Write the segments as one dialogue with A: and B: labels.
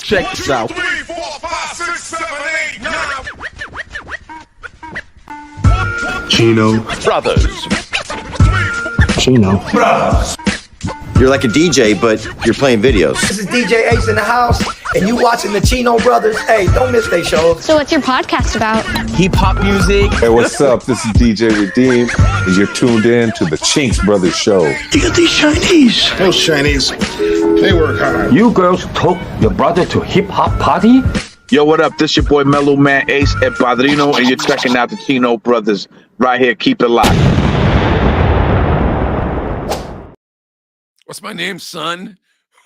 A: Check this out.
B: 3, 4, 5, 6, 7, 8, 9.
A: Chino Brothers. Chino Brothers.
C: You're like a DJ, but you're playing videos.
D: This is DJ Ace in the house, and you watching the Chino Brothers. Hey, don't miss their shows.
E: So what's your podcast about?
A: Hip-hop music.
F: Hey, what's up? This is DJ Redeem, and you're tuned in to the Chinks Brothers Show.
A: You got these Chinese.
G: Those Chinese, they work hard.
H: You girls took your brother to hip-hop party?
I: Yo, what up? This your boy Mellow Man Ace at Padrino, and you're checking out the Chino Brothers right here. Keep it locked.
J: What's my name, son?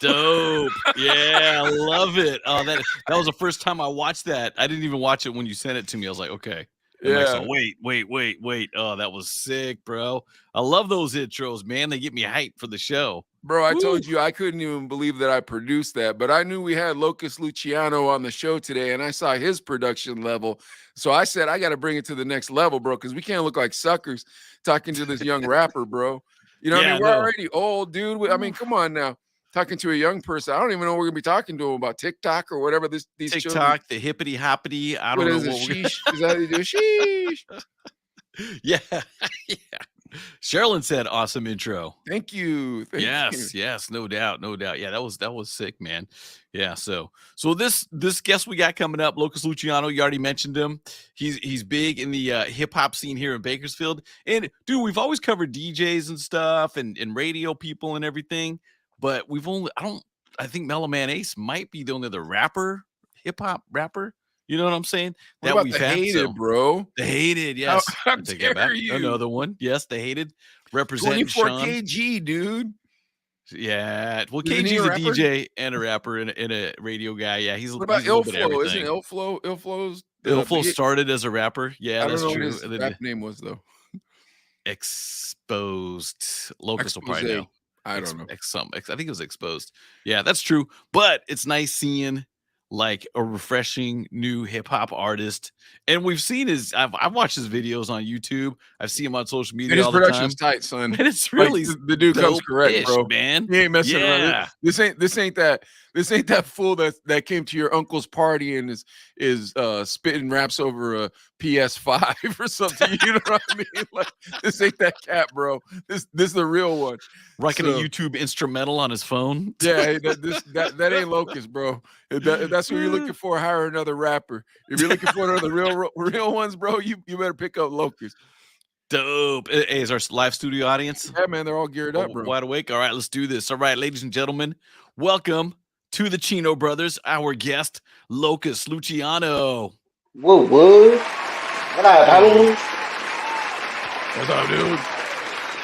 K: Dope. Yeah, I love it. Oh, that was the first time I watched that. I didn't even watch it when you sent it to me. I was like, okay. And
J: Yeah.
K: like, so wait. Oh, that was sick, bro. I love those intros, man. They get me hyped for the show.
J: Bro, I told you I couldn't even believe that I produced that, but I knew we had Lokust Luciano on the show today, and I saw his production level. So I said, I got to bring it to the next level, bro, because we can't look like suckers talking to this young rapper, bro. You know what I mean? We're already old, dude. I mean, come on now. Talking to a young person, I don't even know what we're gonna be talking to him about TikTok or whatever. These
K: TikTok,
J: children.
K: the hippity hoppity. I don't
J: What
K: know
J: is it?
K: what we're
J: Sheesh? Is that how you do? Sheesh.
K: Yeah. Sherilyn said awesome intro.
J: Thank you.
K: Yes, no doubt. Yeah, that was sick, man. Yeah, so this guest we got coming up, Lokust Luciano, you already mentioned him. He's big in the hip hop scene here in Bakersfield. And dude, we've always covered DJs and stuff and radio people and everything, but I think Mellow Man Ace might be the only other hip hop rapper. You know what I'm saying?
J: What about the Hated, bro?
K: The Hated, yes.
J: How dare you?
K: Another one. Yes, the Hated. Representing
J: 24
K: Sean.
J: kg, dude.
K: Yeah. Well,
J: Isn't he
K: KG's
J: a
K: a
J: rapper?
K: DJ and a rapper and a radio guy. Yeah, he's
J: What about
K: he's a little bit of
J: Illflow? Isn't
K: everything.
J: Illflow's
K: Illflow started as a rapper. Yeah,
J: I
K: that's
J: don't know
K: true.
J: what his rap name was though.
K: Exposed. Lokust will probably
J: Expose.
K: know.
J: I don't know.
K: I think it was Exposed. Yeah, that's true. But it's nice seeing like a refreshing new hip hop artist. And we've seen I've watched his videos on YouTube. I've seen him on social media
J: And his
K: all the time.
J: production's tight, son.
K: And it's really
J: the dude comes correct,
K: dope-ish,
J: bro.
K: man.
J: He ain't messing
K: Yeah.
J: around. This ain't that fool that came to your uncle's party and is spitting raps over a PS5 or something. You know what I mean? Like this ain't that cat, bro. This is the real one.
K: Rocking
J: So-
K: a YouTube instrumental on his phone.
J: Yeah, that ain't Lokust, bro. If that's what you're looking for, hire another rapper. If you're looking for another real ones, bro, you better pick up Lokust.
K: Dope. Hey, is our live studio audience
J: Yeah, man, they're all geared up, bro.
K: wide awake? All right, let's do this. All right, ladies and gentlemen, welcome to the Chino Brothers. Our guest, Lokust Luciano.
L: Woo woo. What up, homie?
J: What's up, dude?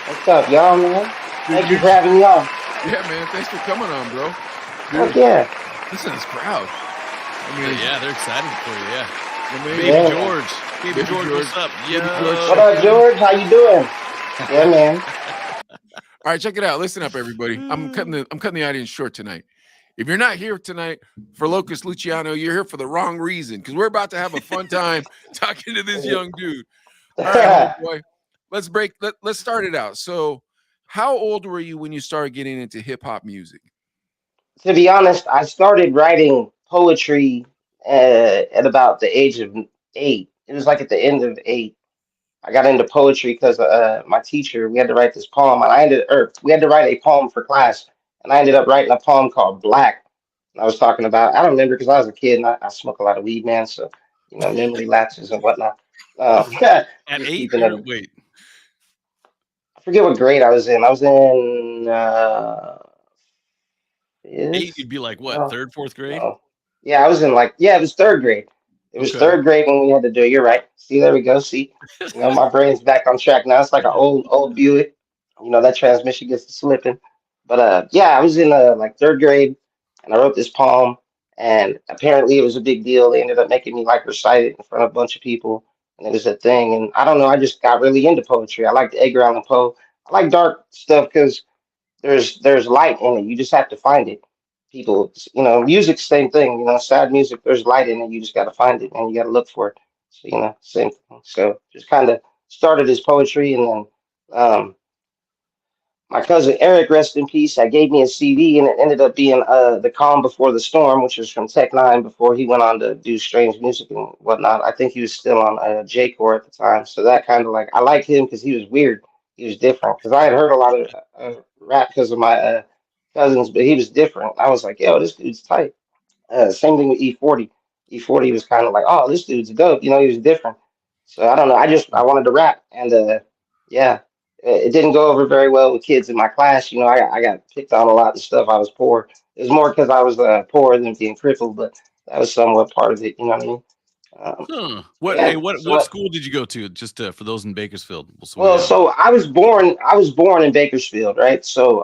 L: What's up, y'all, man? Thank you for having me on.
J: Yeah, man, thanks for coming on, bro.
L: Heck
J: Dude,
L: yeah.
J: listen to this crowd. I mean,
K: Yeah, they're excited for you. Yeah.
J: I mean,
K: Baby
L: Yeah.
K: George. Baby George, what's up?
J: Baby
K: Yeah.
J: George.
L: What up, George? How you doing? Yeah, man.
J: All right, check it out. Listen up, everybody. I'm cutting the audience short tonight. If you're not here tonight for Lokust Luciano, you're here for the wrong reason because we're about to have a fun time talking to this young dude. All right, boy. Let's start it out. So, how old were you when you started getting into hip hop music?
L: To be honest, I started writing poetry at about the age of 8. It was like at the end of 8. I got into poetry because my teacher, we had to write this poem, and we had to write a poem for class, and I ended up writing a poem called Black. And I was talking about, I don't remember because I was a kid and I smoke a lot of weed, man. So, memory lapses and whatnot.
K: At
L: just
K: 8?
L: keeping it-
K: Wait.
L: I forget what grade I was in. I was in
K: 8, you'd be like what?
L: Oh,
K: 3rd, 4th grade?
L: no. Yeah, I was in it was 3rd grade. It was
K: Okay.
L: 3rd grade when we had to do it. You're right. See, there we go. See, my brain's back on track now. It's like an old Buick. That transmission gets to slipping. But yeah, I was in 3rd grade, and I wrote this poem, and apparently it was a big deal. They ended up making me recite it in front of a bunch of people, and it was a thing. And I don't know, I just got really into poetry. I liked Edgar Allan Poe. I like dark stuff because there's light in it. You just have to find it. People, music, same thing. Sad music, there's light in it. You just got to find it and you got to look for it. So, same thing. So just kind of started as poetry, and then my cousin Eric, rest in peace, that gave me a CD, and it ended up being "The Calm Before the Storm," which was from Tech Nine before he went on to do strange music and whatnot. I think he was still on J Core at the time, so that kind of like I liked him because he was weird, he was different. Because I had heard a lot of rap because of my cousins, but he was different. I was like, yo, this dude's tight. Same thing with E40. E40 was kind of like, oh, this dude's dope. You know, he was different. So I don't know. I wanted to rap, and yeah, it didn't go over very well with kids in my class. You know, I got picked on a lot and stuff. I was poor. It was more because I was poor than being crippled, but that was somewhat part of it. You know what I mean?
K: What?
L: Yeah.
K: Hey, what school did you go to? Just for those in Bakersfield.
L: So I was born in Bakersfield, right? So,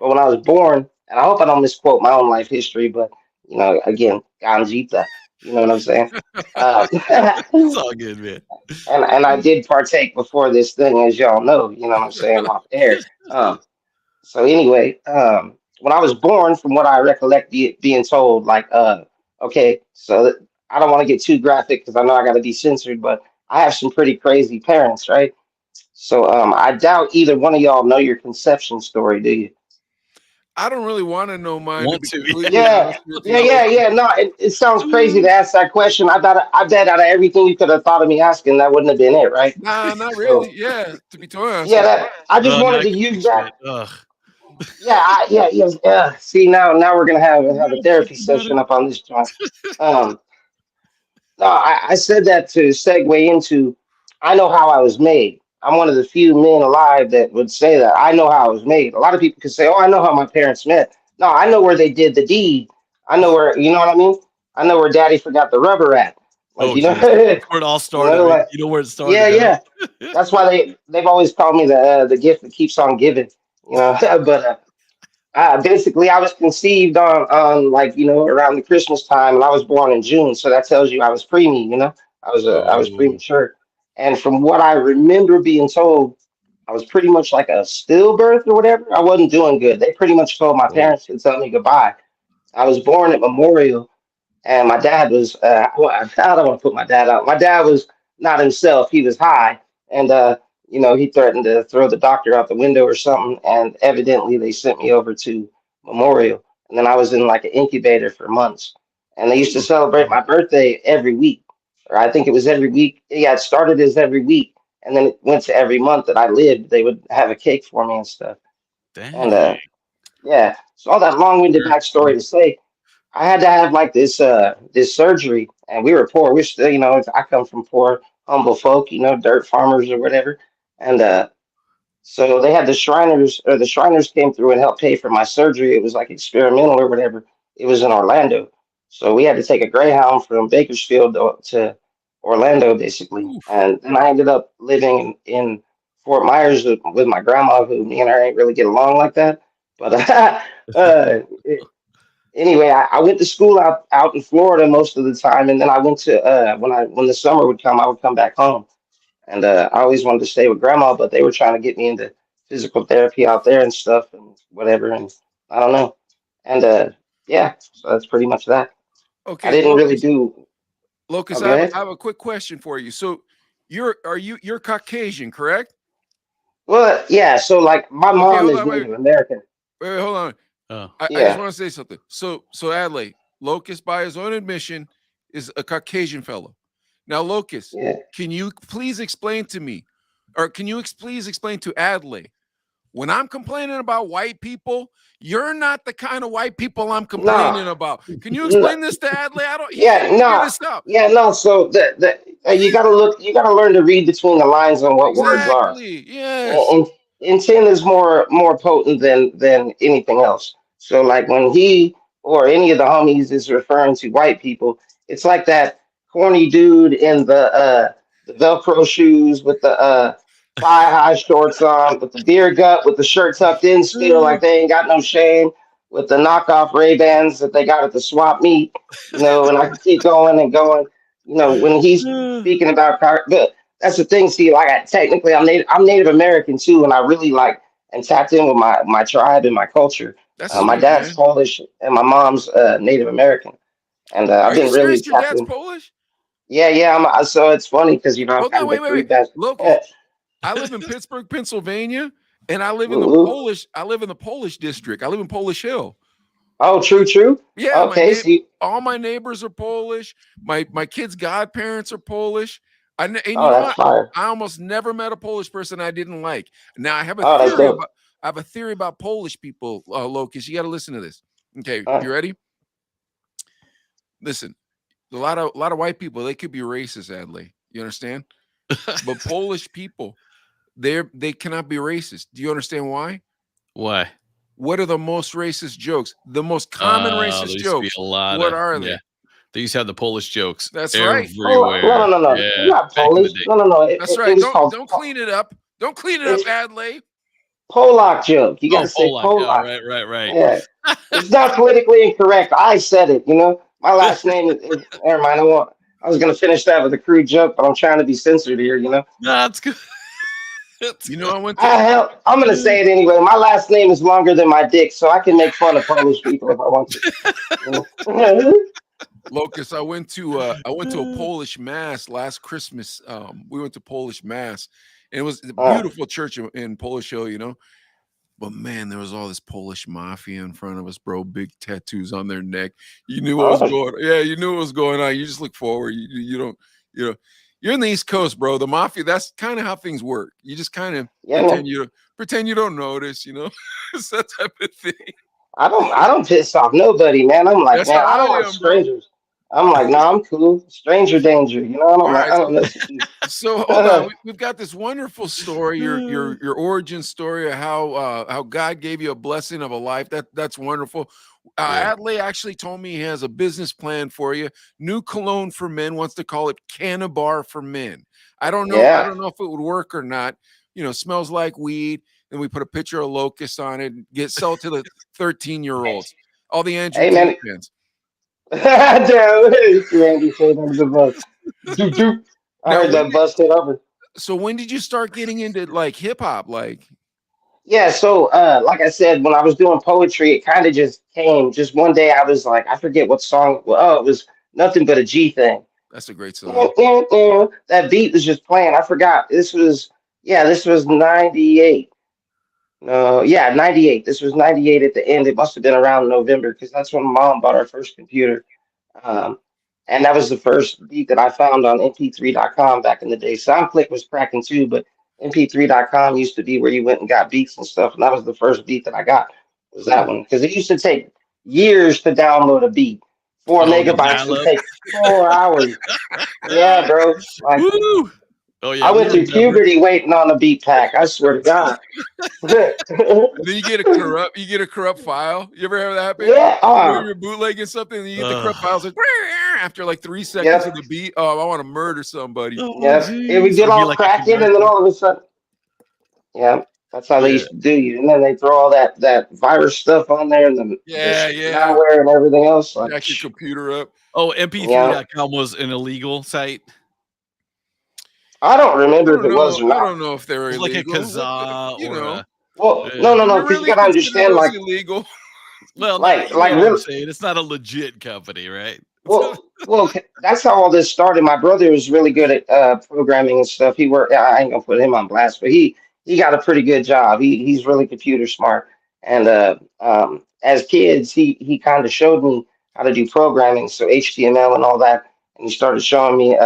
L: but when I was born, and I hope I don't misquote my own life history, but you know, again, Ganjita, you know what I'm saying?
K: It's all good, man.
L: And I did partake before this thing, as y'all know, you know what I'm saying, off air. So anyway, when I was born, from what I recollect being told, like, okay, so I don't want to get too graphic because I know I got to be censored, but I have some pretty crazy parents, right? So I doubt either one of y'all know your conception story, do you?
J: I don't really want to know mine.
K: Want
J: be
K: to,
J: completely
L: Yeah,
J: honest with
L: yeah,
J: you.
L: yeah, yeah. No, it sounds crazy to ask that question. I bet out of everything you could have thought of me asking, that wouldn't have been it, right?
J: Nah, not
L: So
J: really. Yeah, to be totally honest
L: yeah,
J: with you.
L: I just
K: Not
L: wanted
K: a
L: to use that.
K: shit. Ugh.
L: Yeah, yeah, yes. See, now we're gonna have a therapy
K: About
L: session
K: it.
L: up on this joint. Um, no, I said that to segue into I know how I was made. I'm one of the few men alive that would say that I know how I was made. A lot of people could say, "Oh, I know how my parents met." No, I know where they did the deed. I know where, you know what I mean? I know where Daddy forgot the rubber at. Like
K: Oh,
L: you know,
K: geez. That's where it all
L: you
K: started,
L: know,
K: man.
L: like
K: You know where it
L: yeah,
K: started, huh?
L: yeah. That's why they've always called me the gift that keeps on giving. You know, but basically, I was conceived on like you know around the Christmas time, and I was born in June, so that tells you I was preemie. You know, I was
K: Oh,
L: premature, and from what I remember being told, I was pretty much like a stillbirth or whatever. I wasn't doing good. They pretty much told my
K: oh.
L: parents to tell me goodbye. I was born at Memorial, and my dad was well, I don't want to put my dad out. My dad was not himself. He was high, and you know he threatened to throw the doctor out the window or something. And evidently they sent me over to Memorial, and then I was in like an incubator for months. And they used to celebrate my birthday every week, or I think it was every week. Yeah, it started as every week, and then it went to every month that I lived. They would have a cake for me and stuff. And
K: Dang.
L: yeah, so all that long-winded backstory to say I had to have like this surgery, and we were poor. We're still, you know, I come from poor, humble folk, you know, dirt farmers or whatever. And so they had the Shriners came through and helped pay for my surgery. It was like experimental or whatever. It was in Orlando, so we had to take a Greyhound from Bakersfield to Orlando, basically. And then I ended up living in Fort Myers with my grandma, who me and her ain't really get along like that. But uh, anyway, I went to school out in Florida most of the time, and then I went to when the summer would come, I would come back home, and I always wanted to stay with grandma, but they were trying to get me into physical therapy out there and stuff and whatever, and I don't know, and yeah, so that's pretty much that. I
J: Okay,
L: didn't really
J: Locust.
L: do. Oh,
J: Locust,
L: go ahead.
J: I have a quick question for you. So you're Caucasian, correct?
L: Well, yeah, so like my
J: Okay,
L: mom
J: hold
L: is
J: on, wait,
L: Native American.
J: wait, hold on.
K: Oh.
J: I just
L: Yeah,
J: want to say something. So Adley, Locust, by his own admission, is a Caucasian fellow. Now, Locust,
L: yeah.
J: can you please explain to me, or can you please explain to Adley, when I'm complaining about white people, you're not the kind of white people I'm
L: No,
J: complaining about. Can you
L: no,
J: explain this to Adley? I don't. He
L: yeah,
J: can't figure
L: no,
J: this out.
L: yeah, no. So you gotta learn to read between the lines on what words are.
J: Exactly. Yes.
L: And intent is more potent than anything else. So like when he or any of the homies is referring to white people, it's like that corny dude in the Velcro shoes with the thigh high shorts on, with the beer gut, with the shirt tucked in still, like they ain't got no shame, with the knockoff Ray Bans that they got at the swap meet, you know, and I can keep going and going. You know, when he's speaking about but that's the thing. See, like technically, I'm Native American too, and I really like and tapped in with my tribe and my culture.
J: That's
L: My
J: sweet,
L: dad's
J: man.
L: Polish and my mom's Native American, and I've
J: Are you
L: been really
J: serious? Your
L: tapped
J: dad's
L: in.
J: Polish?
L: Yeah, yeah. So it's funny because you know I'm
J: Hold
L: kind
J: on,
L: of a
J: wait, wait,
L: creep
J: wait.
L: that.
J: Locust. I live in Pittsburgh, Pennsylvania, And I live in the
L: Ooh.
J: Polish. I live in the Polish district. I live in Polish Hill.
L: Oh, true.
J: Yeah,
L: Okay, see.
J: all my neighbors are Polish. My kids' godparents are Polish. And you
L: Oh,
J: know
L: that's
J: what?
L: fire.
J: I almost never met a Polish person I didn't like. Now
L: Oh, that's dope.
J: I have a theory about Polish people, Lokust. You got to listen to this. Okay,
L: Uh,
J: you ready? Listen, a lot of white people, they could be racist, Adley. You understand? But Polish people, they cannot be racist. Do you understand why?
K: Why?
J: What are the most racist jokes? The most common
K: There
J: racist
K: used to be
J: jokes.
K: a lot
J: What
K: of
J: are they?
K: They used to have the Polish jokes
J: That's right.
L: oh,
K: everywhere.
L: no. They're
K: Yeah,
L: not
K: back in the
L: Polish.
K: day.
L: No.
J: That's
L: It
J: right.
L: was called.
J: Don't clean it up. Don't clean it up,
L: It's
J: Adlay.
L: Polak joke. You got
K: Oh,
L: to say
K: Polak. Oh,
L: Polak.
K: right.
L: Yeah, it's not politically incorrect. I said it. You know, my last name is. Never mind. I was gonna finish that with a crude joke, but I'm trying to be censored here. You know.
K: No, that's good.
J: You know, I went to
L: Hell, I'm gonna say it anyway. My last name is longer than my dick, so I can make fun of Polish people if I want to. You know?
J: Locust. I went to a Polish mass last Christmas. We went to Polish mass, and it was a beautiful church in Polish Hill, you know. But man, there was all this Polish mafia in front of us, bro. Big tattoos on their neck. You knew what was going. Yeah, you knew what was going on. You just look forward. You don't. You know, you're in the East Coast, bro. The mafia. That's kind of how things work. You just kind of pretend you don't notice. You know, it's that type of thing.
L: I don't piss off nobody, man. I'm like,
J: That's
L: man,
J: how
L: I don't
J: I
L: like
J: am, bro.
L: strangers. I'm like, nah, I'm cool. Stranger danger, you know.
J: All right,
L: I don't mess with you.
J: so hold on. We've got this wonderful story, your origin story of how God gave you a blessing of a life. That's wonderful. Adley actually told me he has a business plan for you. New cologne for men, wants to call it Cannabar for men. I don't know if it would work or not. You know, smells like weed. Then we put a picture of Locust on it and sell it to the 13-year-olds. All the Andrew
L: Hey,
J: Tate
L: man.
J: fans.
L: Damn, Randy said under the bus. Doop, doop. I heard that bus hit over.
J: So when did you start getting into like hip hop? Like,
L: Yeah, so like I said, when I was doing poetry, it kind of just came. Just one day, I was like, I forget what song. Well, oh, it was nothing but a G thing.
J: that's a great song.
L: That beat was just playing. I forgot. This was 98. No, yeah, 98. This was 98 at the end. It must have been around November because that's when mom bought our first computer. Um, and that was the first beat that I found on mp3.com back in the day. SoundClick was cracking too, but mp3.com used to be where you went and got beats and stuff. And that was the first beat that I got, was that one. Because it used to take years to download a beat. 4 megabytes would take 4 hours. Yeah, bro. Like,
K: Woo! Oh yeah,
L: I went through puberty waiting on a beat pack. I swear to God.
J: Then you get a corrupt file. You ever have that happen?
L: Yeah.
J: You're bootlegging something and you get the corrupt files like after like 3 seconds
L: Yep.
J: of the beat. Oh, I want to murder somebody.
L: Yep. It would get all cracking, and then all of a sudden, yeah, that's how they used to do you. And then they throw all that virus stuff on there, and the malware and everything else. Like,
J: jack your computer up.
K: Oh, mp3.com was an illegal site.
L: I don't remember if it was or not.
J: I don't know if they're illegal.
K: Like a Kazaa,
J: you
K: or
J: know.
L: Well, no, because you gotta understand, like,
J: illegal.
K: Well,
L: like
K: really, I'm saying it's not a legit company, right?
L: Well, that's how all this started. My brother was really good at programming and stuff. He worked. I ain't gonna put him on blast, but he got a pretty good job. He's really computer smart. And as kids, he kind of showed me how to do programming, so HTML and all that. And he started showing me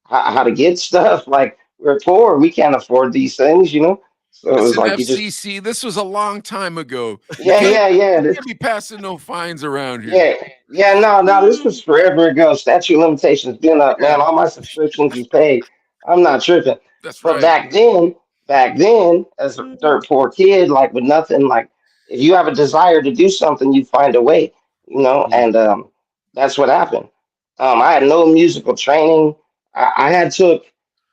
L: how to get stuff. Like, we're poor, we can't afford these things, you know. So it was like
J: FCC. This was a long time ago.
L: Yeah.
J: You can't be passing no fines around here.
L: Yeah. No. This was forever ago. Statute of limitations been up, man. All my subscriptions is paid. I'm not tripping.
J: That's
L: but
J: right.
L: back then, as a dirt poor kid, like with nothing, like if you have a desire to do something, you find a way, you know. And that's what happened. I had no musical training. I had took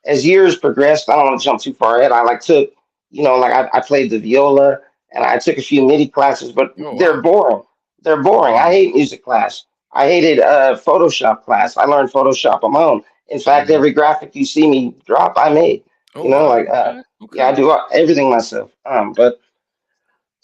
L: as years progressed. I don't want to jump too far ahead. I took. You know, like I played the viola and I took a few MIDI classes, but they're boring. They're boring. I hate music class. I hated Photoshop class. I learned Photoshop on my own. In fact, every graphic you see me drop, I made. Yeah, I do everything myself. But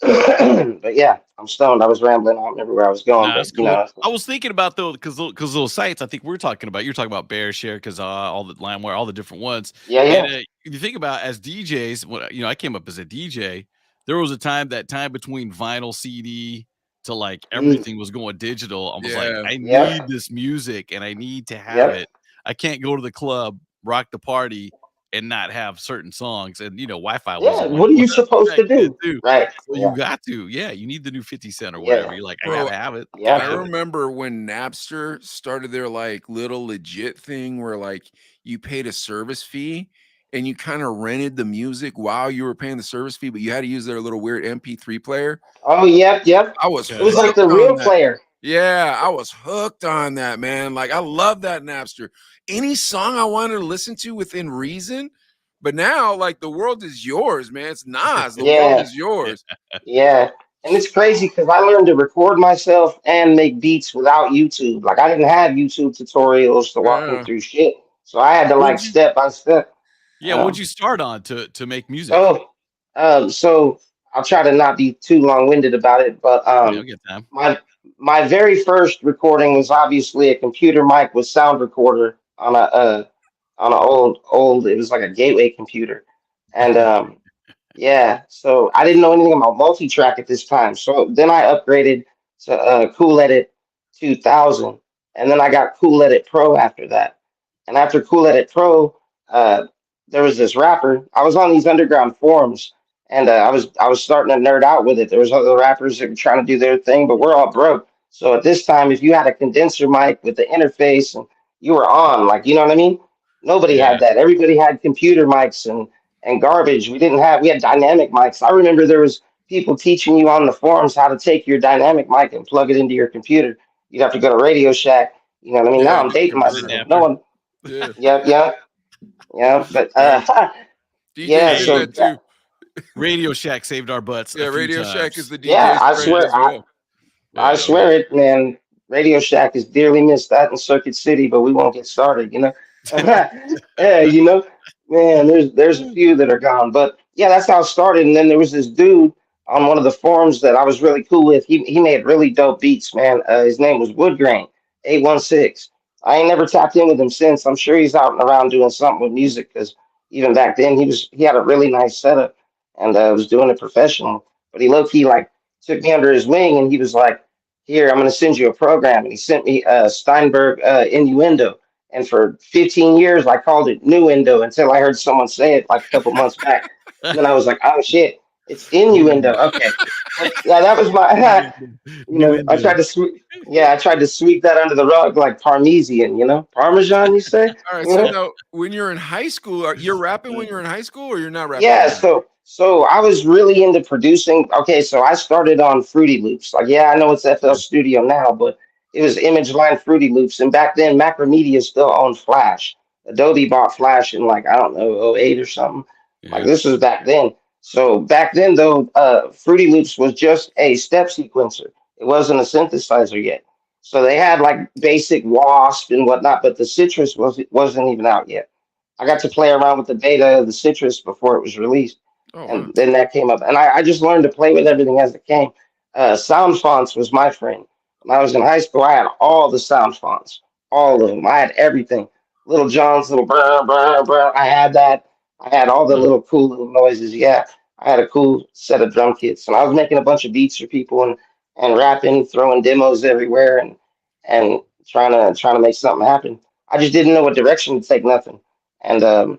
L: But yeah, I'm stoned. I was rambling. I don't remember where I was going,
K: Nah,
L: but
K: that's
L: you
K: cool.
L: know,
K: I was thinking about though, because those sites I think we're talking about. You're talking about BearShare, because all the LimeWire, all the different ones.
L: yeah,
K: And
L: yeah,
K: you think about as DJs, I came up as a DJ. There was a time between vinyl CD to like
L: mm,
K: everything was going digital. I was like,
J: Yeah.
K: I
L: yep,
K: need this music and I need to have
L: yep,
K: it. I can't go to the club, rock the party, and not have certain songs. And Wi-Fi
L: yeah.
K: wasn't
L: What are you supposed
K: back
L: to
K: then
L: do?
K: too.
L: Right?
K: So you
L: Yeah,
K: got to, you need the new 50 Cent or whatever.
L: yeah,
K: You're like, I
J: Bro,
K: gotta have it.
L: yeah.
J: I
K: Gotta have it.
J: remember when Napster started their like little legit thing where like you paid a service fee and you kind of rented the music while you were paying the service fee, but you had to use their little weird MP3 player.
L: Oh, yep, yep.
J: I was
L: It was
K: Okay.
L: like the
J: hooked on
L: real
J: that.
L: player.
J: Yeah, I was hooked on that, man. Like I love that Napster. Any song I wanted to listen to within reason. But now, like the world is yours, man. It's Nas. The world
L: Yeah,
J: is yours.
L: yeah. And it's crazy because I learned to record myself and make beats without YouTube. Like I didn't have YouTube tutorials to walk me
J: Yeah.
L: through shit, so I had to like
K: What'd you
L: step by step.
K: what'd
L: Um,
K: you start on to make music?
L: oh, so I'll try to not be too long-winded about it, but
K: We got time.
L: my my very first recording was obviously a computer mic with sound recorder on a old. It was like a gateway computer, and yeah, so I didn't know anything about multi-track at this time. So then I upgraded to Cool Edit 2000, and then I got Cool Edit Pro after that. And after Cool Edit Pro, uh, there was this rapper. I was on these underground forums, and I was starting to nerd out with it. There was other rappers that were trying to do their thing, but we're all broke. So at this time, if you had a condenser mic with the interface and you were on, like you know what I mean, nobody
K: Yeah.
L: had that. Everybody had computer mics and garbage. We had dynamic mics. I remember there was people teaching you on the forums how to take your dynamic mic and plug it into your computer. You'd have to go to Radio Shack. You know what I mean? Now
J: Yeah,
L: I'm
J: get a
L: dating
K: An
J: converter.
L: myself. No
K: adapter.
L: one.
J: Yeah.
L: Yep, yep, yep. But
J: Yeah. DJs
L: yeah.
J: did
L: So
J: that too.
K: Radio Shack saved our butts
J: Yeah,
K: a few
J: Radio Shack is
K: times.
J: the
L: yeah,
J: DJ's
L: I
J: friend
L: swear,
J: as well.
L: I
K: Yeah.
L: swear it, man. Radio Shack is dearly missed. That in Circuit City, but we won't get started. You know. Yeah, you know, man. There's a few that are gone, but yeah, that's how it started. And then there was this dude on one of the forums that I was really cool with. He made really dope beats, man. His name was Woodgrain 816. I ain't never tapped in with him since. I'm sure he's out and around doing something with music because even back then he had a really nice setup and was doing it professional. But he low key like took me under his wing and he was like, "Here, I'm gonna send you a program." And he sent me Steinberg Innuendo. And for 15 years, I called it Nuendo until I heard someone say it like a couple months back. And then I was like, "Oh shit, it's
K: New
L: innuendo."
K: window.
L: Okay, but, yeah, that was my.
K: New window. New
L: I
K: window.
L: tried to sweep. Yeah, I tried to sweep that under the rug like Parmesan. Parmesan. You say?
J: All right.
L: You
J: So
L: know?
J: now, when you're in high school, you're rapping when you're in high school, or you're not rapping
L: Yeah,
J: anymore?
L: so I was really into producing. Okay, so I started on Fruity Loops. Like, yeah, I know it's FL
K: Okay.
L: Studio now, but it was Image Line Fruity Loops. And back then, Macromedia still owned Flash. Adobe bought Flash in like, I don't know, '08 or something. Like
K: Yeah.
L: this was back then. So back then though, Fruity Loops was just a step sequencer. It wasn't a synthesizer yet. So they had like basic WASP and whatnot, but the Citrus wasn't even out yet. I got to play around with the beta of the Citrus before it was released,
J: Oh wow.
L: and then that came up, and I just learned to play with everything as it came. Sound fonts was my friend. When I was in high school, I had all the sound fonts, all of them. I had everything. Little John's little brr brr brr. I had that. I had all the
K: Huh.
L: little cool little noises. Yeah, I had a cool set of drum kits, and I was making a bunch of beats for people and rapping, throwing demos everywhere, and trying to make something happen. I just didn't know what direction to take. Nothing. And I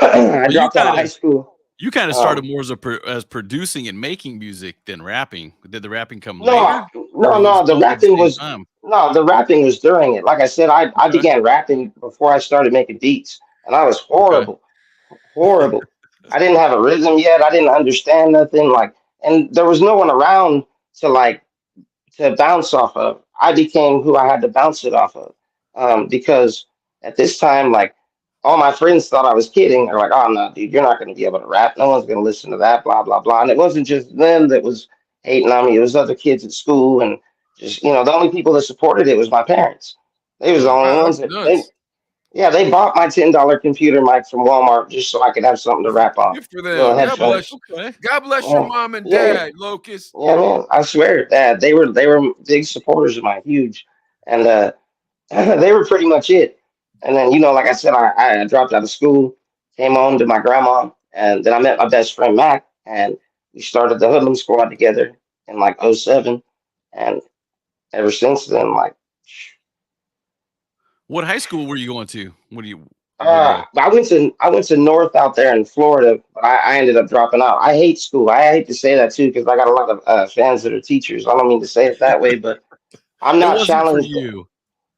K: Well,
L: dropped out of high school.
K: you kind of started
L: Um,
K: more as as producing and making music than rapping. Did the rapping come
L: no,
K: later, or
L: no,
K: was
L: no.
K: it
L: The
K: both at the
L: rapping
K: same
L: was
K: time?
L: no, the rapping was during it. Like I said, I
K: Okay.
L: began rapping before I started making beats, and I was
K: Okay.
L: horrible, horrible. I didn't have a rhythm yet. I didn't understand nothing. Like, and there was no one around to like to bounce off of. I became who I had to bounce it off of. Because at this time, like all my friends thought I was kidding. They're like, "Oh no, dude, you're not going to be able to rap. No one's going to listen to that." Blah blah blah. And it wasn't just them that was hating on me. It was other kids at school, and just the only people that supported it was my parents. They was the
J: Oh
L: only
J: wow,
L: ones
J: that's
L: that
J: nuts.
L: Yeah, they bought my $10 computer mic from Walmart just so I could have something to rap on.
J: Good for
L: Little
J: them. God bless.
L: headphones.
K: Okay.
J: God bless your
L: Yeah,
J: mom and
L: yeah,
J: dad, Locust.
L: yeah, man. I swear that they were big supporters of mine, huge, and they were pretty much it. And then like I said, I dropped out of school, came home to my grandma, and then I met my best friend Mac, and we started the Hoodlum Squad together in like '07, and ever since then, like.
K: What high school were you going to? What do you? What?
L: I went to North out there in Florida, but I ended up dropping out. I hate school. I hate to say that too because I got a lot of fans that are teachers. I don't mean to say it that way, but I'm
K: It
L: not
K: wasn't for
L: challenged.
K: you.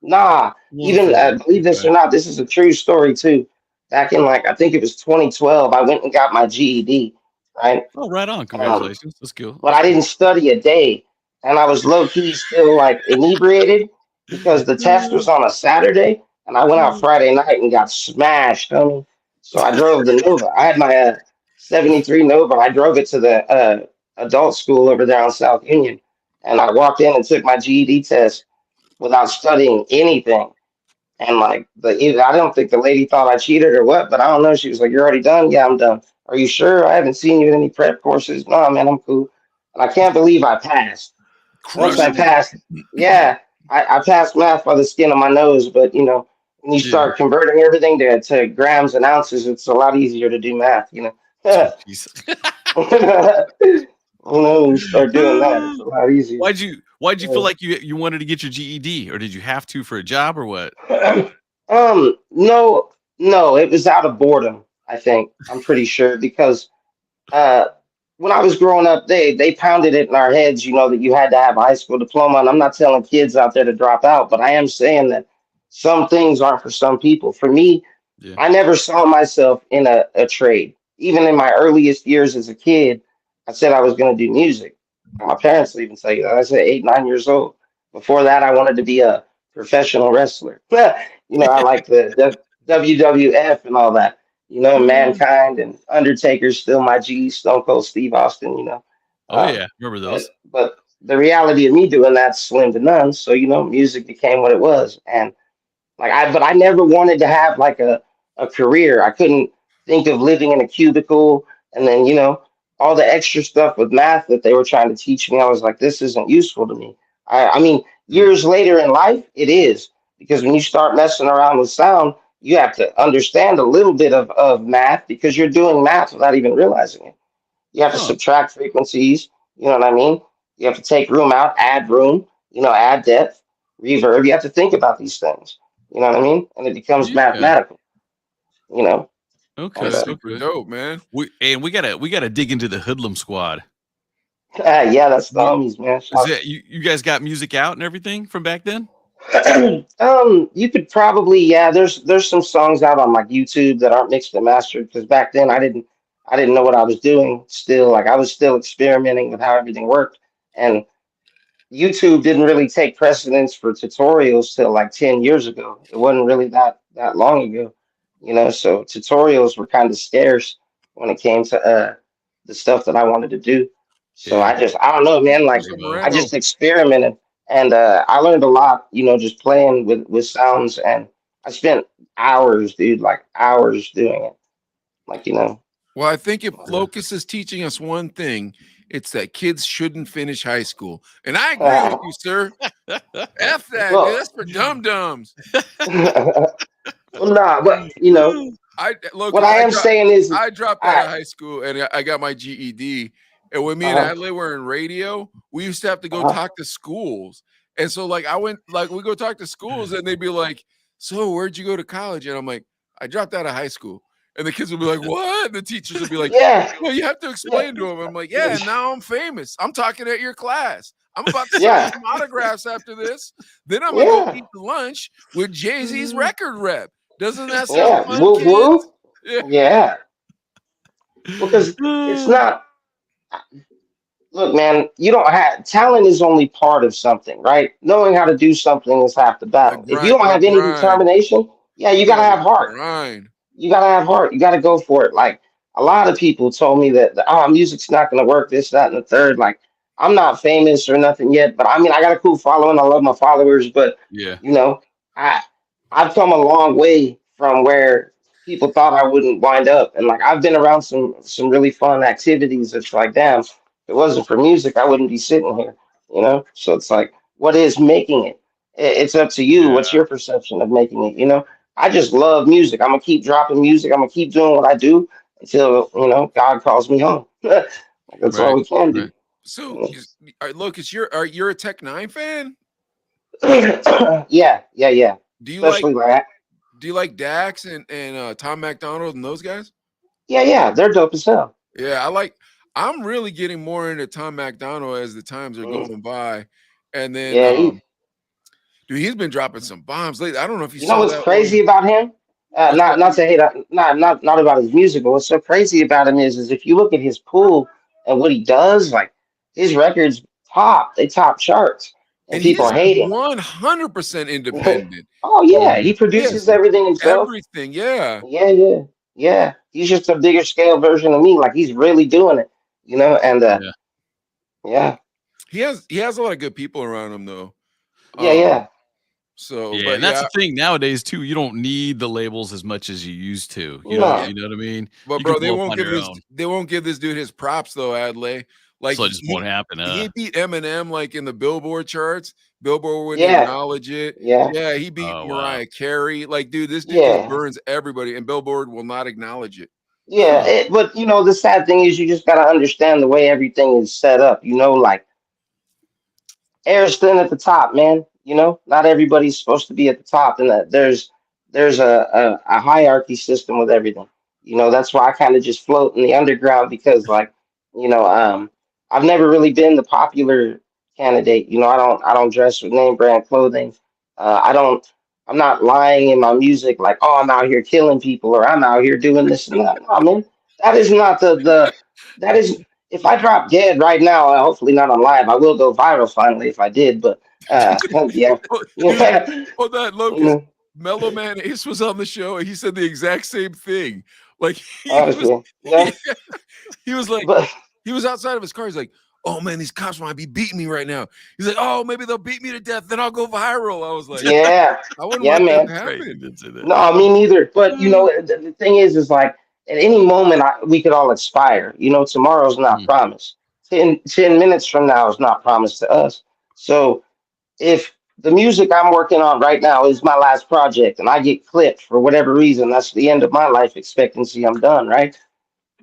L: Nah,
K: It wasn't
L: even
K: for you.
L: believe this
K: Okay.
L: or not, this is a true story too. Back in like I think it was 2012, I went and got my GED, right?
K: Oh, right on.
L: Um,
K: Congratulations. That's cool.
L: but
K: That's
L: I
K: cool.
L: didn't study a day, and I was low key still like inebriated because the test was on a Saturday, and I went out Friday night and got smashed, homie. So I drove the Nova. I had my '73 Nova. I drove it to the adult school over there on South Union, and I walked in and took my GED test without studying anything. And like I don't think the lady thought I cheated or what, but I don't know. She was like, "You're already done." Yeah, I'm done. Are you sure? I haven't seen you in any prep courses. No, man, I'm cool. And I can't believe I passed. Once I
J: Crushed it.
L: passed, yeah, I passed math by the skin of my nose. But when you
K: Yeah.
L: start converting everything to grams and ounces, it's a lot easier to do math.
K: Jeez.
L: When you start doing that, it's a lot easier.
K: Why'd you feel like you wanted to get your GED, or did you have to for a job, or what?
L: No, no, it was out of boredom, I think. I'm pretty sure because uh when I was growing up, they pounded it in our heads, that you had to have a high school diploma. And I'm not telling kids out there to drop out, but I am saying that some things aren't for some people. For me,
K: Yeah.
L: I never saw myself in a trade. Even in my earliest years as a kid, I said I was going to do music. My parents will even tell you that. I said 8, 9 years old. Before that, I wanted to be a professional wrestler. I like the WWF and all that. Mankind and Undertaker's still my G, Stone Cold Steve Austin,
K: Oh
L: Um,
K: yeah, remember
L: but
K: those?
L: but the reality of me doing that's slim to none. So, music became what it was. And but I never wanted to have like a career. I couldn't think of living in a cubicle and then, all the extra stuff with math that they were trying to teach me. I was like, this isn't useful to me. I mean,
K: Mm.
L: years later in life, it is because when you start messing around with sound, you have to understand a little bit of math because you're doing math without even realizing it. You have to
K: Huh.
L: subtract frequencies. You know what I mean? You have to take room out, add room, add depth, reverb. You have to think about these things. You know what I mean? And it becomes
K: Yeah.
L: mathematical, you know? And
K: Okay.
J: That's
L: uh,
J: super
K: Okay.
J: dope, man.
K: We gotta dig into the Hoodlum Squad.
L: yeah, that's the
K: What
L: homies, man.
K: is that? You guys got music out and everything from back then?
L: You could probably, yeah, there's some songs out on like YouTube that aren't mixed and mastered because back then I didn't know what I was doing still. Like I was still experimenting with how everything worked. And YouTube didn't really take precedence for tutorials till like 10 years ago. It wasn't really that long ago, so tutorials were kind of scarce when it came to the stuff that I wanted to do. So
K: Yeah.
L: I don't know, man, like
J: Some
L: I
J: Moreno.
L: just experimented and I learned a lot, just playing with sounds and I spent hours, dude, like hours doing it. Like,
J: Well, I think if Locust is teaching us one thing, it's that kids shouldn't finish high school. And I agree with you, sir. F that, dude.
L: well,
J: That's for dum dums.
L: well, nah, but what
J: Locust,
L: I am saying is
J: I dropped out
L: I
J: of high school and I got my GED. And when me and
L: uh-huh,
J: Adley were in radio, we used to have to go
L: uh-huh.
J: talk to schools. And so, like, we go talk to schools and they'd be like, so where'd you go to college? And I'm like, I dropped out of high school. And the kids would be like, what? And the teachers would be like,
L: Yeah,
J: well, you have to
L: yeah,
J: explain to them. I'm like, yeah, now I'm famous. I'm talking at your class. I'm about to sign
L: yeah,
J: some autographs after this. Then I'm gonna go
L: yeah,
J: eat lunch with Jay-Z's record rep. Doesn't that sound
L: yeah.
J: fun,
L: Whoop
J: kids?
L: whoop.
J: Yeah.
L: Yeah, because it's not. Look, man, you don't have talent is only part of something, right? Knowing how to do something is half the
J: The
L: battle. If you
J: grind,
L: don't
J: the
L: have any
J: grind.
L: determination, yeah, you
J: You
L: gotta
J: gotta
L: have heart.
J: grind.
L: You gotta have heart. You gotta go for it. Like a lot of people told me that, oh, music's not gonna work. This, that, and the third. Like I'm not famous or nothing yet, but I mean, I got a cool following. I love my followers, but
K: Yeah.
L: you know, I I've come a long way from where people thought I wouldn't wind up. And like I've been around some really fun activities. It's like, damn, if it wasn't for music, I wouldn't be sitting here, you know? So it's like, what is making it? It's up to you. What's your perception of making it? You know, I just love music. I'm gonna keep dropping music. I'm gonna keep doing what I do until, you know, God calls me home. That's all
J: Right,
L: we can
J: right.
L: do.
J: So, Lucas, you're a Tech Nine fan?
L: Yeah.
J: Do you like
L: Especially like,
J: Dax and Tom McDonald and those guys?
L: yeah, they're dope as hell.
J: Yeah, I'm really getting more into Tom McDonald as the times are going by. And then
L: Yeah,
J: dude, he's been dropping some bombs lately. I don't know if you
L: you know
J: saw
L: what's
J: that one.
L: crazy about him?
J: What's that?
L: Not to hate, not about his music, but what's so crazy about him is if you look at his pool and what he does, like his records they top charts, and
J: And
L: people
J: he's
L: hate him.
J: 100% independent.
L: Oh yeah, he
J: Yes,
L: produces everything himself.
J: everything. Yeah.
L: Yeah. He's just a bigger scale version of me. Like he's really doing it, you know. And yeah,
J: He has a lot of good people around him though.
L: yeah.
J: So,
K: Yeah,
J: but
K: and that's
J: yeah,
K: the thing nowadays too. You don't need the labels as much as you used to.
L: No.
K: You know what I mean.
J: but
K: You
J: bro,
K: can blow up on your own.
J: they won't give this dude his props though, Adley. Like
K: So it just won't happen.
J: he beat Eminem like in the Billboard charts. Billboard wouldn't
L: Yeah,
J: acknowledge it.
L: yeah,
J: Yeah, he beat
K: Oh, wow.
J: Mariah Carey. Like, dude, this dude just
L: yeah.
J: burns everybody, and Billboard will not acknowledge it.
L: Yeah, but you know, the sad thing is you just gotta understand the way everything is set up. You know, like Ariston at the top, man. You know, not everybody's supposed to be at the top, and that there's a hierarchy system with everything. You know, that's why I kind of just float in the underground because, like, you know, I've never really been the popular candidate. You know, I don't dress with name brand clothing. I don't. I'm not lying in my music like, oh, I'm out here killing people or I'm out here doing this and that. No, man, that is not that is if I drop dead right now, hopefully not on live, I will go viral finally if I did. But yeah,
J: Dude,
L: yeah,
J: hold that,
L: you
J: Locust.
L: know,
J: Mellow Man Ace was on the show, and he said the exact same thing. Like
L: honestly, yeah.
J: he was like,
L: But
J: he was outside of his car. He's like, "Oh man, these cops might be beating me right now." He's like, "Oh, maybe they'll beat me to death, then I'll go viral." I was like,
L: yeah,
J: "I wouldn't
L: yeah,
J: want that
L: man.
J: to happen."
L: No, me neither. But you know, the thing is like at any moment we could all expire. You know, tomorrow's not promised. 10 minutes from now is not promised to us. So if the music I'm working on right now is my last project and I get clipped for whatever reason, that's the end of my life expectancy. I'm done, right?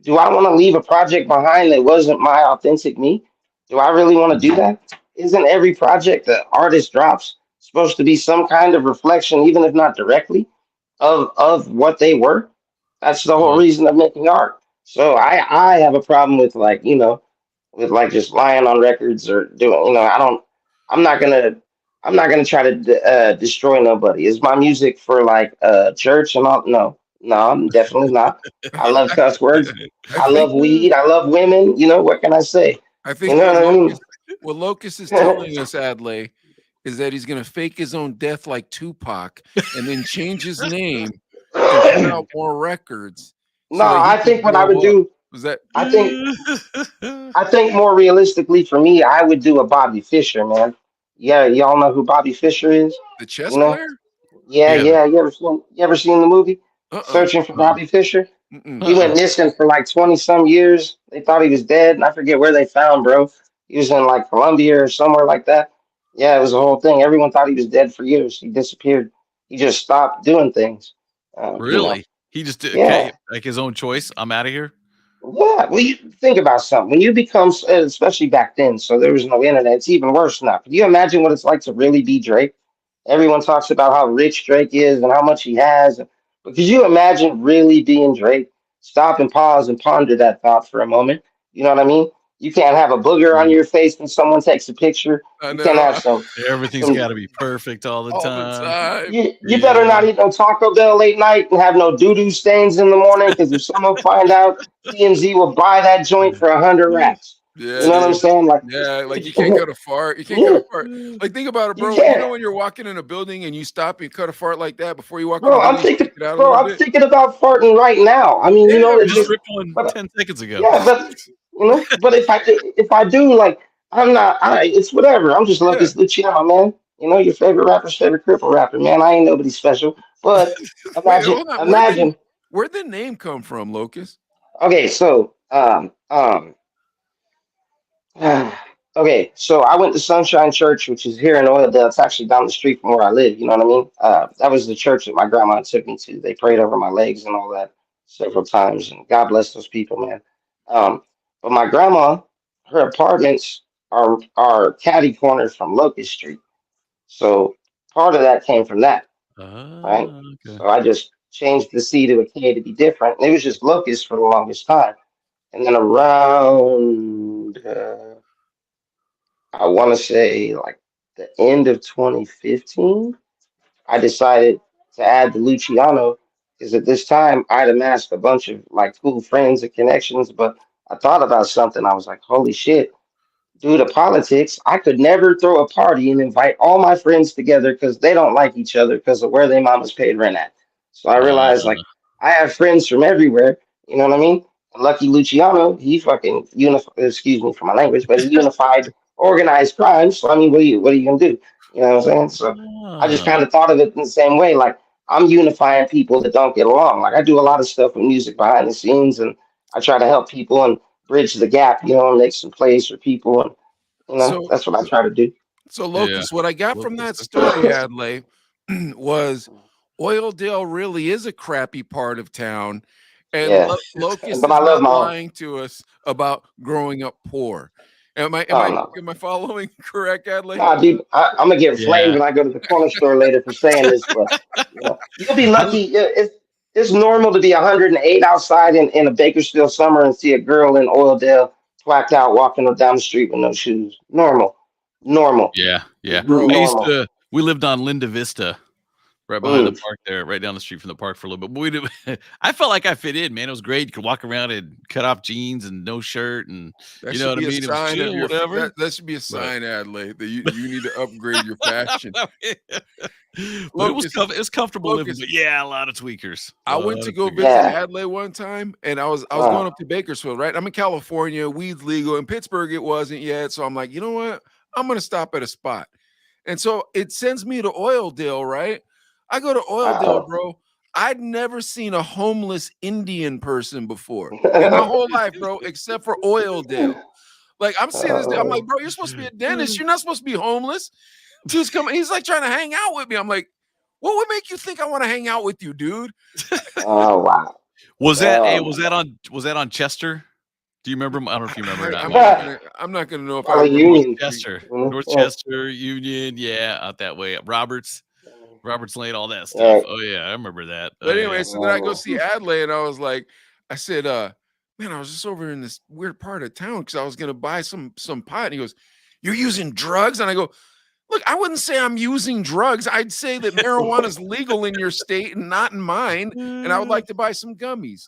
L: Do I want to leave a project behind that wasn't my authentic me? Do I really want to do that? Isn't every project the artist drops supposed to be some kind of reflection, even if not directly, of what they were? That's the whole reason of making art. So I have a problem with like, you know, with like just lying on records or doing, you know, I'm not gonna, I'm not gonna try to destroy nobody. Is my music for like church and all? No, I'm definitely not. I love cuss words.
J: I
L: I
J: think
L: love weed. I love women. You know, what can I say?
J: I
L: You
J: think
L: know what I mean?
J: What Locust is telling us, Adley, is that he's gonna fake his own death like Tupac and then change his name and put out more records.
L: No,
J: So that he
L: I
J: can
L: think what I would
J: blow up.
L: do,
J: Was that
L: I think more realistically for me, I would do a Bobby Fischer, man. Yeah, y'all know who Bobby Fischer is?
J: the chess
L: You know?
J: player?
L: Yeah,
K: Yeah.
L: yeah. You ever seen the movie
J: Uh-uh.
L: Searching for Bobby Fischer?
J: Mm-mm.
L: He went missing for like 20 some years. They thought he was dead, and I forget where they found, bro. He was in like Colombia or somewhere like that. Yeah, it was a whole thing. Everyone thought he was dead for years. He disappeared. He just stopped doing things. You know.
K: Really? He just did
L: Yeah.
K: like his own choice. I'm out of here.
L: Yeah, well, you think about something. When you become, especially back then, so there was no internet. It's even worse now. Can you imagine what it's like to really be Drake? Everyone talks about how rich Drake is and how much he has. But could you imagine really being Drake? Stop and pause and ponder that thought for a moment. You know what I mean? You can't have a booger on your face when someone takes a picture.
J: I
L: You can't have
J: know.
K: Everything's got to be perfect all the
J: All the
K: time.
J: time.
L: you better not eat no Taco Bell late night and have no doo-doo stains in the morning because if someone find out, TMZ will buy that joint for 100 racks.
J: Yeah,
L: You know what I'm
J: dude.
L: saying? Like,
J: Yeah, like you can't cut a fart. You can't cut a fart. Like think about it,
L: You
J: bro.
L: can't.
J: When you're walking in a building and you stop and cut a fart like that before you walk in the
L: bro, I'm
J: building,
L: thinking,
J: stick it out a
L: bro,
J: little
L: I'm
J: bit.
L: thinking about farting right now. I mean, you know,
J: Yeah,
L: it's
K: Just
L: just,
K: ripped one
L: but
K: 10 seconds ago.
L: yeah, but you know, but if I do, like, I'm not. It's whatever. I'm just
J: yeah.
L: Lucas Luciano, man. You know, your favorite rapper's favorite cripple rapper, man. I ain't nobody special. But
J: Wait,
L: imagine,
J: hold on.
L: imagine.
J: Where'd the name come from, Locust?
L: Okay, so okay, so I went to Sunshine Church, which is here in Oildale. It's actually down the street from where I live. You know what I mean? That was the church that my grandma took me to. They prayed over my legs and all that several times, and God bless those people, man. Um, but my grandma, her apartments are catty corners from Locust Street, so part of that came from that, right?
K: Okay.
L: So I just changed the C to a K to be different. And it was just Locust for the longest time, and then around. I want to say like the end of 2015, I decided to add the Luciano because at this time I'd amassed a bunch of like cool friends and connections, but I thought about something. I was like, holy shit, due to politics, I could never throw a party and invite all my friends together because they don't like each other because of where their mamas paid rent at. So I realized like I have friends from everywhere. You know what I mean? And Lucky Luciano, he fucking unified. Excuse me for my language, but he unified organized crime. So I mean, what are you gonna do? You know what I'm saying? So I just kind of thought of it in the same way. Like I'm unifying people that don't get along. Like I do a lot of stuff with music behind the scenes, and I try to help people and bridge the gap. You know, and make some plays for people, and
J: So,
L: that's what I try to do.
J: so
K: Yeah.
J: Locust, what I got from that
K: Locust.
J: story, Adley, was Oildale really is a crappy part of town, and
L: Yeah,
J: Locust
L: but I
J: is
L: love
J: not
L: my home.
J: lying to us about growing up poor. Am I am
L: Oh
J: I
L: no.
J: am I following correct, Adley?
L: Nah, dude, I'm gonna get flamed
K: Yeah.
L: when I go to the corner store later for saying this, but you'll be
K: I,
L: lucky. It's normal to be 108 outside in a Bakersfield summer and see a girl in Oildale whacked out walking down the street with no shoes. Normal, normal,
K: yeah.
J: Bro,
L: normal.
K: We lived on Linda Vista, right behind the
L: Mm.
K: park there, right down the street from the park for a little bit. But we did, I felt like I fit in, man. It was great. You could walk around in cut off jeans and no shirt, and
J: that
K: you know
J: should
K: what I
J: be a
K: mean. It was
J: sign of
K: chill,
J: your
K: whatever.
J: that should be a
K: But
J: sign, Adley, that you need to upgrade your fashion.
K: but it was
J: Locust,
K: it was comfortable living.
J: Locust.
K: But yeah, a lot of tweakers. A
J: I went
K: lot
J: to
K: of
J: go
K: tweakers.
J: visit
L: Yeah.
J: Adelaide one time, and I was
L: Uh,
J: going up to Bakersfield, right? I'm in California, weed's legal. In Pittsburgh, it wasn't yet. So I'm like, you know what? I'm gonna stop at a spot. And so it sends me to Oildale, right? I go to Oildale,
L: uh-oh.
J: bro. I'd never seen a homeless Indian person before in my whole life, bro, except for Oildale. Like I'm seeing this, I'm like,
L: Oh,
J: bro, you're supposed to be a dentist. You're not supposed to be homeless. Dude's coming, he's like trying to hang out with me. I'm like, what would make you think I want to hang out with you, dude?
L: oh wow.
K: Was that
L: Oh my
K: was that on Chester? Do you remember? I don't know if you remember or not,
J: I'm
K: man.
J: not
L: God.
J: gonna I'm not gonna know if I
L: Probably
J: remember the
L: Union.
J: street.
K: Chester, North
L: Yeah.
K: Chester, Union, yeah, out that way. Roberts Lane, all that stuff.
L: Yeah.
K: Oh yeah, I remember that. Oh
J: But
K: yeah.
J: anyway, so then I go see Adley, and I was like, I said, man, I was just over in this weird part of town because I was gonna buy some pot. And he goes, you're using drugs? And I go, look, I wouldn't say I'm using drugs. I'd say that marijuana is legal in your state and not in mine, and I would like to buy some gummies.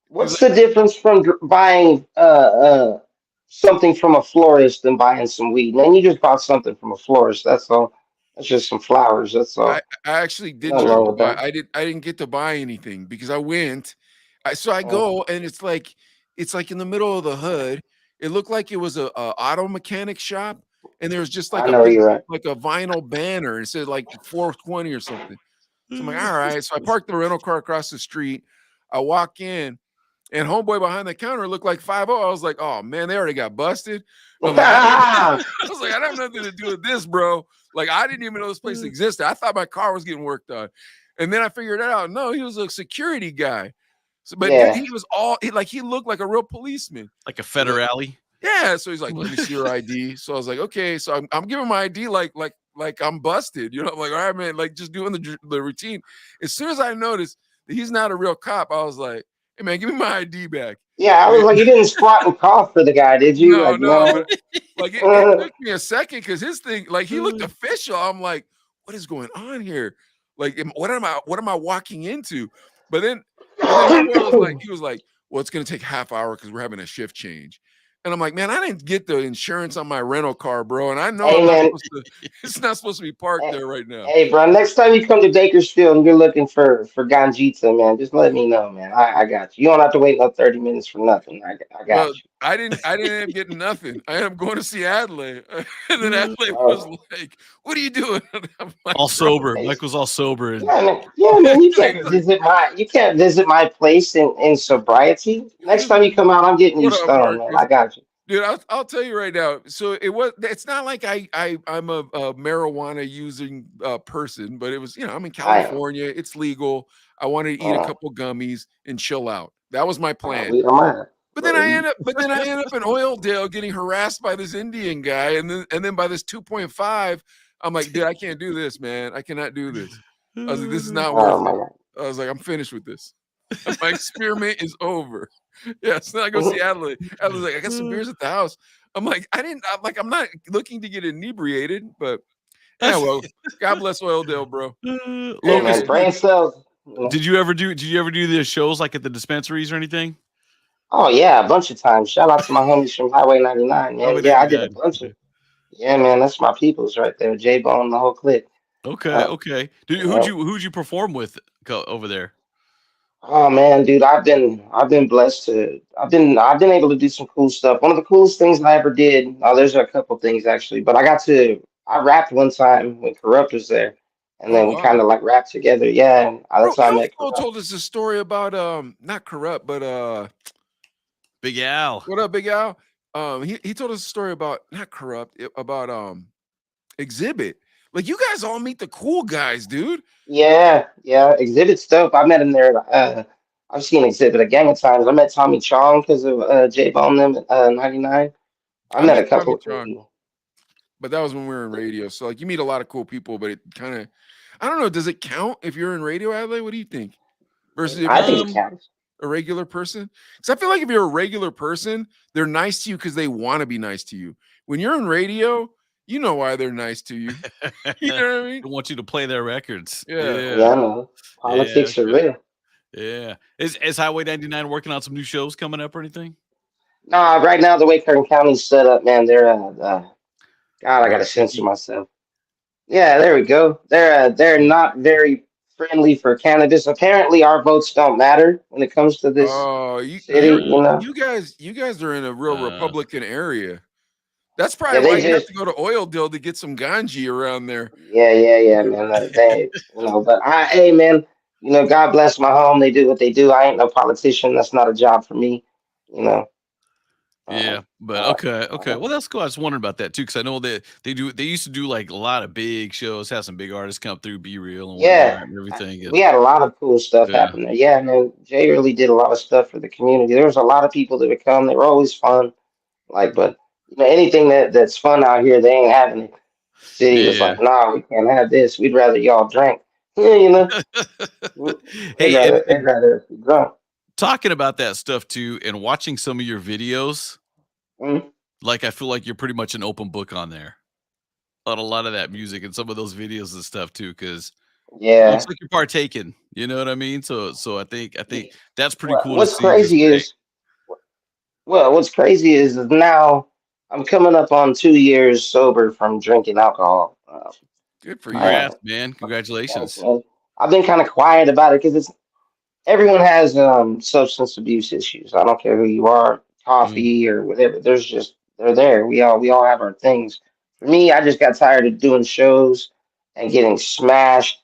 J: He was
L: What's the difference from buying something from a florist and buying some weed? Man, you just bought something from a florist. That's all. That's just some flowers. That's
J: I
L: all.
J: actually didn't
L: Nothing
J: get
L: wrong
J: to
L: with
J: buy.
L: that.
J: I didn't get to buy anything because I went. So I
L: Uh,
J: go and it's like in the middle of the hood. It looked like it was a auto mechanic shop, and there was just like
L: I
J: a
L: know
J: big
L: you're right.
J: like a vinyl banner. It said like 420 or something. So I'm like, all right. So I parked the rental car across the street. I walk in, and homeboy behind the counter looked like 50. I was like, oh man, they already got busted. I'm like, I was like, I don't have nothing to do with this, bro. Like, I didn't even know this place existed. I thought my car was getting worked on. And then I figured it out. No, he was a security guy. So, but dude,
L: Yeah.
J: he was he looked like a real policeman.
K: Like a
J: He's like,
K: federale.
J: yeah. So he's like, let me see your ID. So I was like, okay. So I'm giving my ID like I'm busted. You know, I'm like, all right, man, like just doing the routine. As soon as I noticed that he's not a real cop, I was like, hey man, give me my ID back.
L: Yeah, I was like, you didn't squat and cough for the guy, did you?
J: No,
L: Like, you
J: no,
L: know
J: but like it
L: what
J: took me a second because his thing, like he looked official. I'm like, what is going on here? Like, what am I walking into? But then homeboy was like, he was like, well, it's gonna take half hour because we're having a shift change. And I'm like, man, I didn't get the insurance on my rental car, bro. And I know
L: Hey
J: I'm not
L: man,
J: supposed to, it's not supposed to be parked
L: hey,
J: there right now.
L: hey, bro. Next time you come to Bakersfield and you're looking for ganjita, man, just let me know, man. I got you. You don't have to wait no 30 minutes for nothing. I got
J: Well,
L: you.
J: I didn't end up getting nothing. I ended up going to see Adelaide. And then Adelaide was
L: Oh,
J: like, "What are you doing?" And I'm like,
K: All
J: "Bro,
K: sober.
L: hey,
K: Mike was all sober. And
L: yeah, man.
J: he's
L: You can't visit my place in sobriety. Next time you
J: like,
L: come out, I'm getting you
J: what up,
L: stoned, man. I
J: Marcus?"
L: got you.
J: Dude, I'll tell you right now. So it's not like I'm a marijuana using person, but it was, I'm in
L: I am.
J: California. It's legal. I wanted to eat a
L: Uh,
J: couple gummies and chill out. That was my
L: I got
J: plan.
L: weed on my.
J: But then I end up in Oildale getting harassed by this Indian guy, and then by this 2.5. I'm like, dude, I can't do this, man. I cannot do this. I was like, this is not
L: Oh
J: worth
L: my
J: it.
L: god.
J: I was like, I'm finished with this. My experiment is over. Yeah, so I go see Adelaide. Adelaide's like, I got some beers at the house. I'm like, I'm not looking to get inebriated, but yeah, well, God bless Oildale, bro.
L: Hey
J: Anyways,
K: Locust,
L: man, brain cells.
K: did you ever do the shows like at the dispensaries or anything?
L: Oh yeah, a bunch of times. Shout out to my homies from Highway 99, man.
K: Highway
L: Yeah, I did a
K: 99.
L: bunch of. Yeah, man, that's my peoples right there. J Bone, the whole clique.
K: Okay,
L: Uh,
K: okay.
L: yeah.
K: Who'd you perform with over there?
L: Oh man, dude, I've been blessed to I've been able to do some cool stuff. One of the coolest things I ever did. Oh, there's a couple things actually, but I rapped one time when Corrupt was there, and
J: oh
L: then we kind
J: wow.
L: of like rapped together. Yeah, and
J: Bro,
L: that's how I met
J: Elfo
L: Corrupt.
J: told us a story about not corrupt, but
K: Big Al.
J: what up, Big Al? He told us a story about not corrupt, about exhibit. Like you guys all meet the cool guys, dude.
L: Yeah, yeah, Exhibit's dope. I met him there. I've seen Exhibit a gang of times. I met Tommy Chong because of J Bone them at 99. I
J: I
L: met
J: met
L: a couple
J: Tommy
L: of cool
J: Chong,
L: people.
J: but that was when we were in radio. So like you meet a lot of cool people, but it kind of I don't know, does it count if you're in radio, Adelaide? What do you think? Versus if
L: I
J: you're
L: think it
J: just
K: Um,
L: counts.
J: a regular person? Because I feel like if you're a regular person, they're nice to you because they want to be nice to you. When you're in radio, you know why they're nice to you. You
K: they
J: know what I mean?
K: want you to play their records.
J: Yeah.
K: Yeah.
L: Yeah, man.
K: Yeah,
L: Politics are
K: okay.
L: real.
K: Yeah. Is Highway 99 working on some new shows coming up or anything?
L: Nah, right now the way Kern County's set up, man, they're God, I
J: Not
L: gotta censor
J: picky.
L: myself. Yeah, there we go. They're not very friendly for cannabis. Apparently, our votes don't matter when it comes to this
J: Oh, you
L: city.
J: you're
L: You know,
J: you guys are in a real
K: Uh,
J: Republican area. That's
L: yeah,
J: probably why
L: they
J: you have
L: just
J: to go to Oildale to get some ganji around there.
L: yeah, man. They, but hey, man, God bless my home. They do what they do. I ain't no politician. That's not a job for me. You know,
K: yeah,
L: um,
K: but
L: uh,
K: okay, okay.
L: uh,
K: Well, that's cool. I was wondering about that too, because I know that they used to do like a lot of big shows, have some big artists come through, Be Real and
L: yeah,
K: whatnot and everything.
L: we
K: And
L: had a lot of cool stuff
K: yeah,
L: happen there. Yeah, man, Jay really did a lot of stuff for the community. There was a lot of people that would come. They were always fun. Like, but anything that's fun out here, they ain't having it. City was
K: yeah.
L: like, nah, we can't have this. We'd rather y'all drink. Yeah, they'd
K: Hey,
L: rather they'd rather us be drunk.
K: talking about that stuff too, and watching some of your videos,
L: Mm,
K: like I feel like you're pretty much an open book on there on a lot of that music and some of those videos and stuff too, because it looks
L: yeah.
K: like you're partaking. You know what I mean? So I think
L: Yeah.
K: that's pretty
L: Well,
K: cool to
L: what's
K: see. Just
L: crazy
K: hey,
L: is what's crazy is now I'm coming up on 2 years sober from drinking alcohol.
J: Good for
L: I
J: you.
K: congrats, man!
L: thanks,
K: Congratulations.
L: man. I've been kind of quiet about it because everyone has substance abuse issues. I don't care who you are,
K: Mm,
L: coffee or whatever. They're there. We all have our things. For me, I just got tired of doing shows and getting smashed,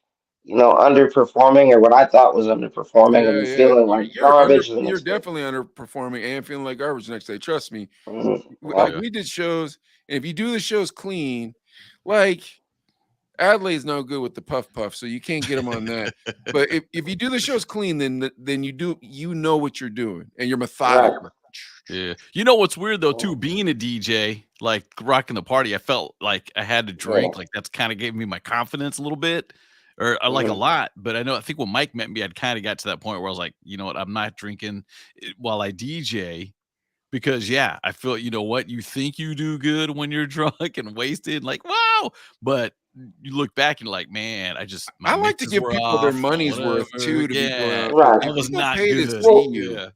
L: underperforming or what I thought was underperforming
J: Yeah,
L: and
J: yeah.
L: feeling like
J: You're under.
L: garbage the
J: You're
L: next day.
J: definitely underperforming and feeling like garbage the next day. Trust me. Like
L: Well,
K: yeah,
J: we did shows, and if you do the shows clean, like Adelaide's no good with the puff puff, so you can't get him on that. But if you do the shows clean, then you know what you're doing, and you're
L: right.
J: methodical.
K: yeah. You know what's weird though too?
L: Mm,
K: Being a DJ, like rocking the party, I felt like I had to
L: yeah.
K: drink. Like that's kind of gave me my confidence a little bit, or I like a
L: Mhm.
K: lot. But I think when Mike met me, I'd kind of got to that point where I was like, you know what, I'm not drinking while I DJ. Because yeah, I feel you know what you think you do good when you're drunk and wasted, like wow, but you look back and you're like, man, I just my
J: I like to
K: mixes
J: give
K: were
J: people their
K: off or
J: money's worth
K: whatever.
J: too to be going
K: Yeah,
J: out because
L: Right.
K: that
J: like
K: was
J: people
K: not
J: pay to
K: good.
J: see
L: Well,
J: you.
K: Yeah.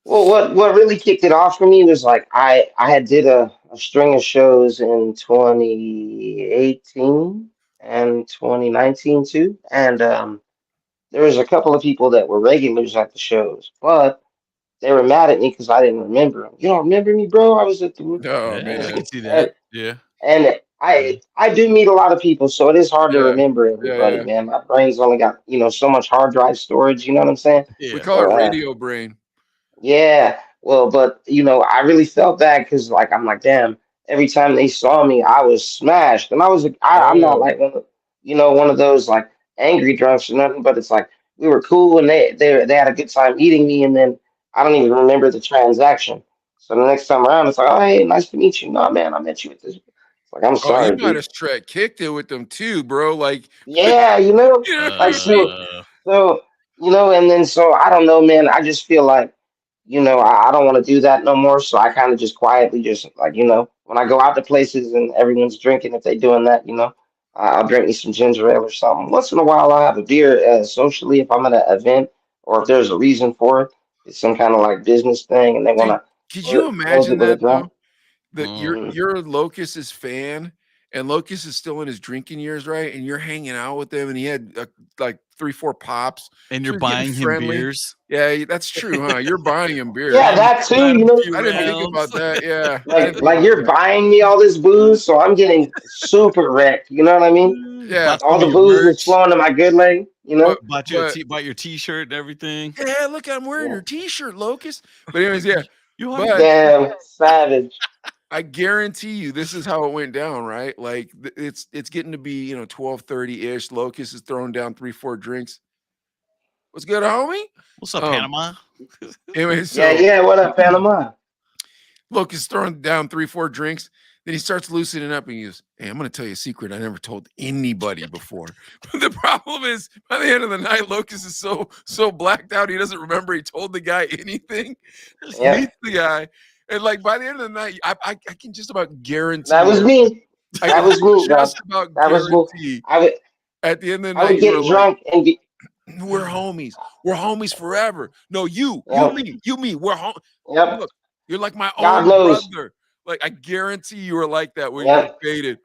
L: Well, what really kicked it off for me was like I had did a string of shows in 2018 and 2019 too, and there was a couple of people that were regulars at the shows, but they were mad at me because I didn't remember them. You don't remember me, bro? I was at the
J: Oh
K: Yeah, I
J: man.
K: can see
L: and,
K: that. Yeah.
L: and I do meet a lot of people, so it is hard to
J: Yeah.
L: remember
J: Yeah.
L: everybody,
J: Yeah.
L: man. My brain's only got so much hard drive storage. You know what I'm saying?
J: We
K: Yeah.
J: call it
L: So
J: radio brain.
L: yeah, well, but I really felt bad because like I'm like, damn, every time they saw me, I was smashed, and I'm not
J: Oh.
L: like one of those like angry drunks or nothing, but it's like we were cool and they had a good time eating me, and then I don't even remember the transaction. So the next time around, it's like, oh hey, nice to meet you. No man, I met you at this. It's like I'm
J: Oh, you
L: sorry,
J: might
L: dude.
J: have straight kicked it with them too, bro. Like,
L: Yeah,
J: you know what
L: like
J: I mean?
L: so and then so I don't know, man. I just feel like I don't want to do that no more. So I kind of just quietly just like, when I go out to places and everyone's drinking, if they doing that, I'll drink me some ginger ale or something. Once in a while, I'll have a beer socially if I'm at an event or if there's a reason for it. It's some kind of like business thing and they want
J: Dude,
L: to
J: could you
L: close it
J: imagine
L: with a
J: that
L: drink.
J: though? That
K: Mm.
J: you're Locust's fan, and Locust is still in his drinking years, right? And you're hanging out with him, and he had like 3, 4 pops.
K: And
J: So
K: you're
J: he's getting
K: buying him
J: friendly.
K: beers,
J: Yeah, that's true, huh? You're buying him beers.
L: Yeah,
K: having
L: that
K: fun
L: too,
K: at a few
J: I didn't think
K: rounds.
J: about that. Yeah, I
L: like
J: didn't think
L: like
J: about
L: you're
J: that.
L: buying me all this booze, so I'm getting super wrecked. You know what I mean?
J: Yeah,
K: Bought
L: All
K: some
L: the
K: of your
L: booze is
K: merch,
L: flowing to my good leg.
J: but
K: bought your t-shirt and everything.
J: yeah, look, I'm wearing
L: Yeah.
J: your T-shirt, Locust. But anyways, yeah.
K: You are
J: But
L: Damn, savage.
J: I guarantee you, this is how it went down, right? Like it's getting to be 12:30 ish. Locust is throwing down 3, 4 drinks. What's good, homie?
K: What's up,
J: Um.
K: Panama?
J: Anyway,
L: Yeah,
J: so
L: yeah. What up, Panama?
J: Locust throwing down 3, 4 drinks. Then he starts loosening up and he goes, "Hey, I'm going to tell you a secret I never told anybody before." But the problem is, by the end of the night, Locust is so blacked out he doesn't remember he told the guy anything. Just
L: Yep,
J: meets the guy, and like by the end of the night, I can just about
L: that
J: guarantee.
L: was me.
J: I
L: That
J: can
L: was me, bro.
J: just about
L: That was me.
J: guarantee
L: I would
J: at the end of the
L: I
J: night
L: would
J: you were
L: get
J: like,
L: drunk and be
J: "We're homies. We're homies forever." No,
L: yep,
J: you, me. We're home.
L: yep.
J: Look, you're like my
L: God
J: own
L: knows.
J: brother. Like I guarantee you were like that when you're
L: Yep.
J: faded.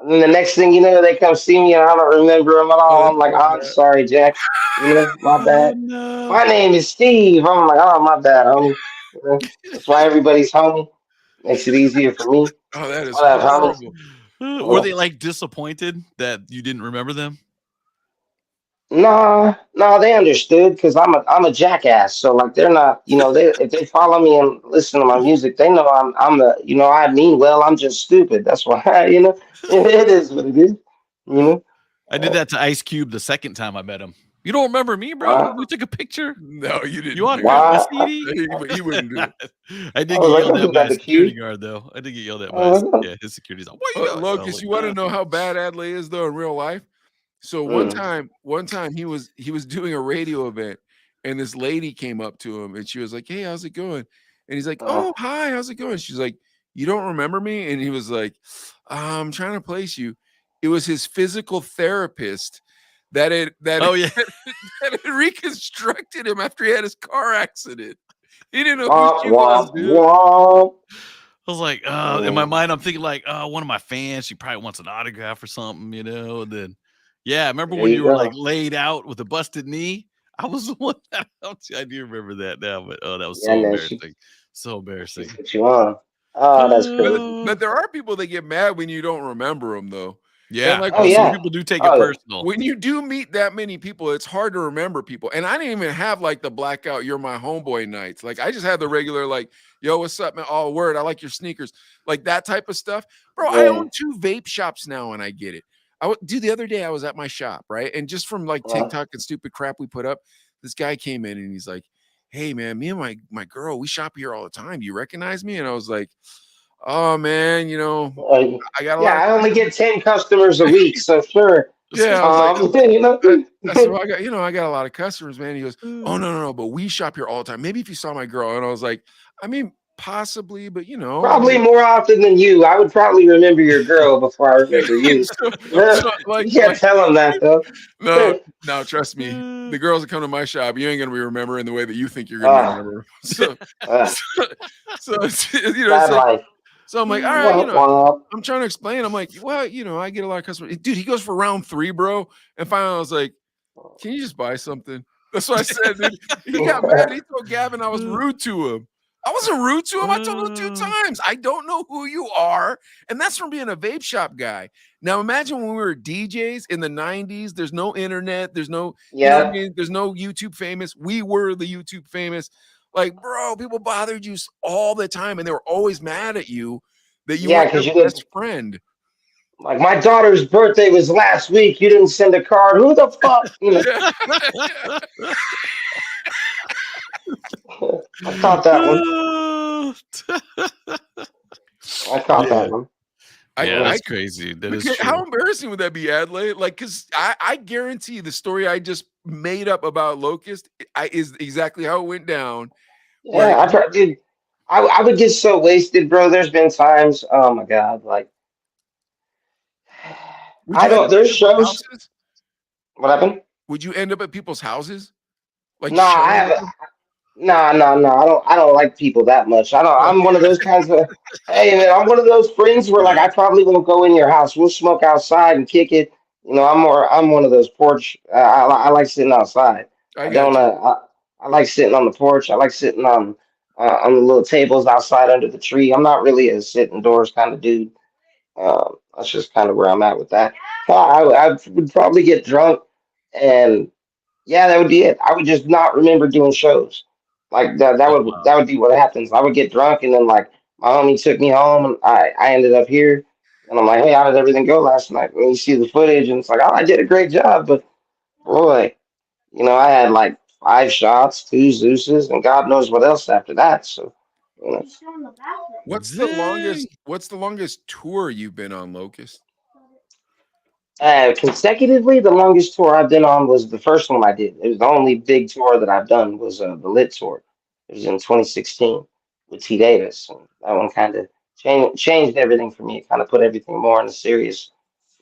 L: And then the next thing you know, they come see me and I don't remember them at
J: Oh,
L: all.
J: that's
L: I'm like,
J: so
L: oh, I'm
J: bad.
L: sorry, Jack. My
K: Oh
L: bad.
K: no.
L: My name is Steve. I'm like, oh, my bad, homie. That's why everybody's homie. Makes it easier for me.
J: Oh, that is
L: What up, homies?
J: horrible.
K: Were they like disappointed that you didn't remember them?
L: Nah, nah, they understood because I'm a jackass. So like they're not, they if they follow me and listen to my music, they know I'm the, I mean well. I'm just stupid. That's why, it is what it is. You know.
K: I did that to Ice Cube the second time I met him. You don't remember me, bro?
L: Wow,
K: We took a picture.
J: No, you didn't
K: You want
J: do that.
K: my
L: wow.
K: CD?
J: He wouldn't do it.
K: I did
L: I
K: get
L: was like,
K: yelled
L: don't
K: at
L: do
K: by
L: that
K: a
L: to
K: security
L: Q.
K: guard, though. I did get yelled at by
L: Oh,
K: his security's like, what are you doing? I was
J: Locust,
K: like,
J: you want to know how bad Adley is though in real life? So
L: mm,
J: one time he was doing a radio event, and this lady came up to him and she was like, "Hey, how's it going?" And he's like,
L: uh,
J: "Oh, hi, how's it going?" She's like, "You don't remember me?" And he was like, "I'm trying to place you." It was his physical therapist that
K: oh yeah.
J: that had reconstructed him after he had his car accident. He didn't know who
L: womp
J: she was,
L: womp
J: dude.
L: womp.
K: I was like, in my mind, I'm thinking like, one of my fans, she probably wants an autograph or something, And then, yeah, I remember
L: There
K: when
L: you
K: you were like
L: go.
K: laid out with a busted knee. I was the one that I do remember that now, but oh, that was
L: Yeah,
K: so
L: and then
K: embarrassing, so
L: she
K: embarrassing.
L: put you on. Oh, that's crazy.
J: But there are people that get mad when you don't remember them, though. And
K: Yeah,
J: like
L: Oh
K: some
L: yeah.
K: people do take it
L: Oh
K: personal.
J: when you do meet that many people, it's hard to remember people. And I didn't even have like the blackout, you're my homeboy nights. Like I just had the regular, like, yo, what's up, man? Oh, word, I like your sneakers, like that type of stuff. Bro, I
L: yeah.
J: own 2 vape shops now, and I get it. Dude, the other day I was at my shop, right? And just from like
L: Uh,
J: TikTok and stupid crap we put up, this guy came in and he's like, "Hey man, me and my girl, we shop here all the time. Do you recognize me?" And I was like, "Oh man,
L: uh,
J: I got a
L: yeah,
J: lot of
L: I only get 10 customers a week, so sure.
J: yeah." I was like,
L: You know.
J: I said, "Well, I got a lot of customers, man." He goes, "Oh no, but we shop here all the time. Maybe if you saw my girl." And I was like, "I mean, possibly, but I
L: Probably
J: mean,
L: more often than you. I would probably remember your girl before I remember you.
J: so,
L: You
J: so
L: can't tell them that though.
J: no, no, trust me. The girls that come to my shop, you ain't gonna be remembering the way that you think you're gonna
L: Ah,
J: remember. So,
L: ah,
J: so it's, it's
L: sad
J: like,
L: life.
J: so I'm like, all right,
L: Womp womp.
J: I'm trying to explain. I'm like, well, I get a lot of customers. Dude, he goes for round 3, bro. And finally, I was like, can you just buy something? That's what I said, dude. He got mad. He told Gavin I was rude to him. I wasn't rude to him. I told him 2 times. I don't know who you are. And that's from being a vape shop guy. Now imagine when we were DJs in the 90s. There's no internet. There's no, you know what I mean? There's no YouTube famous. We were the YouTube famous. Like, bro, people bothered you all the time, and they were always mad at you that you weren't
L: because
J: their
L: you
J: best
L: didn't.
J: friend.
L: Like my daughter's birthday was last week. You didn't send a card. Who the fuck? You know. I caught that one. I caught that one.
K: That's crazy. That is true.
J: How embarrassing would that be, Adelaide? Like, because I guarantee the story I just made up about Lokust is exactly how it went down.
L: Yeah, dude, I would get so wasted, bro. There's been times, oh my God, like I don't. There's shows.
J: Houses?
L: What happened?
J: Would you end up at people's houses? Like,
L: No, I haven't. No. I don't like people that much. I don't. I'm one of those kinds of. Hey, man, I'm one of those friends where like I probably won't go in your house. We'll smoke outside and kick it. You know, I'm one of those porch. I like sitting outside. I don't. I like sitting on the porch. I like sitting on the little tables outside under the tree. I'm not really a sit indoors kind of dude. That's just kind of where I'm at with that. I would probably get drunk, and yeah, that would be it. I would just not remember doing shows. Like that would be what happens. I would get drunk, and then like my homie took me home, and I ended up here, and I'm like, hey, how did everything go last night? And you see the footage, and it's like, oh, I did a great job, but boy, you know, I had like 5 shots, 2 Zeus's, and God knows what else after that. So, you know.
J: What's the longest tour you've been on, Lokust?
L: Consecutively, the longest tour I've been on was the first one I did. It was the only big tour that I've done was the Lit tour. It was in 2016 with T Davis, and that one kind of changed everything for me. It kind of put everything more on a serious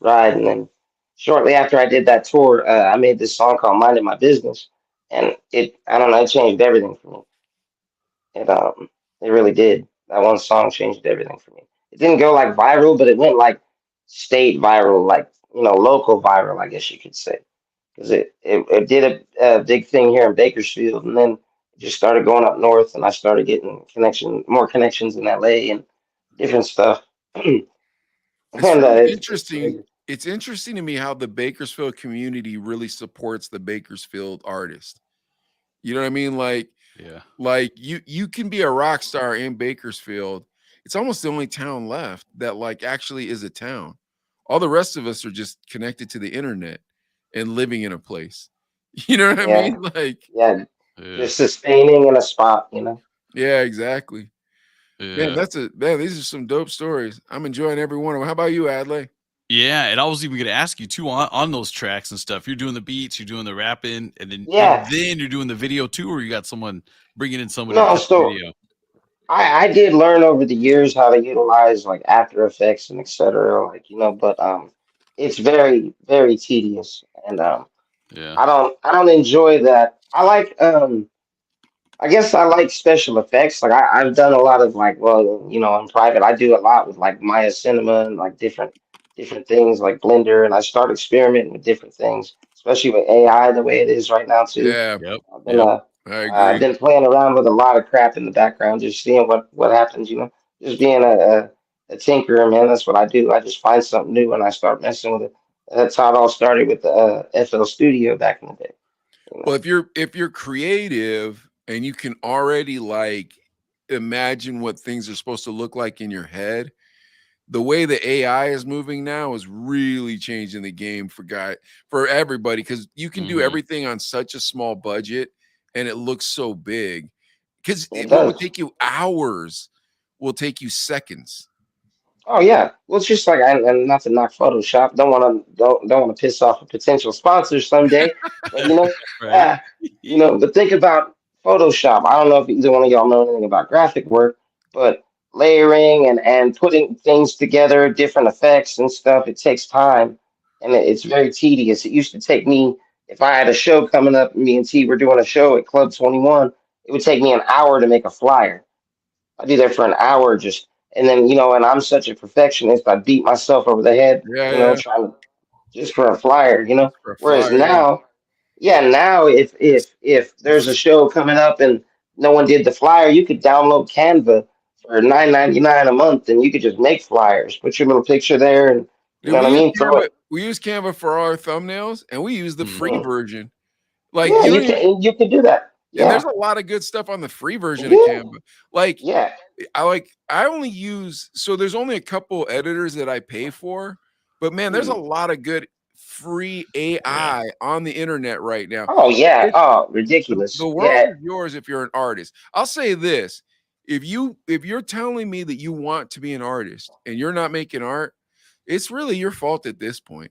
L: ride. And then shortly after I did that tour, I made this song called "Minding My Business," and I don't know, it changed everything for me. It really did. That one song changed everything for me. It didn't go like viral, but it went like state viral, like local viral, I guess you could say, because it did a big thing here in Bakersfield, and then it just started going up north, and I started getting more connections in LA and different stuff. And
J: It's really
L: it's
J: interesting. It's interesting to me how the Bakersfield community really supports the Bakersfield artist. You know what I mean? Like you can be a rock star in Bakersfield. It's almost the only town left that like actually is a town. All the rest of us are just connected to the internet and living in a place. You know what I mean? Like,
L: just sustaining in a spot, you know?
J: Yeah, exactly. Man, these are some dope stories. I'm enjoying every one of them. How about you, Adley?
K: Yeah, and I was even going to ask you too on those tracks and stuff. You're doing the beats, you're doing the rapping, and then you're doing the video too, or you got someone bringing in somebody to the video.
L: I did learn over the years how to utilize like After Effects and etc. Like but it's very very tedious, and I don't enjoy that. I like I guess I like special effects. Like I've done a lot of like in private I do a lot with like Maya Cinema and like different things like Blender, and I start experimenting with different things, especially with AI the way it is right now too.
J: Yeah,
L: I've been playing around with a lot of crap in the background, just seeing what happens. Just being a tinkerer, man. That's what I do. I just find something new and I start messing with it. That's how it all started with the FL Studio back in the day.
J: Well, if you're creative and you can already like imagine what things are supposed to look like in your head, the way the AI is moving now is really changing the game for everybody, because you can do everything on such a small budget and it looks so big. Because what would take you hours will take you seconds.
L: Oh yeah, well it's just like and not to knock Photoshop. Don't want to piss off a potential sponsor someday. But, but think about Photoshop. I don't know if either one of y'all know anything about graphic work, but layering and putting things together, different effects and stuff, it takes time, and it's very tedious. It used to take me, if I had a show coming up, me and T were doing a show at Club 21, it would take me an hour to make a flyer. I'd be there for an hour and then, and I'm such a perfectionist, I beat myself over the head, trying to, just for a flyer, Whereas now, Yeah, now if there's a show coming up and no one did the flyer, you could download Canva for 9.99 a month, and you could just make flyers, put your little picture there, and you
J: Dude,
L: know what I mean. Throw it.
J: We use Canva for our thumbnails, and we use the free
L: Mm.
J: version. Like
L: Yeah,
J: you don't even,
L: you can do that.
J: and there's
L: Yeah,
J: a lot of good stuff on the free version of
L: yeah,
J: Canva. Like
L: yeah.
J: I only use, so there's only a couple editors that I pay for, but man, there's a
L: Mm.
J: lot of good free
K: Yeah.
J: AI on the internet right now.
L: Oh yeah.
J: It,
L: Oh,
J: the
L: ridiculous.
J: world
L: Yeah.
J: is yours if you're an artist. I'll say this. If you're telling me that you want to be an artist and you're not making art, it's really your fault at this point.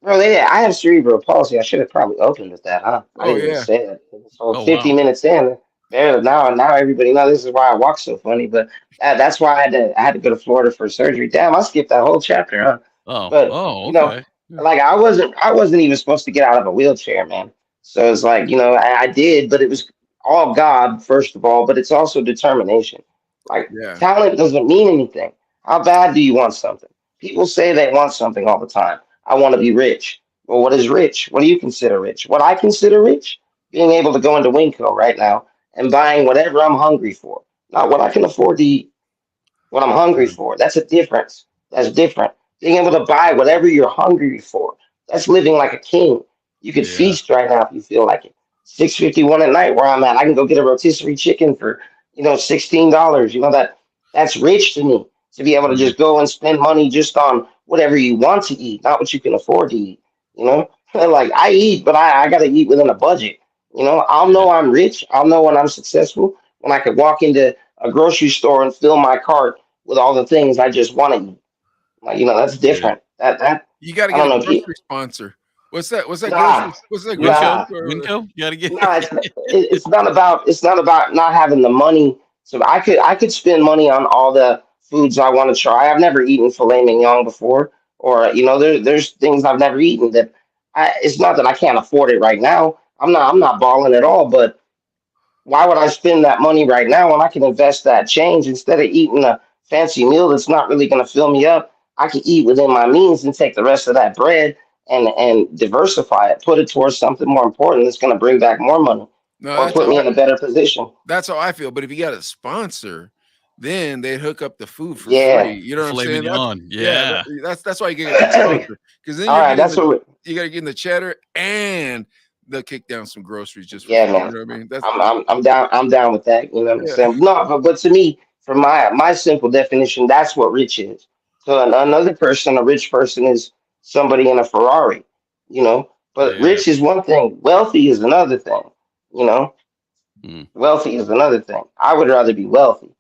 L: Bro, I have cerebral palsy. I should have probably opened with that, huh? I
J: Oh
L: didn't even
J: yeah.
L: say that. So
K: Oh
L: 50
K: wow.
L: minutes in, there now everybody knows this is why I walk so funny. But that's why I had to go to Florida for surgery. Damn, I skipped that whole chapter, huh?
K: Oh,
L: But
K: oh,
L: you know,
K: okay. Yeah.
L: like I wasn't even supposed to get out of a wheelchair, man. So it's like, I did, but it was all God, first of all, but it's also determination. Like
J: Yeah.
L: talent doesn't mean anything. How bad do you want something? People say they want something all the time. I want to be rich. Well, what is rich? What do you consider rich? What I consider rich? Being able to go into Winco right now and buying whatever I'm hungry for, not what I can afford to eat, what I'm hungry for. That's a difference. That's different. Being able to buy whatever you're hungry for. That's living like a king. You could
K: Yeah.
L: feast right now if you feel like it. 6.51 at night where I'm at. I can go get a rotisserie chicken for, $16. That's rich to me to be able to
K: Mhm.
L: just go and spend money just on whatever you want to eat, not what you can afford to eat. You know, like I eat, but I got to eat within a budget. I'll
K: Yeah.
L: know I'm rich. I'll know when I'm successful when I could walk into a grocery store and fill my cart with all the things I just want to eat. Like, that's
K: Yeah.
L: different. That
J: You got to
L: I
J: get
L: don't
J: a
L: know.
J: grocery sponsor. What's that
L: Nah,
J: grocery
K: Winco,
L: nah,
J: store?
K: Winco, you gotta get.
L: nah. It's not about not having the money. So I could spend money on all the foods I want to try. I've never eaten filet mignon before, or there's things I've never eaten that it's not that I can't afford it right now. I'm not balling at all, but why would I spend that money right now when I can invest that change instead of eating a fancy meal that's not really going to fill me up? I can eat within my means and take the rest of that bread and diversify it, put it towards something more important that's going to bring back more money
J: No,
L: or put me in a better position.
J: that's how I feel. But if you got a sponsor, then they hook up the food for free.
L: Yeah.
J: You know what I'm
K: Filet
J: saying?
K: mignon.
J: Yeah,
K: Yeah.
J: that's why you get the sponsor, because then
L: All right, that's what.
J: you got to get in the cheddar, and they'll kick down some groceries just for
L: Yeah,
J: free. You
L: man.
J: know what I mean? That's
L: I'm down. I'm down with that. You know what I'm
J: yeah.
L: saying? No, but to me, from my simple definition, that's what rich is. So another person, a rich person, is somebody in a Ferrari. You know, but
K: Yeah.
L: rich is one thing. Wealthy is another thing. You know,
K: Mm.
L: wealthy is another thing. I would rather be wealthy.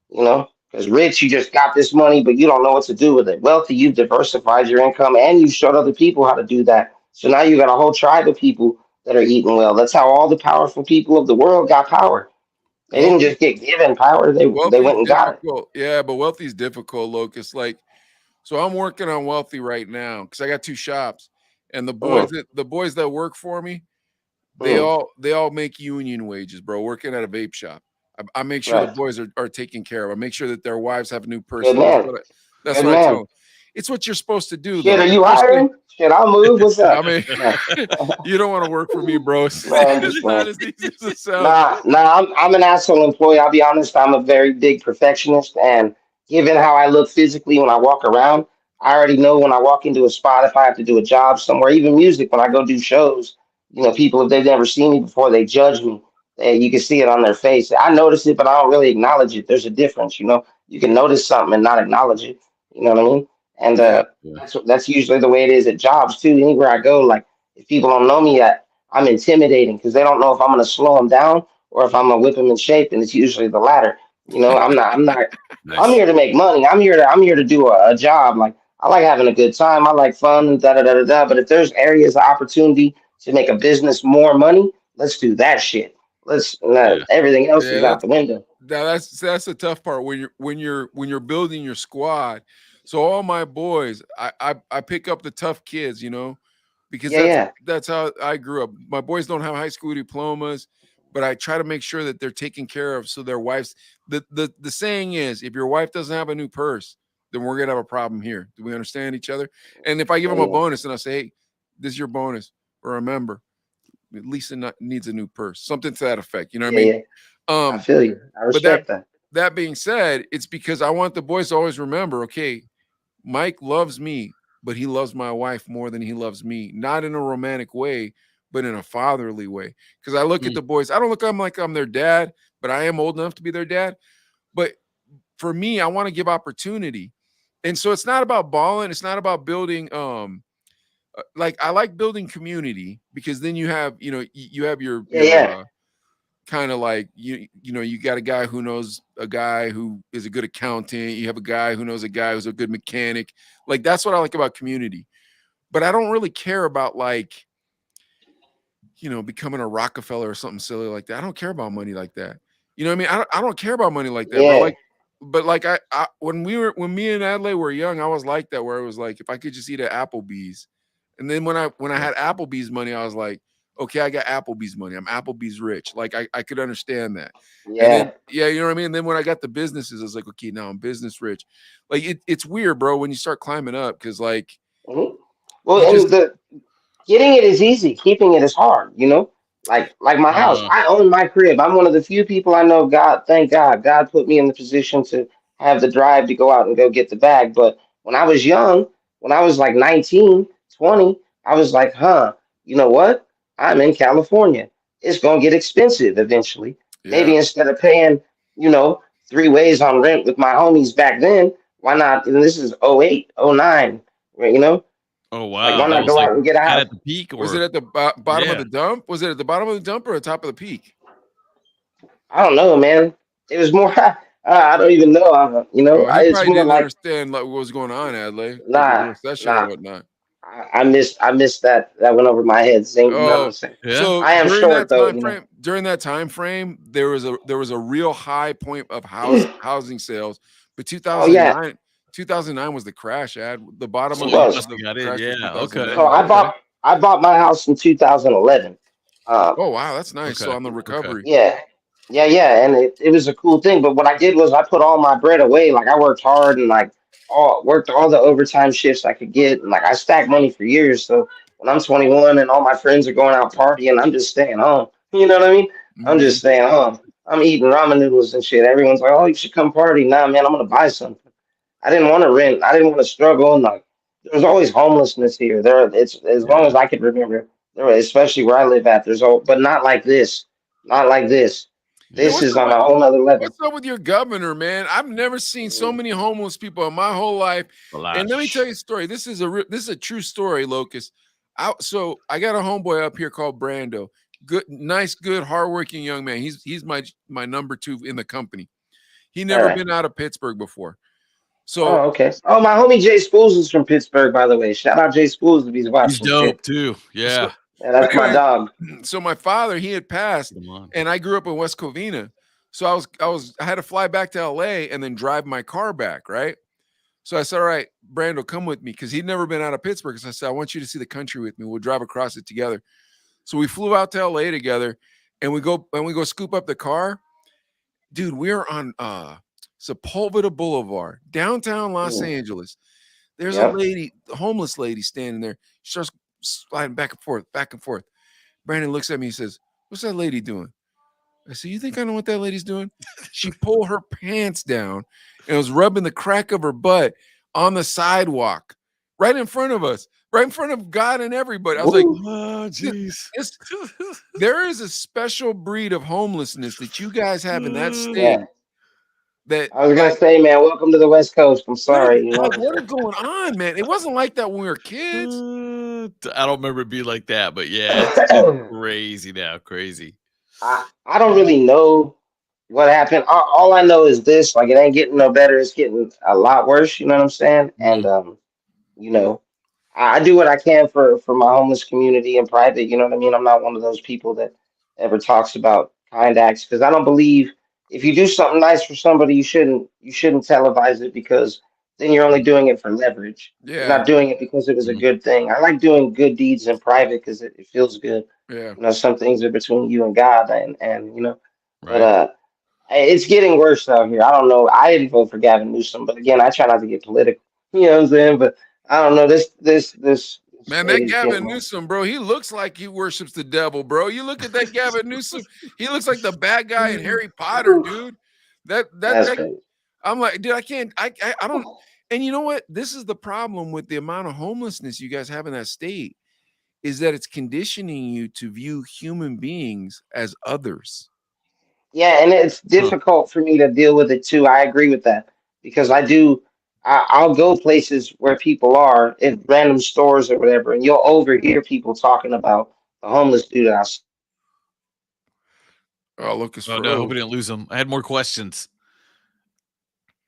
L: Because rich, you just got this money, but you don't know what to do with it. Wealthy, you've diversified your income and you've showed other people how to do that. So now you got a whole tribe of people that are eating well. That's how all the powerful people of the world got power. They didn't
J: Wealthy,
L: just get given power; they
J: wealthy's
L: went and got it.
J: difficult. Yeah, but wealthy's difficult, Locust. Like, so I'm working on wealthy right now because I got two shops, and
L: Mm,
J: the boys that work for me,
L: mm,
J: they all make union wages, bro. Working at a vape shop, I make sure the
L: right.
J: boys are taken care of. I make sure that their wives have new
L: Good
J: purses.
L: man.
J: That's
L: Good
J: what I tell
L: man.
J: them. It's what you're supposed to do,
L: Shit,
J: though.
L: are you
J: Especially,
L: hiring? Shit, I'll move. What's
J: I
L: up?
J: mean,
L: No,
J: you don't want to work for me, bro.
L: man,
J: It's
L: just
J: not
L: playing.
J: as easy as it sounds.
L: Nah, I'm an asshole employee. I'll be honest. I'm a very big perfectionist, and given how I look physically when I walk around, I already know when I walk into a spot if I have to do a job somewhere, even music. When I go do shows, people if they've never seen me before, they judge me. You can see it on their face. I notice it, but I don't really acknowledge it. There's a difference. You can notice something and not acknowledge it. You know what I mean? And
J: Yeah.
K: Yeah.
L: that's usually the way it is at jobs too. Anywhere I go, like if people don't know me yet. I'm intimidating because they don't know if I'm going to slow them down or if I'm going to whip them in shape, and it's usually the latter. I'm not. I'm not. I'm
K: Nice.
L: here to make money. I'm here to do a job. Like I like having a good time. I like fun and da da da da da. But if there's areas of opportunity to make a business more money, let's do that shit. Let's
K: Yeah.
L: everything else
J: Yeah,
L: is out the window.
J: that's the tough part when you're building your squad. So all my boys, I pick up the tough kids, because
L: Yeah, yeah.
J: that's how I grew up. My boys don't have high school diplomas, but I try to make sure that they're taken care of so their wives. The saying is, if your wife doesn't have a new purse, then we're gonna have a problem here. Do we understand each other? And if I give them a
L: Yeah,
J: bonus and I say, hey, this is your bonus, or remember, Lisa needs a new purse, something to that effect. You know what I
L: Yeah,
J: mean?
L: yeah. I feel you. I
J: But that
L: respect that.
J: that being said, it's because I want the boys to always remember, okay, Mike loves me, but he loves my wife more than he loves me. Not in a romantic way, but in a fatherly way. Because I look at the boys, I don't look at them like I'm their dad, but I am old enough to be their dad. But for me, I want to give opportunity. And so it's not about balling, it's not about building like I like building community because then you have, you have
L: Yeah, yeah.
J: kind of like you got a guy who knows a guy who is a good accountant, you have a guy who knows a guy who's a good mechanic. Like that's what I like about community. But I don't really care about like becoming a Rockefeller or something silly like that. I don't care about money like that. You know what I mean? I don't care about money like that, bro.
L: Yeah.
J: Like but like I when me and Adelaide were young, I was like that where it was like if I could just eat at Applebee's. And then when I had Applebee's money, I was like, okay, I got Applebee's money. I'm Applebee's rich. Like I could understand that. And
L: Yeah.
J: then yeah, you know what I mean? And then when I got the businesses, I was like, okay, now I'm business rich. Like it's weird, bro, when you start climbing up because like
L: Mhm. Well,
J: you
L: and
J: just
L: the getting it is easy. Keeping it is hard, you know? Like my house.
K: Uh,
L: I own my crib. I'm one of the few people I know, God, thank God. God put me in the position to have the drive to go out and go get the bag. But when I was young, when I was like 19, 20, I was like, you know what? I'm in California. It's gonna get expensive eventually.
J: yeah.
L: Maybe instead of paying, you know, three ways on rent with my homies back then, why not? And this is '08, '09, right, you know?
K: oh
L: Like,
K: wow,
L: why
K: that
L: not
K: was
L: go
K: like
L: out and get a
K: kind
L: house?
K: of at the peak,
J: Was it
K: or
J: at the bottom of
K: yeah.
J: the dump? Was it at the bottom of the dump or the top of the peak?
L: I don't know, man. It was more. I don't even know.
J: Oh, he
L: It's
J: probably
L: more
J: didn't
L: like
J: understand like what was going on, Adley, like with the
L: nah,
J: recession or
L: nah.
J: whatnot.
L: I missed that. That went over my head. Saying, you know what I'm
J: Oh,
L: saying?
K: Yeah.
J: so
L: I am short though. You know.
J: during that time frame, there was a real high point of housing sales, but
L: Oh yeah,
J: 2009 was the crash. The bottom
L: it
K: So
J: of
K: you
L: was.
K: must have
J: the
K: got in.
J: crash was
K: Yeah. Okay.
L: So
J: 2009.
K: Okay.
L: I bought my house in 2011. Um,
J: Oh wow, that's nice. So
K: Okay.
J: on the
K: Okay.
J: recovery,
L: yeah, yeah, and it was a cool thing. But what I did was I put all my bread away. Like I worked hard and like worked all the overtime shifts I could get, and like I stacked money for years. So when I'm 21 and all my friends are going out partying, I'm just staying home. You know what I mean? I'm
J: hmm
L: just staying home. I'm eating ramen noodles and shit. Everyone's like, "Oh, you should come party." Nah, man, I'm gonna buy something. I didn't want to rent. I didn't want to struggle. And like, there was always homelessness here. It's as long
K: Yeah.
L: as I can remember. Especially where I live at. But not like this. Not like this.
J: yeah.
K: Yeah.
L: This is on a whole nother level.
J: What's up with your governor, man? I've never seen so
L: Mm,
J: many homeless people in my whole life.
K: A lot.
J: And let me tell you a story. This is a true story, Locust. So I got a homeboy up here called Brando. Good, nice, good, hardworking young man. He's my number two in the company. He
L: all
J: never
L: right.
J: been out of Pittsburgh before. So
L: Oh, okay. Oh, my homie Jay Spools is from Pittsburgh, by the way. Shout out Jay Spools if he's
K: He's
L: watching shit.
K: dope too.
J: so
K: Yeah.
L: Yeah,
J: so
L: that's my
J: anyway,
L: dog.
J: so my father, he had passed,
K: Come on.
J: and I grew up in West Covina. So I had to fly back to LA and then drive my car back, right? So I said, all right, Brando, come with me because he'd never been out of Pittsburgh. So I said, I want you to see the country with me. We'll drive across it together. So we flew out to LA together and we go scoop up the car. Dude, we're on Sepulveda Boulevard, downtown Los
L: Mm,
J: Angeles. There's a
L: yep.
J: lady, a homeless lady standing there. She starts sliding back and forth, back and forth. Brandon looks at me and says, what's that lady doing? I said, you think I know what that lady's doing? She pulled her pants down and was rubbing the crack of her butt on the sidewalk right in front of us, right in front of God and everybody. I was like,
L: Woo.
K: Oh,
J: "Th-
K: jeez.
J: this, there is a special breed of homelessness that you guys have in that
L: Yeah.
J: state that
L: I was gonna
J: like,
L: say, man, welcome to the West Coast. I'm sorry, you know.
J: what is going on, man? It wasn't like that when we were kids.
K: I don't remember it being like that, but yeah, it's crazy now. Crazy.
L: I don't really know what happened. All I know is this: like, it ain't getting no better. It's getting a lot worse. You know what I'm saying? And
K: Mhm.
L: you know, I do what I can for my homeless community in private. You know what I mean? I'm not one of those people that ever talks about kind acts because I don't believe if you do something nice for somebody, you shouldn't televise it because then you're only doing it for leverage. You're
J: Yeah,
L: not doing it because it was a
K: Mhm.
L: good thing. I like doing good deeds in private because it feels good.
J: yeah.
L: Some things are between you and God, and but
K: Right.
L: it's getting worse out here. I don't know. I didn't vote for Gavin Newsom, but again, I try not to get political. You know what I'm saying? But I don't know. This
J: Man, that
L: Ladies getting
J: Gavin Newsom, bro, he looks like he worships the devil, bro. You look at that Gavin Newsom, he looks like the bad guy in Harry Potter, dude.
L: That's crazy.
J: I'm like, dude, I don't. And you know what? This is the problem with the amount of homelessness you guys have in that state, is that it's conditioning you to view human beings as others.
L: Yeah, and it's difficult for me to deal with it too. I agree with that because I'll go places where people are in random stores or whatever, and you'll overhear people talking about the homeless dude.
J: Oh, Lokust
K: Oh no, I hope
J: froze.
K: we didn't lose him. I had more questions.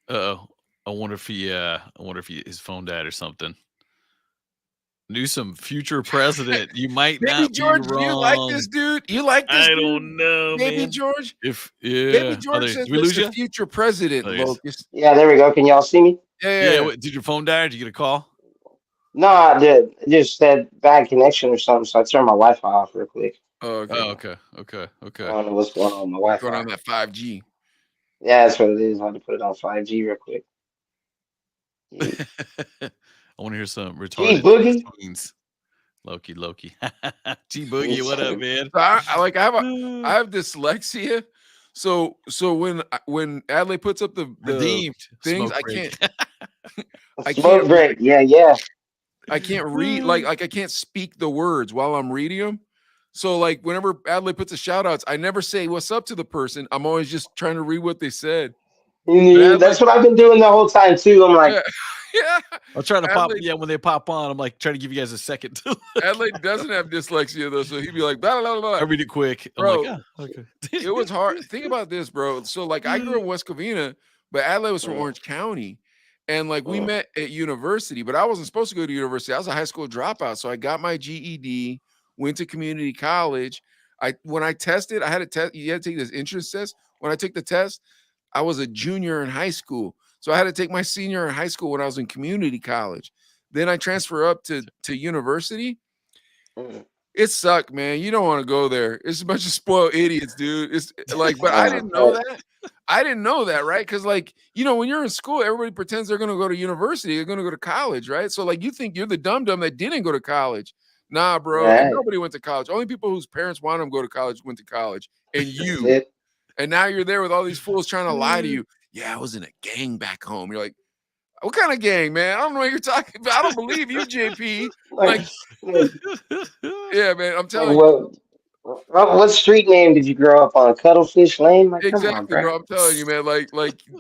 K: Uh-oh. I wonder if his phone died or something. Newsom, future president. You might
J: Baby
K: not
J: George,
K: be
J: do
K: wrong.
J: you like this dude? You like this
K: I
J: dude?
K: don't know,
J: Baby
K: man.
J: George?
K: Baby
J: Baby George says
K: did we
J: this
K: lose
J: is
K: you?
J: the future president,
K: Oh, yes.
J: Lokust.
L: Yeah, there we go. Can y'all see me?
J: Yeah.
K: What, did your phone die? Or did you get a call?
L: No, I did. It just said bad connection or something, so I turned my Wi-Fi off real quick.
J: Oh, okay.
K: Okay.
L: I don't know what's going on with my
J: Going
L: Wi-Fi.
J: on that 5G.
L: Yeah, that's what it is. I had to put it on 5G real quick. Yeah.
K: I want to hear some
L: G
K: retarded
L: Boogie.
K: tweens. Loki. G Boogie, what up, man?
J: So I have dyslexia. So when Adley puts up the
K: Redeemed
J: things,
K: smoke
J: I
K: break.
J: can't
L: Smoke break. Yeah.
J: I can't read like I can't speak the words while I'm reading them. So like whenever Adley puts the shout outs, I never say what's up to the person. I'm always just trying to read what they said.
L: That's what I've been doing the whole time too. I'm like,
J: yeah.
K: I'll try to pop.
J: Adley-
K: Yeah, when they pop on, I'm like trying to give you guys a second to.
J: Adley doesn't have dyslexia though, so he'd be like, blah, blah, blah,
K: I
J: blah.
K: read it quick. I'm
J: Bro,
K: like, okay.
J: It was hard. Think about this, bro. So like I grew up in West Covina, but Adley was from Orange County. And like we met at university, but I wasn't supposed to go to university. I was a high school dropout. So I got my GED, went to community college. When I tested, I had a test. You had to take this entrance test. When I took the test, I was a junior in high school. So I had to take my senior in high school when I was in community college. Then I transfer up to university. It sucked, man. You don't want to go there. It's a bunch of spoiled idiots, dude. It's like, but I didn't know that. I didn't know that, right? Because, like, you know, when you're in school, everybody pretends they're going to go to university. They're going to go to college, right? So, like, you think you're the dum-dum that didn't go to college. Nah, bro.
L: Right.
J: And nobody went to college. Only people whose parents wanted them to go to college went to college. And you. And now you're there with all these fools trying to lie to you. Yeah, I was in a gang back home. You're like, what kind of gang, man? I don't know what you're talking about. I don't believe you, JP. Like, yeah, man. I'm telling you.
L: What street name did you grow up on? Cuttlefish Lane? Like,
J: Exactly,
L: come on,
J: bro. I'm telling you, man. Like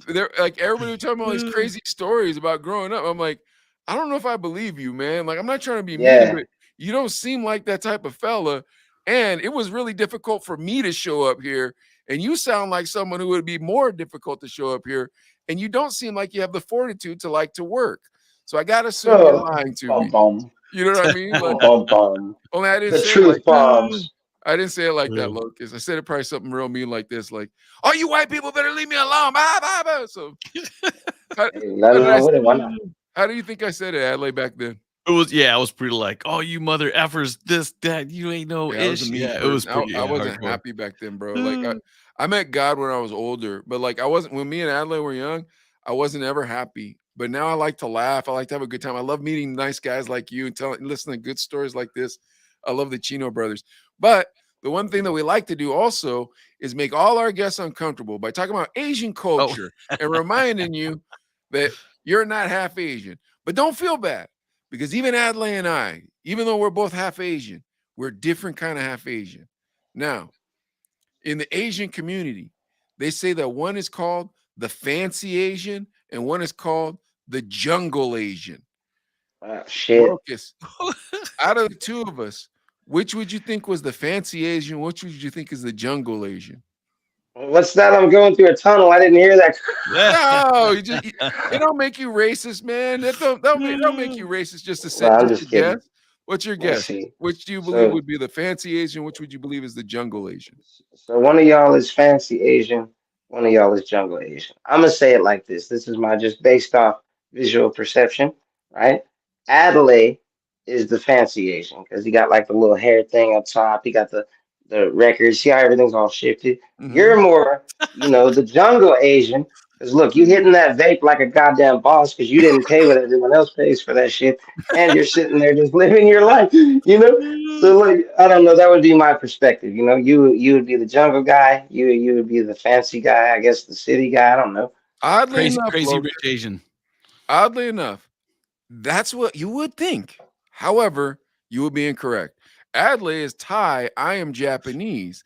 J: they're like everybody was talking about all these crazy stories about growing up. I'm like, I don't know if I believe you, man. Like, I'm not trying to be mean, but you don't seem like that type of fella. And it was really difficult for me to show up here. And you sound like someone who would be more difficult to show up here. And you don't seem like you have the fortitude to like to work. So I gotta assume you're lying to me. You know what I mean? Like, only I didn't say it like that. I didn't say it like that, Lokust. I said it probably something real mean like this, like, "Oh, you white people better leave me alone." Blah, blah, blah. So, how do you think I said it, Adley, back then?
K: It was I was pretty like, "Oh, you mother effers, this, that, you ain't no ish."
J: It was pretty. I wasn't happy back then, bro. Like I met God when I was older, but like I wasn't when me and Adley were young. I wasn't ever happy. But now I like to laugh. I like to have a good time. I love meeting nice guys like you and listening to good stories like this. I love the Chino brothers. But the one thing that we like to do also is make all our guests uncomfortable by talking about Asian culture and reminding you that you're not half Asian. But don't feel bad because even Adley and I, even though we're both half Asian, we're different kind of half Asian. Now, in the Asian community, they say that one is called the fancy Asian and one is called the jungle Asian.
L: Shit.
J: Lokust, out of the two of us, which would you think was the fancy Asian? Which would you think is the jungle Asian?
L: What's that? I'm going through a tunnel. I didn't hear that.
J: No, it don't make you racist, man. That don't make you racist just to say.
L: I'm just kidding.
J: Guess. What's your guess? Which do you believe would be the fancy Asian? Which would you believe is the jungle Asian?
L: So one of y'all is fancy Asian. One of y'all is jungle Asian. I'm gonna say it like this. This is my just based off visual perception, right? Adelaide is the fancy Asian because he got like the little hair thing up top. He got the records. See how everything's all shifted. You're more, the jungle Asian Because look, you hitting that vape like a goddamn boss because you didn't pay what everyone else pays for that shit, and you're sitting there just living your life, you know. So like, I don't know. That would be my perspective. You know, you would be the jungle guy. You would be the fancy guy. I guess the city guy. I don't know.
J: Oddly enough,
K: Crazy rich Asian.
J: Oddly enough, that's what you would think. However, you would be incorrect. Adley is Thai. I am Japanese.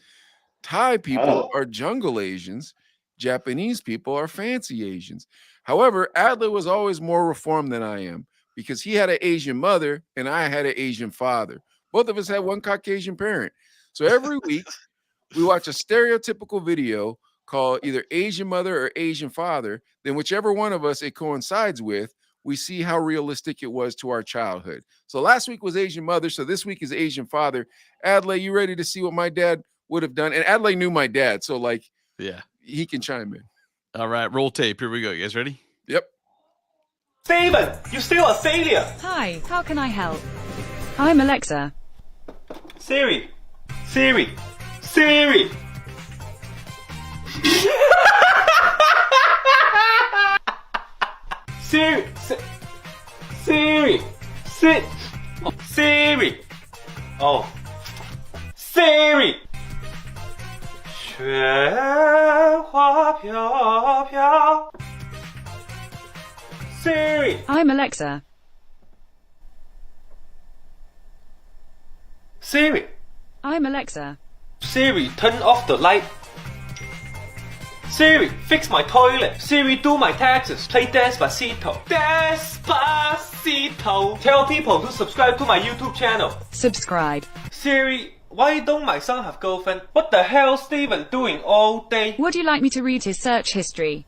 J: Thai people are jungle Asians. Japanese people are fancy Asians. However, Adler was always more reformed than I am because he had an Asian mother and I had an Asian father. Both of us had one Caucasian parent. So every week we watch a stereotypical video called either Asian mother or Asian father. Then whichever one of us it coincides with, we see how realistic it was to our childhood. So last week was Asian mother. So this week is Asian father. Adley, you ready to see what my dad would have done? And Adley knew my dad. So like,
K: yeah,
J: he can chime in.
K: All right, roll tape. Here we go. You guys ready?
J: Yep.
E: Steven, you're still a failure.
M: Hi, how can I help? I'm Alexa.
E: Siri. Siri. Siri. Siri. Siri. Siri. Oh. Siri. 雪花飘飘。Siri.
M: I'm Alexa.
E: Siri.
M: I'm Alexa.
E: Siri, turn off the light. Siri, fix my toilet. Siri, do my taxes. Play Despacito. Despacito. Tell people to subscribe to my YouTube channel.
M: Subscribe.
E: Siri, why don't my son have girlfriend? What the hell Steven doing all day?
M: Would you like me to read his search history?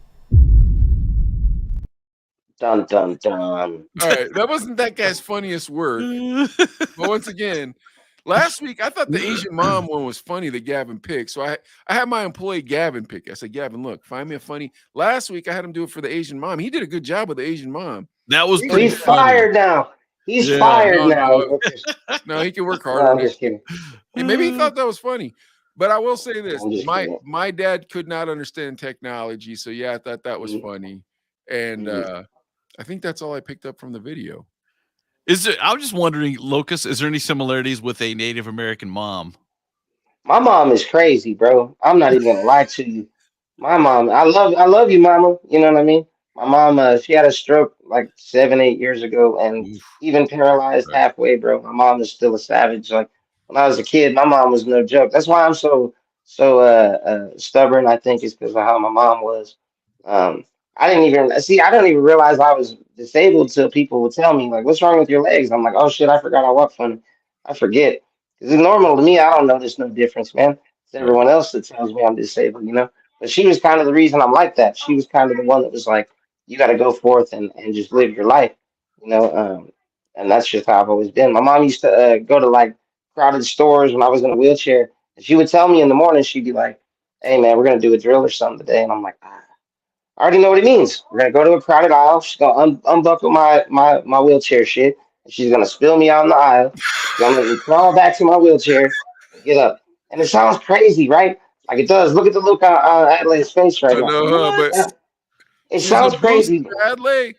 L: Dun dun dun.
J: All right, that wasn't that guy's funniest word. But once again, last week I thought the Asian mom one was funny that Gavin picked. So I had my employee Gavin pick. I said, Gavin, look, find me a funny. Last week I had him do it for the Asian mom. He did a good job with the Asian mom.
K: That was
L: pretty He's funny. Fired now. He's fired now.
J: No, he can work harder.
L: No, I'm just kidding.
J: Maybe he thought that was funny. But I will say this: my dad could not understand technology, so yeah, I thought that was funny. And I think that's all I picked up from the video.
K: I was just wondering, Lokust, is there any similarities with a Native American mom?
L: My mom is crazy, bro. I'm not even gonna lie to you. My mom, I love you, mama. You know what I mean? My mom, she had a stroke like 7-8 years ago, and even paralyzed halfway, bro. My mom is still a savage. Like when I was a kid, my mom was no joke. That's why I'm so stubborn. I think is because of how my mom was. I didn't even see. I don't even realize I was disabled till people would tell me like, "What's wrong with your legs?" I'm like, "Oh shit, I forgot I walk funny." I forget because it's normal to me. I don't notice no difference, man. It's everyone else that tells me I'm disabled, you know. But she was kind of the reason I'm like that. She was kind of the one that was like, "You got to go forth and just live your life," you know. And that's just how I've always been. My mom used to go to like crowded stores when I was in a wheelchair, and she would tell me in the morning, she'd be like, "Hey man, we're gonna do a drill or something today," and I'm like, "Ah." I already know what it means. We're gonna go to a crowded aisle. She's gonna unbuckle my wheelchair shit, and she's gonna spill me out in the aisle. She's gonna make me crawl back to my wheelchair and get up. And it sounds crazy, right? Like it does. Look at the look on Adley's face right now. It sounds crazy.
J: Adley.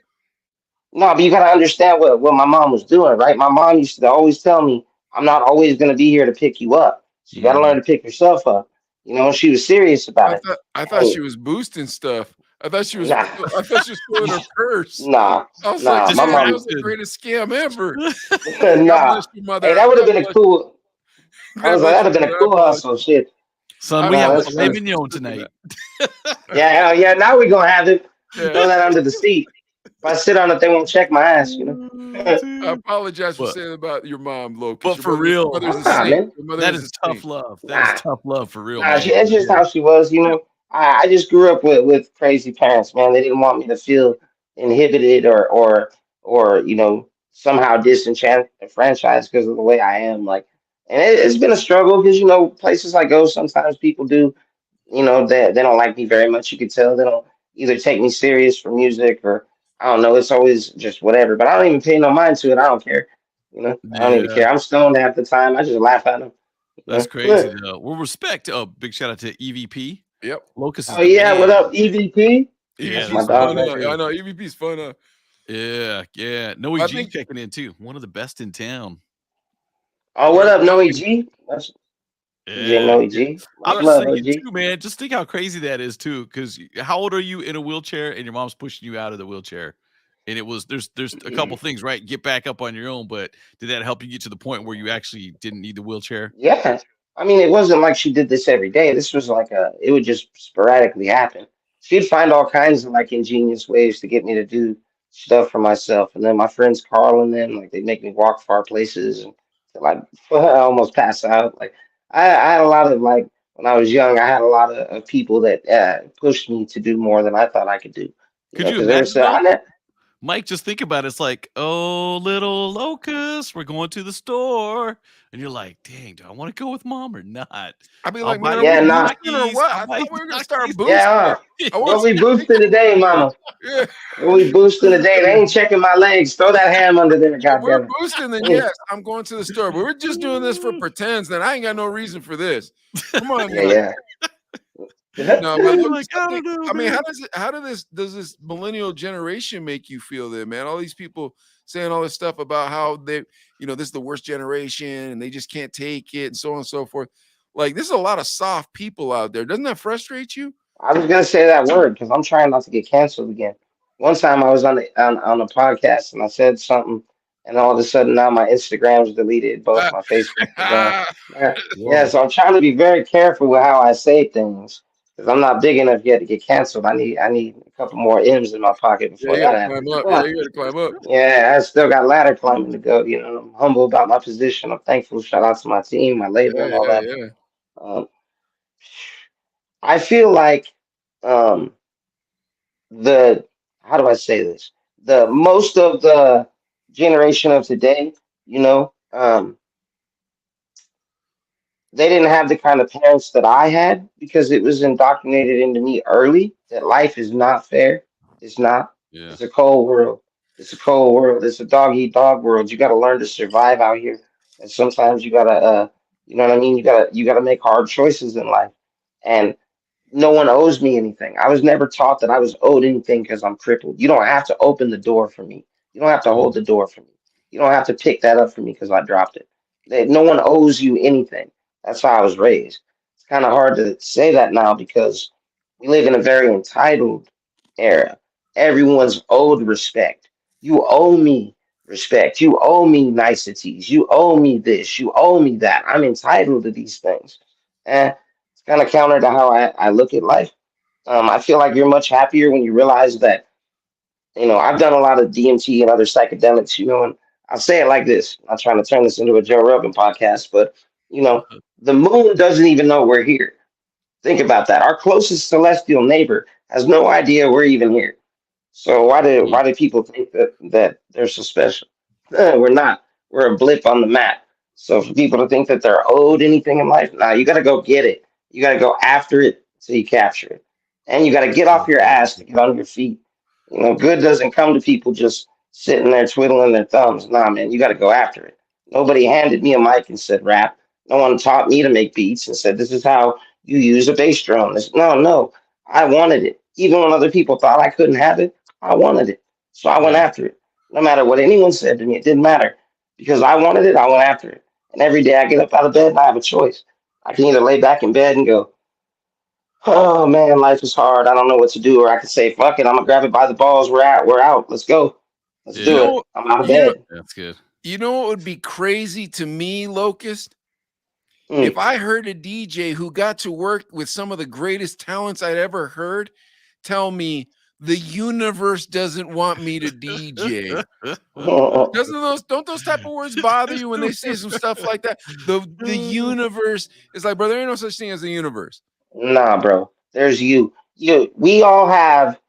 L: No, but you gotta understand what my mom was doing, right? My mom used to always tell me, "I'm not always gonna be here to pick you up. So you gotta learn to pick yourself up." You know, she was serious about it.
J: I thought she was boosting stuff. I thought she was. I thought she was pulling her purse.
L: Nah,
J: I was like, my mom was the greatest scam ever.
L: Nah, hey, that would have been a cool. I was like, that'd have been a cool hustle, shit.
K: Son, we have filet mignon tonight.
L: Yeah. Now we're gonna have it. Throw that under the seat. If I sit on it, they won't check my ass. You know.
J: I apologize for saying about your mom, Lokust.
K: But for real, that is tough love. That is tough love for real.
L: Nah, that's just how she was. You know. I just grew up with crazy parents, man. They didn't want me to feel inhibited or you know somehow disenfranchised because of the way I am. Like, and it's been a struggle because you know places I go, sometimes people do, you know, they don't like me very much. You could tell they don't either take me serious for music or I don't know. It's always just whatever. But I don't even pay no mind to it. I don't care. You know, I don't even care. I'm stoned half the time. I just laugh at them.
K: That's crazy though. Well, respect. Oh, big shout out to EVP.
J: Yep.
K: Lokust.
L: Oh yeah, what up, EVP?
K: Yeah,
L: That's my
K: that's
L: dog
K: funny
L: right
J: Yeah, I
L: there.
J: know. EVP's fun.
K: Yeah. Noe
J: I
K: G
J: think
K: checking in too. One of the best in town.
L: Oh, what
J: yeah,
L: up, Noe G? That's DJ
K: Yeah.
L: Noe G.
K: I'm
L: Much
J: what
K: just
L: love,
K: thinking
L: OG.
K: too, man. Just think how crazy that is too. Because how old are you in a wheelchair and your mom's pushing you out of the wheelchair? And it was there's a couple things, right? Get back up on your own, but did that help you get to the point where you actually didn't need the wheelchair?
L: Yeah. I mean, it wasn't like she did this every day. This was like it would just sporadically happen. She'd find all kinds of like ingenious ways to get me to do stuff for myself. And then my friends Carl and them, like they'd make me walk far places and till I almost pass out. Like I had a lot of like when I was young, I had a lot of people that pushed me to do more than I thought I could do. You
K: Could
L: know,
K: you
L: because they were
K: imagine
L: saying,
K: though?
L: I never,
K: Mike, just think about it. It's like, oh, little Locust, we're going to the store. And you're like, dang, do I want to go with mom or not?
J: I'd be
K: I'll
J: like, man,
K: buy
J: are we
L: yeah,
K: these
L: nah,
J: boosting or
K: Takis.
J: what?
K: I'll
J: I
K: buy
J: thought we were gonna start
K: Takis.
J: boosting.
L: yeah.
J: I want
L: What we
J: some
L: boosting today, mama?
J: yeah.
L: What we boosting today? They ain't checking my legs. Throw that ham under there,
J: If we're
L: goddamn
J: boosting, then
L: it.
J: yes, I'm going to the store. But we're just doing this for pretends, then I ain't got no reason for this. Come on
L: Yeah,
J: now.
L: yeah.
J: No, but look,
K: Like, I don't know,
J: I mean,
K: man.
J: does this millennial generation make you feel there, man? All these people saying all this stuff about how they, this is the worst generation and they just can't take it and so on and so forth. Like, there's a lot of soft people out there. Doesn't that frustrate you?
L: I was gonna say that word because I'm trying not to get canceled again. One time I was on a podcast and I said something, and all of a sudden now my Instagram's deleted, both my Facebooks are gone. Yeah, yeah,
K: Whoa.
L: so I'm trying to be very careful with how I say things because I'm not big enough yet to get canceled. I need a couple more M's in my pocket
J: Yeah,
L: before
J: you
L: that
J: gotta climb
L: happens.
J: up. Yeah,
L: But
J: you gotta climb up.
L: yeah, I still got ladder climbing to go. You know, I'm humble about my position. I'm thankful. Shout out to my team, my label,
J: Yeah,
L: and all
J: yeah,
L: that.
J: yeah.
L: Um, I feel like um, the how do I say this? The most of the generation of today, you know, they didn't have the kind of parents that I had because it was indoctrinated into me early that life is not fair. It's not.
K: Yeah.
L: It's a cold world. It's a cold world. It's a dog eat dog world. You got to learn to survive out here, and sometimes you gotta, you know what I mean. You gotta make hard choices in life, and no one owes me anything. I was never taught that I was owed anything because I'm crippled. You don't have to open the door for me. You don't have to hold the door for me. You don't have to pick that up for me because I dropped it. No one owes you anything. That's how I was raised. It's kind of hard to say that now because we live in a very entitled era. Everyone's owed respect. You owe me respect. You owe me niceties. You owe me this. You owe me that. I'm entitled to these things. And it's kind of counter to how I look at life. I feel like you're much happier when you realize that, I've done a lot of DMT and other psychedelics, and I'll say it like this. I'm not trying to turn this into a Joe Rogan podcast, but, the moon doesn't even know we're here. Think about that. Our closest celestial neighbor has no idea we're even here. So why do people think that they're so special? We're not. We're a blip on the map. So for people to think that they're owed anything in life, nah, you got to go get it. You got to go after it so you capture it, and you got to get off your ass to get on your feet. Good doesn't come to people just sitting there twiddling their thumbs. Nah, man, you got to go after it. Nobody handed me a mic and said rap. No one taught me to make beats and said this is how you use a bass drum. No, I wanted it. Even when other people thought I couldn't have it, I wanted it. So I went
K: Yeah.
L: after it. No matter what anyone said to me, it didn't matter. Because I wanted it, I went after it. And every day I get up out of bed and I have a choice. I can either lay back in bed and go, oh man, life is hard. I don't know what to do. Or I can say, fuck it, I'm gonna grab it by the balls. We're out. Let's go. Let's
J: You
L: do
K: Yeah.
L: it.
J: know,
L: I'm out of
J: you know,
L: bed.
K: That's good.
J: you know what would be crazy to me, Locust? If
L: Mm.
J: I heard a DJ who got to work with some of the greatest talents I'd ever heard tell me the universe doesn't want me to DJ. Don't those type of words bother you when they say some stuff like that? The universe is like, brother, there ain't no such thing as the universe.
L: Nah, bro. There's you. We all have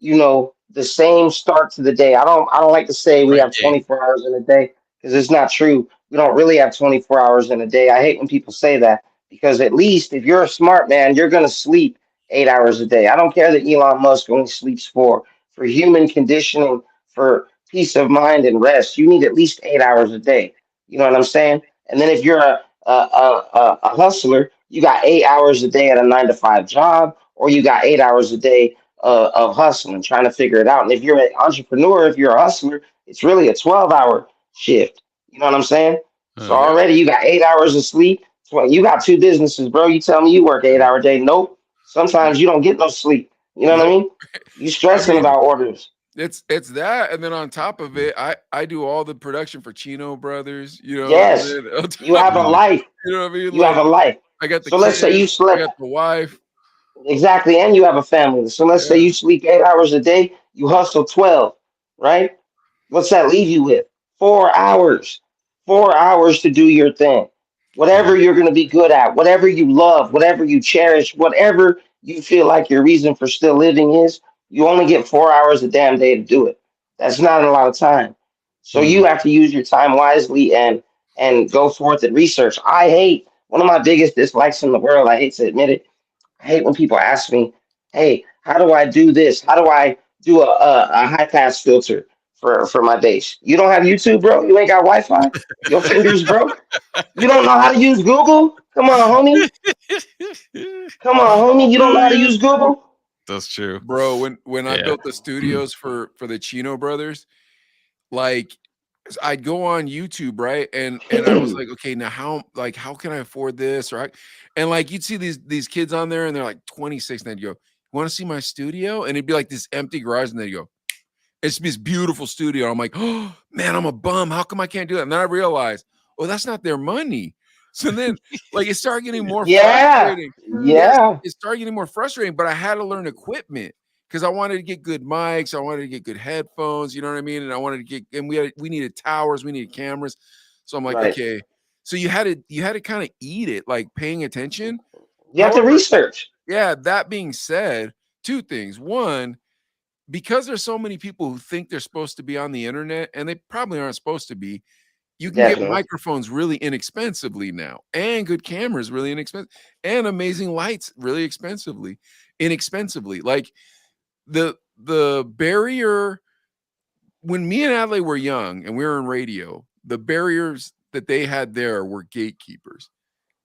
L: the same start to the day. I don't like to say we
K: Right
L: have
K: game.
L: 24 hours in a day because it's not true. We don't really have 24 hours in a day. I hate when people say that because at least if you're a smart man, you're gonna sleep 8 hours a day. I don't care that Elon Musk only sleeps four. For human conditioning, for peace of mind and rest, you need at least 8 hours a day. You know what I'm saying? And then if you're a hustler, you got 8 hours a day at a 9 to 5 job, or you got 8 hours a day of hustling, trying to figure it out. And if you're an entrepreneur, if you're a hustler, it's really a 12-hour shift. You know what I'm saying? So
K: Yeah.
L: already you got 8 hours of sleep. You got two businesses, bro. You tell me you work 8 hour day. Nope. Sometimes you don't get no sleep. You know what I
J: Nope.
L: mean? You
J: I
L: stressing
J: mean,
L: about orders.
J: it's that, and then on top of it, I do all the production for Chino Brothers. You know, and
L: Yes.
J: then on
L: You
J: top
L: have a
J: of it,
L: life.
J: you know what I mean?
L: You have
J: Like
L: a life.
J: I got the
L: So let's say you
J: kids, I
L: slept.
J: got the wife.
L: Exactly, and you have a family. So let's say
J: Yeah.
L: you sleep 8 hours a day, you hustle 12, right? What's that leave you with? 4 hours. 4 hours to do your thing.
K: Yeah.
L: Whatever you're going to be good at, whatever you love, whatever you cherish, whatever you feel like your reason for still living is, you only get 4 hours a damn day to do it. That's not a lot of time. So
K: Hmm.
L: you have to use your time wisely and go forth and research. I hate one of my biggest dislikes in the world. I hate to admit it. I hate when people ask me, "Hey, how do I do this? How do I do a high pass filter for my bass?" You don't have YouTube, bro. You ain't got Wi-Fi. Your fingers broke. You don't know how to use Google. Come on, homie. Come on, homie. You don't know how to use Google.
K: That's true.
J: Bro, when I
K: Yeah.
J: built the studios for the Chino Brothers, like I'd go on YouTube, right? And I was like, okay, now how can I afford this? Right. And like you'd see these kids on there and they're like 26, and they'd go, "You want to see my studio?" And it'd be like this empty garage, and they'd go, "It's this beautiful studio." I'm like, "Oh man, I'm a bum. How come I can't do that?" And then I realized, oh, that's not their money. So then like it started getting more
L: Yeah,
J: frustrating. Yes,
L: yeah,
J: it started getting more frustrating, but I had to learn equipment because I wanted to get good mics, I wanted to get good headphones, you know what I mean? And I wanted to get, and we needed towers, we needed cameras. So I'm like,
L: right.
J: okay. So you had to kind of eat it, like paying attention.
L: You have to
J: However,
L: research.
J: yeah, that being said, two things. One, because there's so many people who think they're supposed to be on the internet and they probably aren't supposed to be, you can get
L: Definitely.
J: microphones really inexpensively now, and good cameras really inexpensive, and amazing lights really inexpensively. Like the barrier when me and Adley were young and we were in radio, the barriers that they had there were gatekeepers.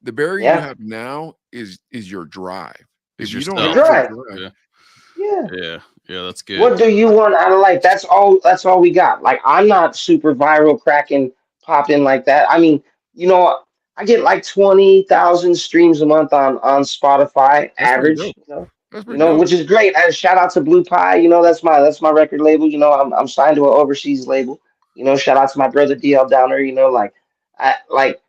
J: The barrier you
L: Yeah,
J: have now is your drive.
K: Is
J: If you don't
L: your
K: yourself.
J: have the
L: drive.
J: drive,
K: Yeah.
L: Yeah.
K: Yeah. Yeah. That's good.
L: What do you want out of life? That's all. That's all we got. Like I'm not super viral, cracking, popping like that. I mean, you know, I get like 20,000 streams a month on Spotify,
J: that's pretty
L: average.
J: dope. That's
L: You
J: pretty
L: know,
J: dope.
L: which is great. And shout out to Blue Pie. You know, that's my record label. You know, I'm signed to an overseas label. You know, shout out to my brother DL Downer. You know, I like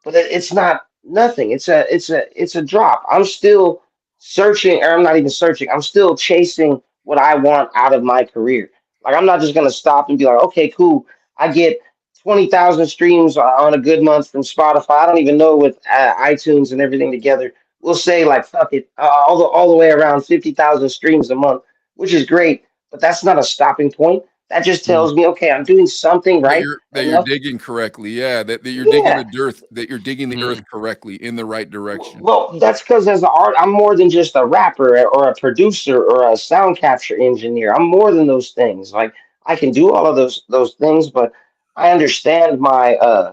L: but it's not nothing. It's a drop. I'm still searching, or I'm not even searching. I'm still chasing what I want out of my career. Like I'm not just gonna stop and be like, okay, cool. I get 20,000 streams on a good month from Spotify. I don't even know with iTunes and everything together. We'll say like fuck it, all the way around 50,000 streams a month, which is great. But that's not a stopping point. That just
K: Mhm.
L: tells me, okay, I'm doing something right
J: That you're
L: enough.
J: digging correctly. Yeah, that you're digging
L: Yeah.
J: the dirt, that you're digging the earth
K: Mhm.
J: correctly in the right direction.
L: Well, that's because as an art, I'm more than just a rapper or a producer or a sound capture engineer. I'm more than those things. Like I can do all of those things, but I understand I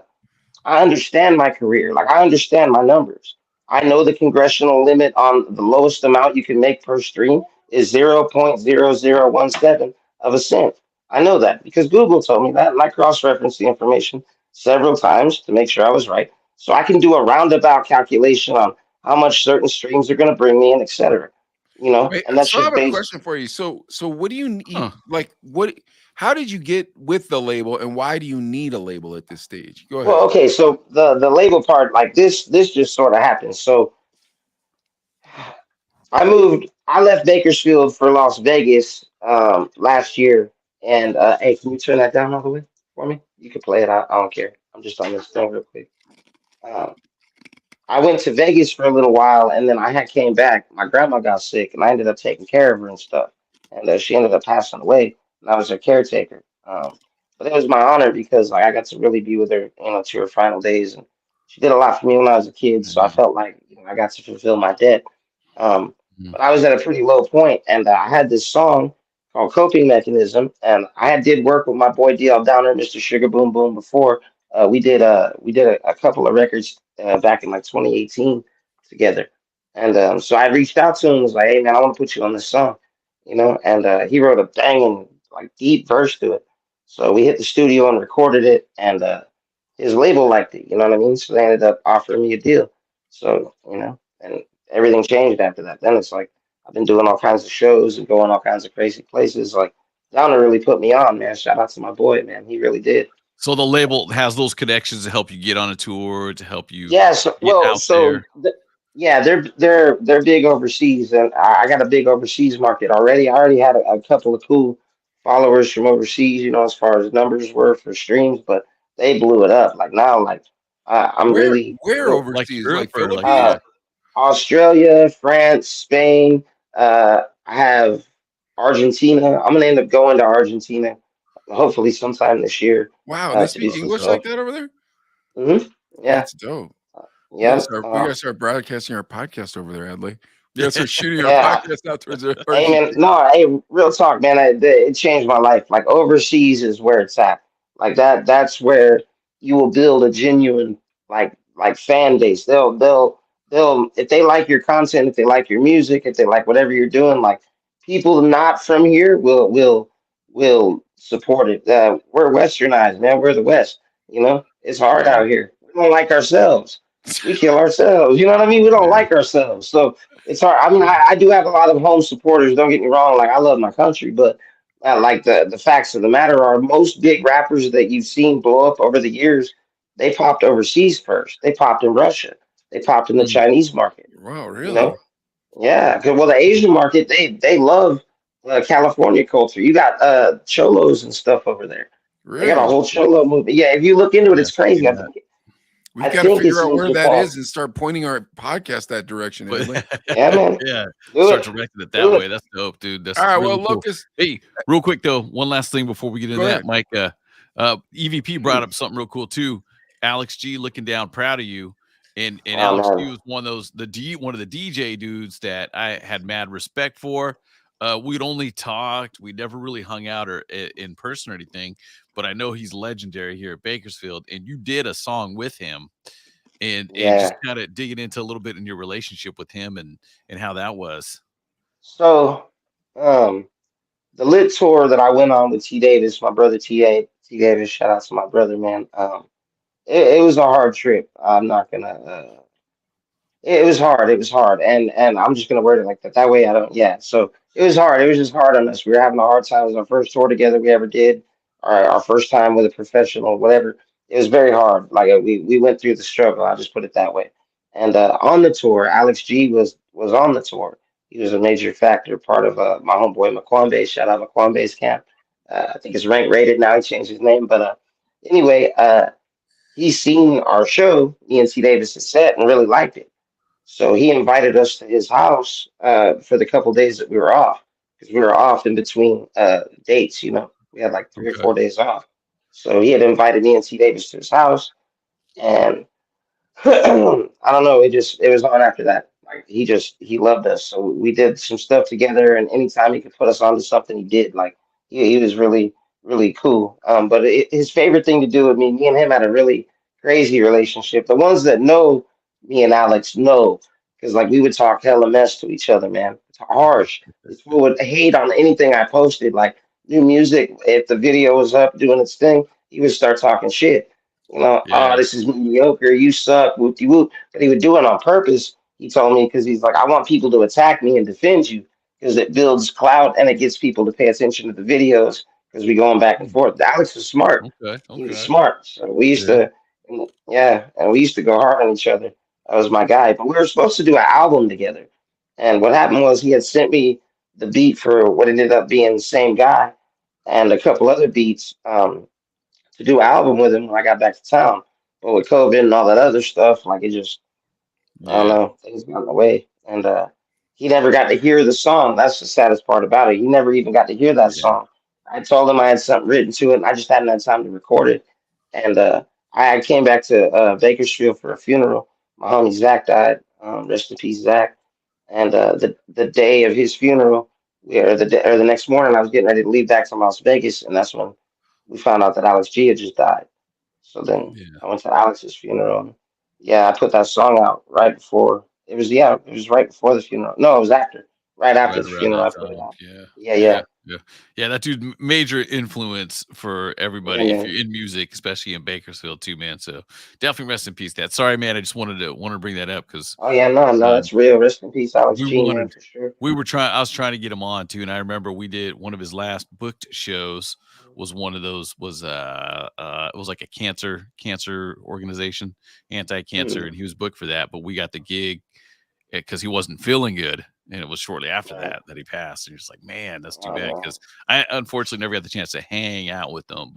L: understand my career. Like I understand my numbers. I know the congressional limit on the lowest amount you can make per stream is 0.0017 of a cent. I know that because Google told me that, and I cross-referenced the information several times to make sure I was right. So I can do a roundabout calculation on how much certain streams are going to bring me in, etc. You know,
J: Wait,
L: and that's
J: so I
L: just
J: have a
L: based.
J: question for you. So what do you need?
K: Huh.
J: Like, what? How did you get with the label, and why do you need a label at this stage? Go
L: Well,
J: ahead.
L: okay, so the label part, like this just sort of happened. So I left Bakersfield for Las Vegas last year. And hey, can you turn that down all the way for me? You can play it. I don't care. I'm just on this thing real quick. Um, I went to Vegas for a little while, and then I had came back. My grandma got sick, and I ended up taking care of her and stuff. And she ended up passing away, and I was her caretaker. But it was my honor because like I got to really be with her, you know, to her final days, and she did a lot for me when I was a kid. So I
K: Mhm.
L: felt like you know I got to fulfill my debt. Um,
K: Mhm.
L: but I was at a pretty low point, and I had this song called "Coping Mechanism," and I had did work with my boy DL Downer, Mr. Sugar Boom Boom before. We did a couple of records back in like 2018 together. And so I reached out to him and was like, hey man, I want to put you on this song. and he wrote a banging, like, deep verse to it. So we hit the studio and recorded it, and his label liked it, you know what I mean? So they ended up offering me a deal. So, and everything changed after that. Then it's like I've been doing all kinds of shows and going all kinds of crazy places. Like, Downer really put me on, man. Shout out to my boy, man. He really did.
K: So the label has those connections to help you get on a tour, to help you
L: Yeah, so
K: get
L: well,
K: out there.
L: yeah, they're big overseas, and I got a big overseas market already. I already had a couple of cool followers from overseas, as far as numbers were for streams, but they blew it up. Like now, like I'm
J: Where
L: really
J: where
K: Like
J: overseas?
K: Europe
J: Like
K: or like
J: Philippines?
L: Australia, France, Spain. I have Argentina. I'm gonna end up going to Argentina, hopefully sometime this year,
J: Wow, they
L: to do
J: speak
L: some
J: English like
L: stuff.
J: that over there?
L: Yeah,
J: That's dope.
L: yeah.
J: We gotta start broadcasting our podcast over there, Adley. We gotta start shooting our
L: Yeah.
J: podcast out towards the
L: Hey man,
J: Argentina.
L: no, hey, real talk, man. It changed my life. Like overseas is where it's at. Like that's where you will build a genuine like fan base. They'll if they like your content, if they like your music, if they like whatever you're doing, like people not from here will support it. We're westernized, man. We're the West. It's hard
K: Yeah.
L: out here. We don't like ourselves. We kill ourselves. You know what I mean? We don't like ourselves. So it's hard. I mean, I do have a lot of home supporters. Don't get me wrong. Like I love my country, but like the facts of the matter are, most big rappers that you've seen blow up over the years, they popped overseas first. They popped in Russia. They popped in the
K: Mm.
L: Chinese market.
J: Wow,
L: You
J: really?
L: know, yeah. Well, the Asian market, they love California culture. You got cholos and stuff over there. They got a
J: Really?
L: whole cholo movement. Yeah, if you look into it,
K: Yeah,
L: it's crazy.
K: seen that.
J: We've
L: I
J: got to
L: think
J: figure
L: it's
J: out
L: in
J: where that
L: Japan.
J: is and start pointing our podcast that direction,
K: But
J: Adley.
L: Yeah, man.
K: yeah,
L: Do
K: start
L: it.
K: directing it that
L: Do
K: way.
L: it.
K: That's dope, dude. That's
J: All right,
K: really
J: well,
K: cool.
J: Locust,
K: Hey, real quick though, one last thing before we get
J: go
K: into that,
J: ahead.
K: Mike. EVP brought up something real cool too. Alex G looking down, proud of you. And
L: Oh
K: Alex
L: man.
K: G was one of those one of the DJ dudes that I had mad respect for. We'd only talked, we never really hung out or in person or anything, but I know he's legendary here at Bakersfield, and you did a song with him, and just
L: Yeah.
K: kind of digging into a little bit in your relationship with him and how that was.
L: So, the lit tour that I went on with T Davis, my brother T Davis, shout out to my brother, man. It was a hard trip. I'm not gonna. It was hard. It was hard, and I'm just gonna word it like that. That way, I don't. Yeah. So it was hard. It was just hard on us. We were having a hard time. It was our first tour together we ever did. Our first time with a professional, whatever. It was very hard. Like we went through the struggle. I'll just put it that way. And on the tour, Alex G was on the tour. He was a major factor, part of my homeboy McQuambe. Shout out McQuambe's camp. I think it's Rank Rated now. He changed his name, but anyway, he's seen our show, me and T Davis' set, and really liked it. So he invited us to his house for the couple days that we were off, because we were off in between dates. We had like 3 or 4 days off. So he had invited me and T Davis to his house, and I don't know. It was on after that. Like he loved us, so we did some stuff together. And anytime he could put us onto something, he did. Like he was really cool. But his favorite thing to do with me and him had a really crazy relationship. The ones that know me and Alex know, because like we would talk hella mess to each other, man. It's harsh. This fool would hate on anything I posted, like new music. If the video was up doing its thing, he would start talking shit. Oh,
K: Yeah.
L: this is mediocre. You suck. Whoop de whoop. But he would do it on purpose. He told me, because he's like, I want people to attack me and defend you, because it builds clout and it gets people to pay attention to the videos, because we going back and forth. Alex was smart.
K: Okay.
L: He was
K: Okay.
L: smart. So we used
K: Yeah.
L: to, yeah, and we used to go hard on each other. That was my guy. But we were supposed to do an album together. And what happened was he had sent me the beat for what ended up being the same guy and a couple other beats. To do an album with him when I got back to town. But with COVID and all that other stuff, like it just, I don't
K: Yeah.
L: know, things got in the way. And he never got to hear the song. That's the saddest part about it. He never even got to hear that
K: Yeah.
L: song. I told him I had something written to it, and I just hadn't had time to record it. And I came back to Bakersfield for a funeral. My homie Zach died. Rest in peace, Zach. And the day of his funeral, or the next morning, I was getting ready to leave back to Las Vegas, and that's when we found out that Alex G had just died. So then
K: Yeah.
L: I went to Alex's funeral. And yeah, I put that song out right before. It was right before the funeral. No, it was after. right after
K: right
L: the
K: around
L: funeral.
K: that
L: I put it
K: time.
L: out.
K: Yeah,
L: Yeah,
K: yeah,
L: yeah,
K: yeah, yeah. That dude, major influence for
L: yeah,
K: everybody. If
L: man.
K: you're in music, especially in Bakersfield too, man. So definitely rest in peace, Dad. Sorry, man. I just wanted to bring that up because
L: Oh yeah, no, no,
K: um,
L: that's real. Rest in peace, Alex
K: we
L: G, man,
K: wanted
L: for sure.
K: we were trying I was trying to get him on too, and I remember we did one of his last booked shows was one of those was it was like a cancer organization, anti-cancer,
L: Mm,
K: and he was booked for that, but we got the gig because he wasn't feeling good, and it was shortly after
L: right.
K: that he passed, and you're just like, man, that's too
L: Oh
K: bad
L: man.
K: because I unfortunately never got the chance to hang out with him,
L: Oh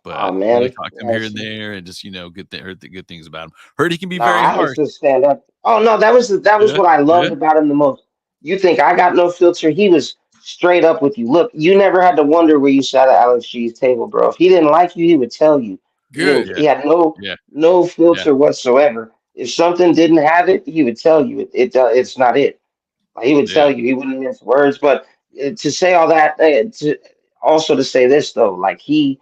K: you know,
L: man.
K: talk to him
L: Yeah,
K: here and there, and just, you know, heard the good things about him. Heard he can be
L: no,
K: very
L: Alex
K: harsh.
L: was stand up. Oh no, that was
K: Yeah,
L: what I
K: yeah,
L: loved about him the most. You think I got no filter? He was straight up with you. Look, you never had to wonder where you sat at Alex G's table, bro. If he didn't like you, he would tell you. He
J: Good.
L: didn't.
K: yeah,
L: He had
K: yeah,
L: no
K: yeah,
L: filter whatsoever. If something didn't have it, he would tell you it's not it. Like, he would
K: yeah.
L: tell you. He wouldn't mince words. But to say all that, also to say this though, like he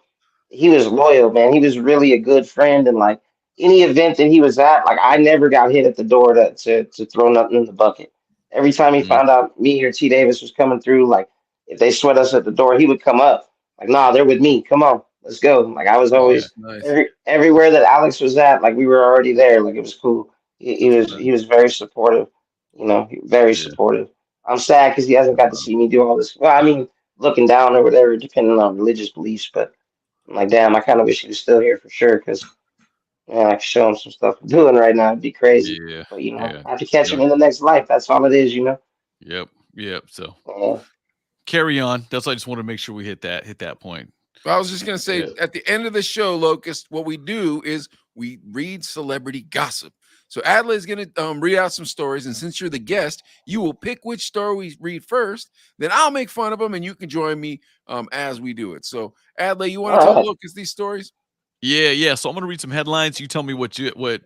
L: was loyal, man. He was really a good friend, and like any event that he was at, like I never got hit at the door to throw nothing in the bucket. Every time he
K: Mhm.
L: found out me or T Davis was coming through, like if they sweat us at the door, he would come up. Like, nah, they're with me. Come on, let's go. Like I was
J: Oh,
K: Yeah,
L: always
J: nice.
L: everywhere that Alex was at, like we were already there. Like it was cool.
K: that's
L: He
K: fun.
L: was very supportive. Very
K: Yeah.
L: supportive. I'm sad because he hasn't got to see me do all this. Well, I mean, looking down or whatever, depending on religious beliefs, but. I'm like, damn, I kind of wish he was still here for sure, because man, I could show him some stuff I'm doing right now. It'd be crazy.
K: Yeah,
L: But
K: yeah,
L: I have to catch
K: yep,
L: him in the next life. That's all it is.
K: yep, yep. So
L: Yeah.
K: carry on. That's why I just want to make sure we hit that point.
J: I was just gonna say
K: Yeah.
J: at the end of the show, Locust, what we do is we read celebrity gossip. So Adley is gonna read out some stories, and since you're the guest, you will pick which story we read first. Then I'll make fun of them, and you can join me as we do it. So Adley, you want to
L: All
J: tell
L: right.
J: Locust these stories?
K: Yeah, yeah. So I'm gonna read some headlines. You tell me what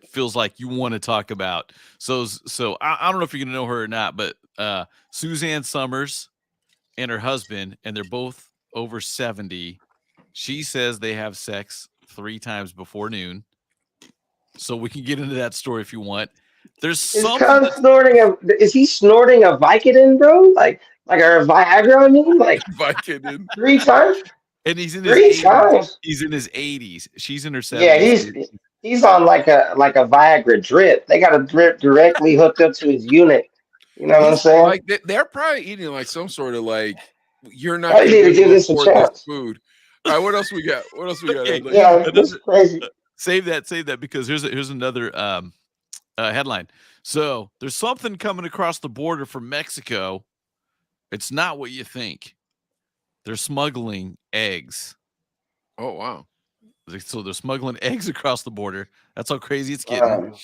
K: feels like you want to talk about. So I don't know if you're gonna know her or not, but Suzanne Summers and her husband, and they're both over 70. She says they have sex 3 times before noon. So we can get into that story if you want. There's
L: Is
K: something
L: Cuz
K: that's
L: snorting is he snorting a Vicodin, bro? Like a Viagra, I mean? Like
J: Vicodin.
L: 3 times?
K: and he's in his
L: Three
K: 80s.
L: times.
K: He's in his 80s. She's in her
L: Yeah,
K: 70s.
L: he's on like a Viagra drip. They got a drip directly hooked up to his unit. You know what I'm
J: He's
L: saying?
J: like they're probably eating like some sort of like you're not
L: I
J: gonna
L: need
J: be
L: to
J: able
L: give
J: to
L: this a
J: afford this
L: chance.
J: food. All right, what else we got? What else we got,
K: Okay,
J: Adley?
L: Yeah, this
K: another
L: is crazy.
K: save that because here's another headline. So there's something coming across the border from Mexico. It's not what you think. They're smuggling eggs.
J: Oh wow.
K: So they're smuggling eggs across the border. That's how crazy it's getting.
L: Um,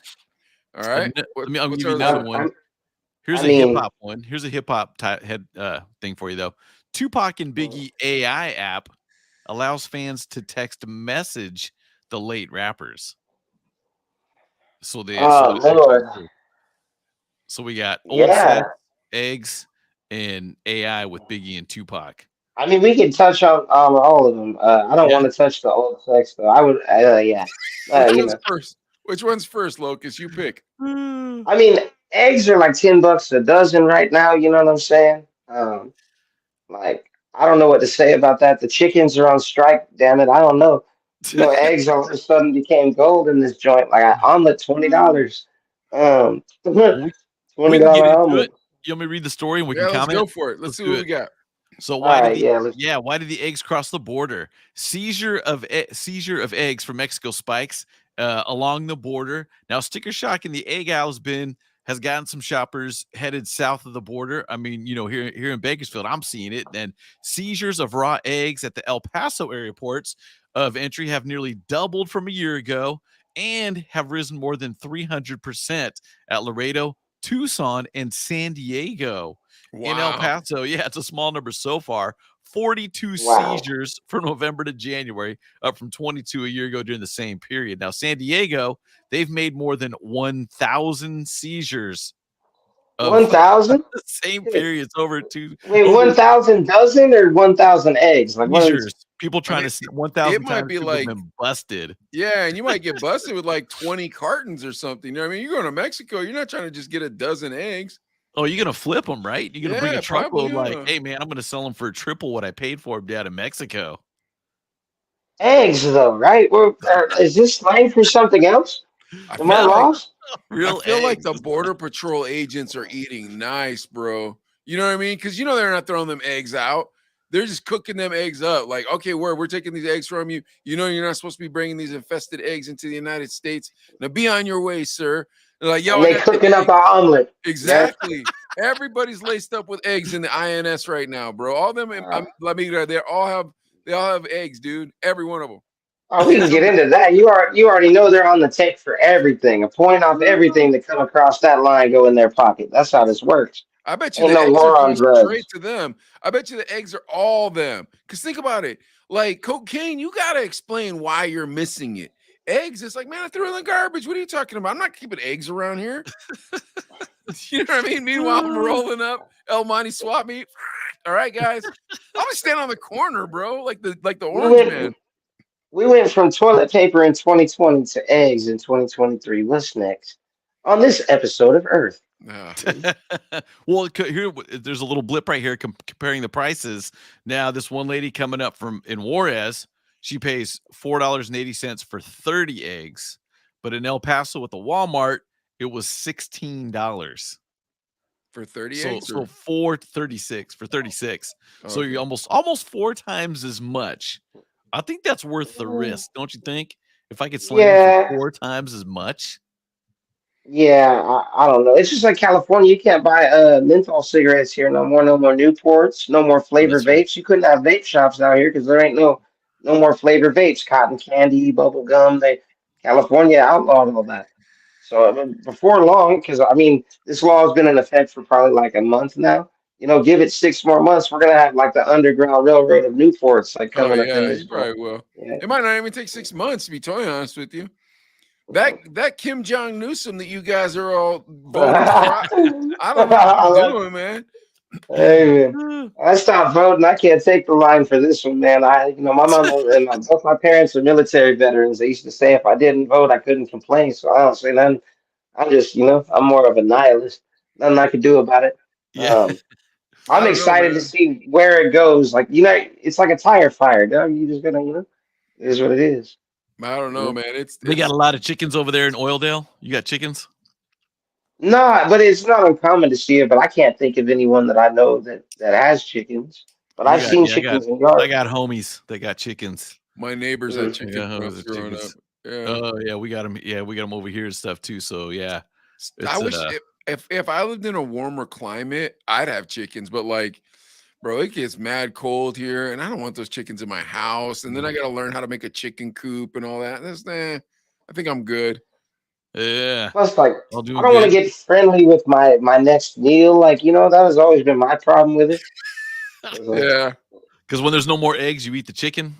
J: All right.
K: I'm gonna
J: What's
K: give you
J: our
K: another
J: other?
K: one.
L: I
K: Here's a hip
L: mean,
K: hop one. Here's a hip hop head thing for you though. Tupac and Biggie AI app allows fans to text message the late rappers. So
L: oh
K: it actually
L: Lord,
K: goes through. So we got old
L: yeah.
K: sex, eggs, and AI with Biggie and Tupac.
L: I mean, we can touch on all of them. I don't
K: Yeah.
L: want to touch the old sex though. I would, yeah.
J: Which
L: You
J: one's
L: know,
J: first? Which one's first, Locust? You pick.
L: I mean, eggs are like $10 a dozen right now. You know what I'm saying? Like I don't know what to say about that. The chickens are on strike. Damn it, I don't know. Eggs all of a sudden became gold in this joint. Like omelet, $20.
K: Well, we can get
L: $20
K: into it.
L: omelet.
K: You want me to read the story and we
J: Yeah,
K: can
J: let's go
K: comment?
J: for it. Let's
K: Let's
J: see
K: do
J: what
K: it.
J: we got.
K: So
L: All right, yeah.
K: why did the eggs cross the border? Seizure of eggs from Mexico spikes along the border. Now sticker shock in the egg aisle has gotten some shoppers headed south of the border. I mean, here in Bakersfield, I'm seeing it. And seizures of raw eggs at the El Paso airports of entry have nearly doubled from a year ago and have risen more than 300% at Laredo, Tucson, and San Diego. In El
J: Wow.
K: Paso, yeah, it's a small number so far. 42
L: Wow.
K: seizures from November to January, up from 22 a year ago during the same period. Now, San Diego, they've made more than 1,000 seizures of
L: 1,000?
K: the same period. It's over
L: Wait,
K: over
L: 1,000 dozen or 1,000 eggs? Like what
K: seizures.
L: is
K: People
J: I
K: trying
J: mean,
K: to see
J: it
K: 1,000
J: might
K: times
J: be
K: people have
J: like
K: been busted.
J: yeah, and you might get busted with like 20 cartons or something. You know what I mean? You're going to Mexico, you're not trying to just get a dozen eggs.
K: Oh, you're gonna flip them, right? You're gonna bring
J: Yeah,
K: a truckload.
J: probably.
K: Like, hey, man, I'm gonna sell them for triple what I paid for them down in Mexico.
L: Eggs, though, right? Is this slang for something else?
J: I
L: Am I
J: feel like
L: lost?
K: Real
J: the
K: eggs.
J: border patrol agents are eating nice, bro. You know what I mean? Because you know they're not throwing them eggs out. They're just cooking them eggs up. Like, okay, we're taking these eggs from you. You know you're not supposed to be bringing these infested eggs into the United States. Now be on your way, sir. They're like, yo,
L: And
J: I
L: they
J: got the
L: cooking up
J: eggs.
L: our omelet. Yeah.
J: Exactly. Everybody's laced up with eggs in the INS right now, bro. All them, they all have eggs, dude. Every one of them.
L: Oh, we can get into that. You already know they're on the take for everything. A point off everything that come across that line go in their pocket. That's how this works.
J: I bet you
L: Ain't
J: the
L: no
J: eggs are
L: war on
J: going straight
L: drugs.
J: to them. I bet you the eggs are all them. Because think about it. Like cocaine, you got to explain why you're missing it. Eggs, it's like, man, I threw it in the garbage. What are you talking about? I'm not keeping eggs around here. You know what I mean? Meanwhile, I'm rolling up El Monte swap meet. All right, guys. I'm gonna stand on the corner, bro. Like the
L: We
J: orange man.
L: went we went from toilet paper in 2020 to eggs in 2023. What's next? On this episode of Earth.
K: Well, here there's a little blip right here comparing the prices. Now, this one lady coming up from in Juarez, she pays $4.80 for 30 eggs, but in El Paso at the Walmart, it was $16
J: for 30 eggs.
K: So 436 for 36. So
J: Okay.
K: you're almost 4 times as much. I think that's worth the risk, don't you think? If I could sling them for 4 times as much.
L: Yeah, I don't know. It's just like California. You can't buy menthol cigarettes here no more. No more Newports. No more flavor
K: That's right.
L: vapes. You couldn't have vape shops out here because there ain't no more flavor vapes. Cotton candy, bubble gum. California outlawed all that. So I mean, before long, because I mean, this law has been in effect for probably like a month now. You know, give it 6 more months, we're gonna have like the underground railroad of Newports like
J: Oh
L: coming up in
J: yeah, you
L: this one.
J: probably will.
L: Yeah.
J: It might not even take 6 months to be totally honest with you. That Kim Jong Newsom that you guys are all voting for, I don't know what you're doing, man.
L: Hey man, I stopped voting. I can't take the line for this one, man. My mom and both my parents are military veterans. They used to say if I didn't vote, I couldn't complain. So I don't say nothing. I'm just, I'm more of a nihilist. Nothing I could do about it.
K: Yeah.
J: I
L: I'm
J: don't know,
L: excited to
J: man.
L: see where it goes. Like, it's like a tire fire, dog. You just gotta, it is what it is.
J: I don't know, man.
K: They got a lot of chickens over there in Oildale. You got chickens?
L: No, but it's not uncommon to see it. But I can't think of anyone that I know that has chickens. But I've seen chickens in
K: I
L: yards.
K: got homies that got chickens.
J: My neighbors had chickens
K: Yeah,
J: when I was
K: homies
J: growing
K: chickens.
J: up. Yeah.
K: Oh yeah, we got them. Yeah, we got them over here and stuff too. So yeah,
J: I
K: it's
J: wish if I lived in a warmer climate, I'd have chickens, but like, bro, it gets mad cold here, and I don't want those chickens in my house. And then I got to learn how to make a chicken coop and all that. I think I'm good.
K: yeah.
L: Plus, like,
K: All
L: I
K: doing
L: don't want to
K: good.
L: get friendly with my next meal. Like, that has always been my problem with it.
J: Yeah.
K: Because when there's no more eggs, you eat the chicken.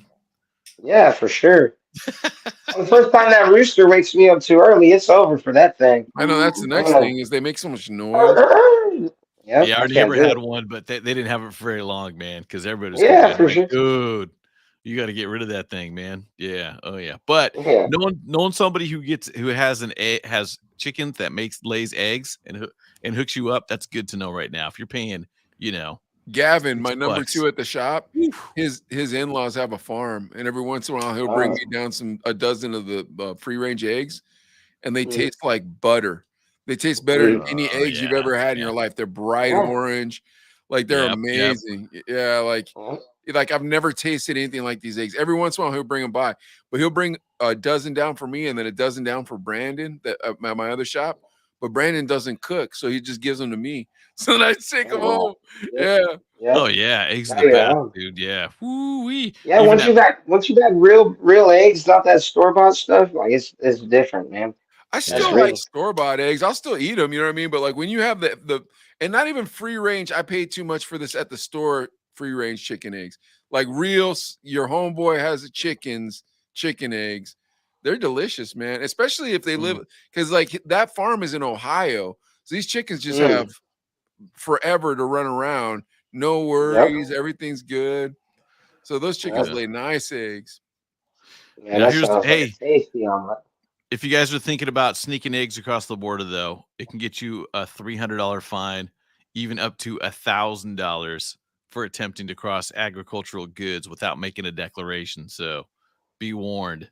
L: Yeah, for sure. The first time that rooster wakes me up too early, it's over for that thing.
J: I know that's the next thing is they make so much noise.
L: Yep,
K: Yeah, I already
L: can't
K: never
L: do
K: had
L: it.
K: one, but they didn't have it for very long, man. Because everybody was
L: Yeah, for
K: complaining, like,
L: sure.
K: dude, you got to get rid of that thing, man. Yeah, oh yeah. But
L: Yeah.
K: knowing somebody who has chickens that lays eggs and hooks you up, that's good to know right now. If you're paying,
J: Gavin, my number
K: $6.
J: 2 at the shop, his in-laws have a farm, and every once in a while he'll bring me down a dozen of the free range eggs, and they taste like butter. They taste better than any eggs you've ever had in your life. They're bright orange, like they're amazing. Yeah, like I've never tasted anything like these eggs. Every once in a while he'll bring them by, but he'll bring a dozen down for me and then a dozen down for Brandon at my other shop. But Brandon doesn't cook, so he just gives them to me. So then I take them home. Yeah.
K: Oh yeah, eggs are the best, dude. Yeah. Woo-wee.
L: Yeah,
K: Even
L: once you got real eggs, not that store-bought stuff, like it's different, man.
J: I
L: That's
J: still
L: real.
J: like store-bought eggs. I'll still eat them, you know what I mean? But like when you have the and not even free range, I paid too much for this at the store, free range chicken eggs. Like your homeboy has the chicken eggs. They're delicious, man. Especially if they live because like that farm is in Ohio. So these chickens just have forever to run around. No worries, everything's good. So those chickens lay nice eggs.
L: Man, that sounds like a tasty omelet.
K: if you guys are thinking about sneaking eggs across the border, though, it can get you a $300 fine even up to $1,000 for attempting to cross agricultural goods without making a declaration. So be warned.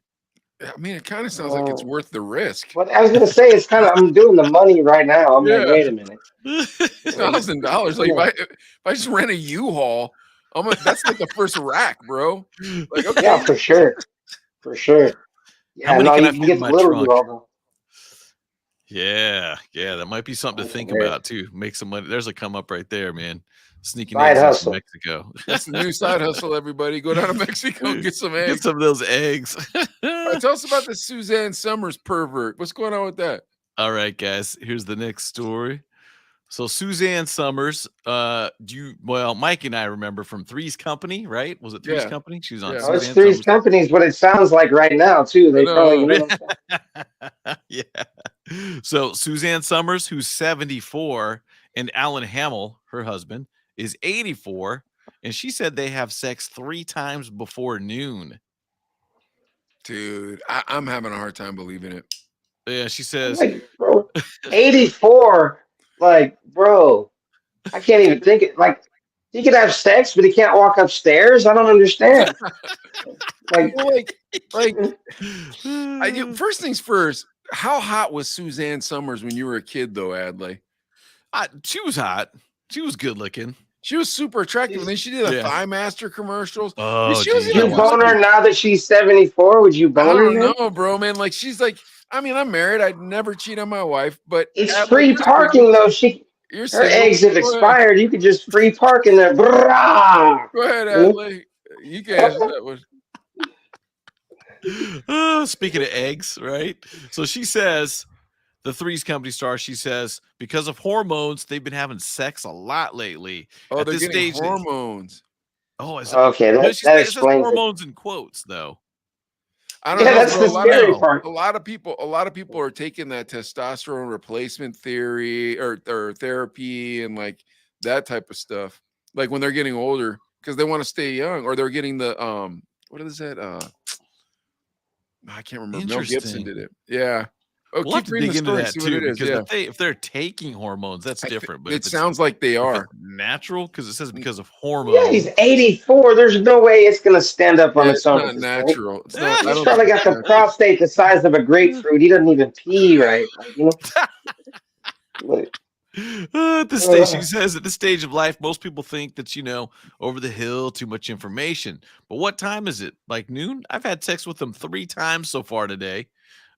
J: I mean, it kind of sounds like it's worth the risk.
L: But I was gonna say it's kind of. I'm doing the money right now. I'm like,
J: Yeah.
L: wait a minute.
J: $1,000. Like if I just rent a U-Haul, that's like the first rack, bro. Like, okay.
L: Yeah, for sure. For sure.
K: How
L: Yeah,
K: many
L: no,
K: can
L: you
K: I
L: can
K: fit
L: get
K: in
L: the
K: my
L: little
K: trunk?
L: U-Haul though.
K: Yeah, that might be something to think about too. Make some money. There's a come up right there, man. Sneaking
L: Side
K: eggs in
L: hustle.
K: from Mexico.
J: That's the new side hustle, everybody. Go down to Mexico and get some eggs.
K: Get some of those eggs.
J: All right, tell us about the Suzanne Summers pervert. What's going on with that?
K: All right, guys. Here's the next story. So Suzanne Summers, Mike and I remember from Three's Company, right? Was it Three's
J: Yeah.
K: Company? She was on
J: Yeah.
L: Oh, it's
K: Suzanne
L: Three's
K: Summers.
L: Companies, what it sounds like right now too. They probably, you know what I'm saying?
K: Yeah. So Suzanne Summers, who's 74, and Alan Hamill, her husband, is 84, and she said they have sex 3 times before noon.
J: Dude, I'm having a hard time believing it.
K: Yeah, she
L: I'm
K: says,
L: like, bro, 84. Like, bro, I can't even think it. Like, he could have sex, but he can't walk upstairs. I don't understand. Like,
J: First things first, how hot was Suzanne Summers when you were a kid, though, Adley?
K: She was hot. She was good looking.
J: She was super attractive. And then she did
K: Yeah.
J: Thigh Master commercials.
K: Oh,
J: she was
L: would you bone her now that she's 74? Would you
J: I
L: bone her?
J: don't
L: now?
J: know, bro, man. Like, she's like, I mean, I'm married. I'd never cheat on my wife, but
L: It's
J: Adley,
L: free
J: you're
L: parking
J: single.
L: though.
J: You're
L: Her
J: single.
L: eggs have
J: Go ahead.
L: expired. You could just free park in there. Brah!
J: Go ahead, Adley. You can answer that one.
K: Speaking of eggs, right? So she says, the Three's Company star, she says, because of hormones, they've been having sex a lot lately.
J: Oh,
K: At
J: they're
K: this
J: getting
K: stage,
J: hormones.
L: Okay,
K: no,
L: that
K: it says
L: explains it.
K: hormones in quotes, though.
J: I don't
L: Yeah,
J: know,
L: that's
J: bro.
L: the scary part.
J: A lot of people are taking that testosterone replacement theory or therapy and like that type of stuff. Like when they're getting older because they want to stay young, or they're getting the what is that? I can't remember. Mel Gibson
K: Interesting.
J: did it. Yeah. Oh,
K: We'll have
J: keep
K: to
J: reading
K: dig
J: the
K: into
J: story.
K: that
J: See what
K: too,
J: it is.
K: because
J: Yeah.
K: if they're taking hormones, that's different. But
J: It sounds like they are.
K: natural, because it says because of
L: Yeah,
K: hormones.
L: he's 84. There's no way it's gonna stand up on
J: Yeah,
L: its
J: it's
L: own
J: not
L: at this point.
J: natural. It's not. I
L: He's
J: don't
L: probably
J: think
L: got
J: it's
L: the
J: natural.
L: prostate the size of a grapefruit. He doesn't even pee right. Like, you know. Like,
K: At this stage, she says, at this stage of life, most people think that's, over the hill, too much information. But what time is it? Like noon? I've had sex with them 3 times so far today.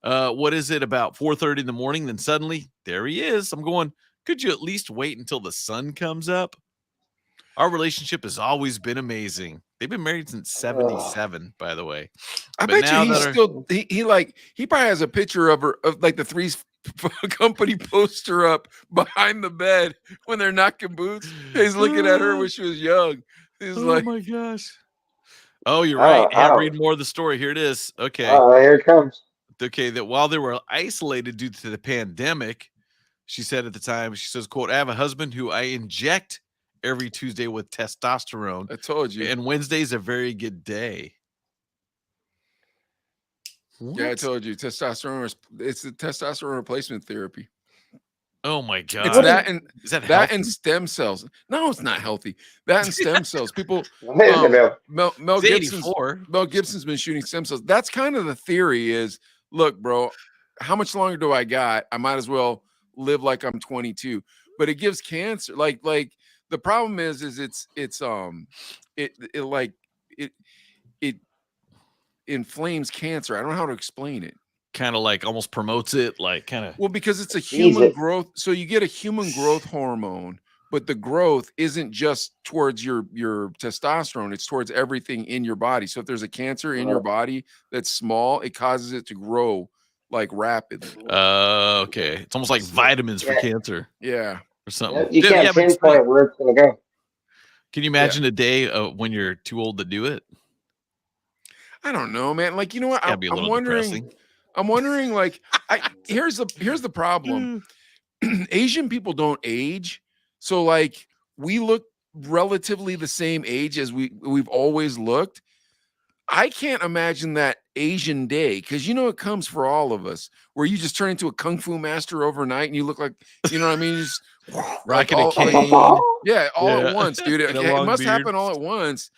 K: What is it, about 4:30 in the morning? Then suddenly, there he is. I'm going, could you at least wait until the sun comes up? Our relationship has always been amazing. They've been married since 77, by the way.
J: I
K: But
J: bet
K: now
J: you he's
K: that
J: still he probably has a picture of her of like the Three's Company poster up behind the bed when they're knocking boots. He's looking at her when she was young. He's
K: oh
J: like,
K: my gosh. Oh, you're right. I have read more of the story. Here it is. Okay.
L: here it comes.
K: Okay, that while they were isolated due to the pandemic, she said at the time, she says, quote, I have a husband who I inject every Tuesday with testosterone.
J: I told you.
K: And Wednesday's a very good day.
J: Yeah, I
K: What?
J: told you. It's the testosterone replacement therapy.
K: Oh my god.
J: It's that and
K: Is that
J: that
K: healthy?
J: and stem cells. No, it's not healthy. That and stem cells. People Mel
K: He's
J: Gibson's
K: 84.
J: Mel Gibson's been shooting stem cells. That's kind of the theory is, look, bro, how much longer do I got? I might as well live like I'm 22. But it gives cancer. Like the problem is it inflames cancer. I don't know how to explain it.
K: Kind of like almost promotes it, like kind of.
J: Well, because it's a human growth. So you get a human growth hormone, but the growth isn't just towards your testosterone. It's towards everything in your body. So if there's a cancer in your body that's small, it causes it to grow like rapidly.
K: Okay. It's almost like vitamins for cancer.
J: Yeah.
K: Or something.
L: You can't pinpoint where it's gonna go.
K: Can you imagine a day when you're too old to do it?
J: I don't know, man. Like, you know what?
K: That'd be a little depressing.
J: I'm wondering, like, here's the problem. Asian people don't age. So, like, we look relatively the same age as we've always looked. I can't imagine that Asian day, because it comes for all of us, where you just turn into a kung fu master overnight and you look like, you know what I mean? You just
K: Rocking
J: all,
K: a cane.
J: yeah, all
K: Yeah.
J: at once, dude.
K: And a
J: It
K: long
J: must
K: beard.
J: happen all at once.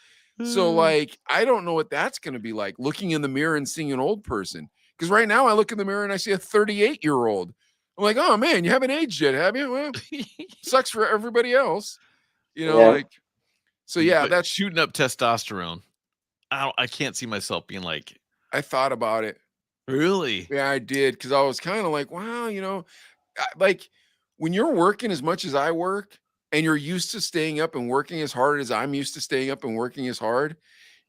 J: So, like, I don't know what that's going to be like, looking in the mirror and seeing an old person. Because right now I look in the mirror and I see a 38-year-old. I'm like, oh man, you haven't aged yet, have you? Well, sucks for everybody else, like. So yeah,
K: But
J: that's
K: shooting up testosterone. I can't see myself being like.
J: I thought about it.
K: Really?
J: Yeah, I did, because I was kind of like, wow, like when you're working as much as I work and you're used to staying up and working as hard as I'm used to staying up and working as hard,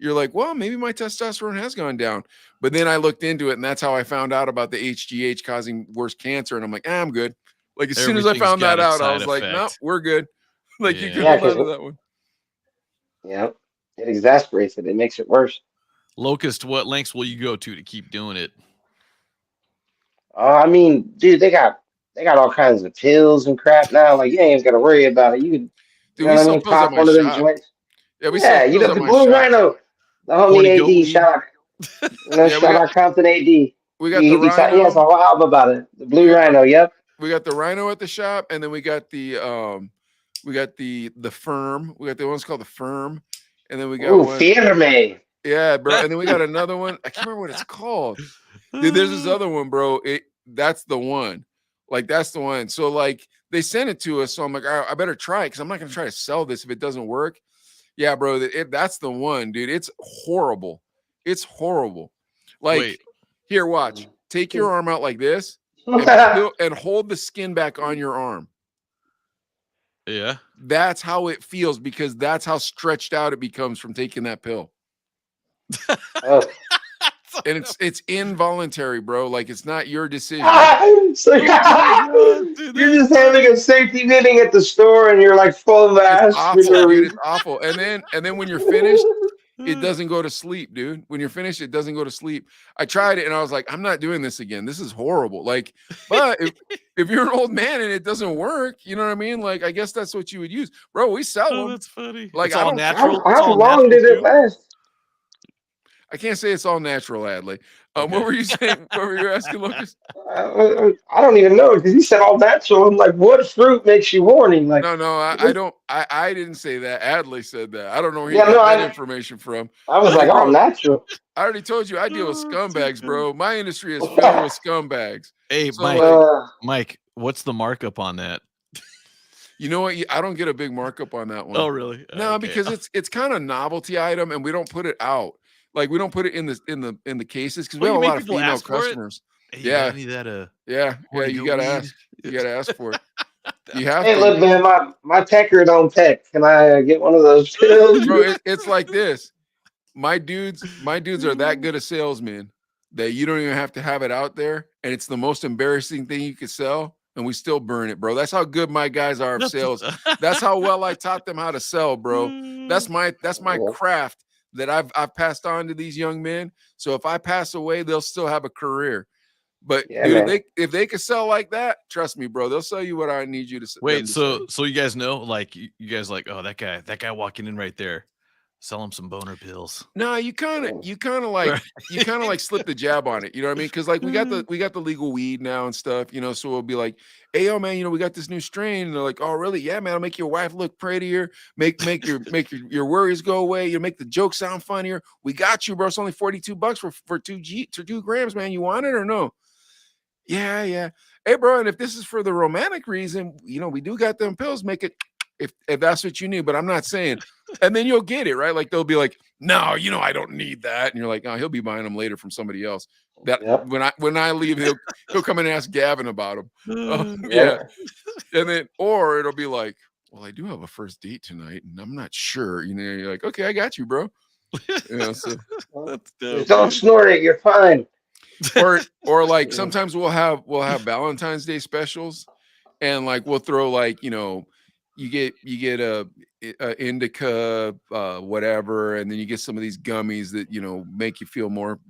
J: you're like, well, maybe my testosterone has gone down. But then I looked into it, and that's how I found out about the HGH causing worse cancer. And I'm like, I'm good. Like, as soon as I found that out, I was like, no, we're good. Like, you can hold on to that one.
L: Yeah, it exasperates it. It makes it worse.
K: Lokust, what lengths will you go to keep doing it?
L: I mean, dude, they got all kinds of pills and crap now. Like, you ain't even gotta worry about it. You can,
J: Dude, we sell pills at
L: pop
J: my
L: one of them
J: shop.
L: joints.
J: Yeah, we sell pills
L: you got
J: at
L: the
J: my
L: Blue
J: shop.
L: Rhino. The homie AD, shout out. Shout out Compton AD.
J: We got the Rhino.
L: He has a whole album about it. The Blue Rhino, yep.
J: We got the Rhino at the shop, and then we got the Firm. We got the one's called the Firm, and then we got one.
L: Firme.
J: Yeah, bro. And then we got another one. I can't remember what it's called. Dude, there's this other one, bro. That's the one. Like, that's the one. So, like, they sent it to us. So I'm like, I better try it, because I'm not gonna try to sell this if it doesn't work. Yeah, bro. That's the one, dude. It's horrible. It's horrible. Like, here, watch. Take your arm out like this and hold the skin back on your arm.
K: Yeah.
J: That's how it feels, because that's how stretched out it becomes from taking that pill. And it's involuntary, bro. Like, it's not your decision.
L: So you're just having a safety meeting at the store, and you're like full of ass.
J: It's awful, dude. It's awful. And then when you're finished, it doesn't go to sleep, dude. When you're finished, it doesn't go to sleep. I tried it, and I was like, I'm not doing this again. This is horrible. Like, but if you're an old man and it doesn't work, you know what I mean? Like, I guess that's what you would use, bro. We sell them.
K: That's funny.
J: Like,
K: it's all natural.
L: How long did it last?
J: I can't say it's all natural, Adley. What were you saying? What were you asking, Lucas?
L: I don't even know, because he said all natural. I'm like, what fruit makes you horny? Like,
J: no, I don't. I didn't say that. Adley said that. I don't know where he
L: got
J: that information from.
L: I was like, all natural.
J: I already told you I deal with scumbags, bro. My industry is filled with scumbags.
K: Hey,
J: So,
K: Mike, what's the markup on that?
J: You know what? I don't get a big markup on that one.
K: Oh, really?
J: No,
K: Okay.
J: because it's kind of novelty item, and we don't put it out. Like, we don't put it in the cases, because we have a lot of female customers.
K: Hey,
J: yeah,
K: you that
J: yeah. You gotta ask. You gotta ask for it. You have
L: hey,
J: to.
L: look, man, my pecker don't peck. Can I get one of those pills?
J: Bro, it's like this. My dudes are that good a salesman that you don't even have to have it out there, and it's the most embarrassing thing you could sell, and we still burn it, bro. That's how good my guys are of sales. That's how well I taught them how to sell, bro. That's my craft that I've passed on to these young men. So if I pass away, they'll still have a career. But dude, if they could sell like that, trust me, bro, they'll sell you what I need you to sell.
K: Wait, so you guys know, like, you guys like, oh, that guy walking in right there, sell him some boner pills.
J: No, you kind of like slip the jab on it. You know what I mean? Because, like, we got the legal weed now and stuff. So we'll be like, hey, yo, man, we got this new strain. And they're like, oh, really? Yeah, man, I'll make your wife look prettier. Make your worries go away. You make the joke sound funnier. We got you, bro. It's only $42 for 2 grams, man. You want it or no? Yeah. Hey, bro, and if this is for the romantic reason, we do got them pills. Make it if that's what you need, but I'm not saying. And then you'll get it, right? Like, they'll be like, no, I don't need that. And you're like, oh, he'll be buying them later from somebody else. That when I leave, he'll come and ask Gavin about them. Yeah. And then, or it'll be like, well, I do have a first date tonight, and I'm not sure. You're like, okay, I got you, bro. So
L: don't snort it. You're fine.
J: Or like, sometimes we'll have Valentine's Day specials, and like, we'll throw, like, you get a indica, whatever, and then you get some of these gummies that make you feel more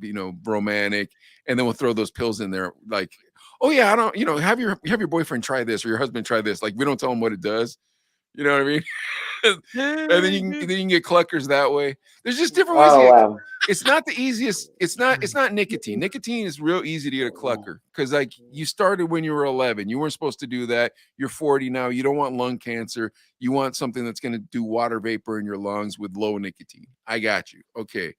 J: romantic, and then we'll throw those pills in there. Like, oh yeah, I don't have your boyfriend try this, or your husband try this. Like, we don't tell them what it does. You know what I mean? And then you can get cluckers that way. There's just different ways.
L: Oh wow.
J: It's not the easiest. It's not nicotine. Nicotine is real easy to get a clucker because like you started when you were 11. You weren't supposed to do that. You're 40 now. You don't want lung cancer. You want something that's going to do water vapor in your lungs with low nicotine. I got you. Okay.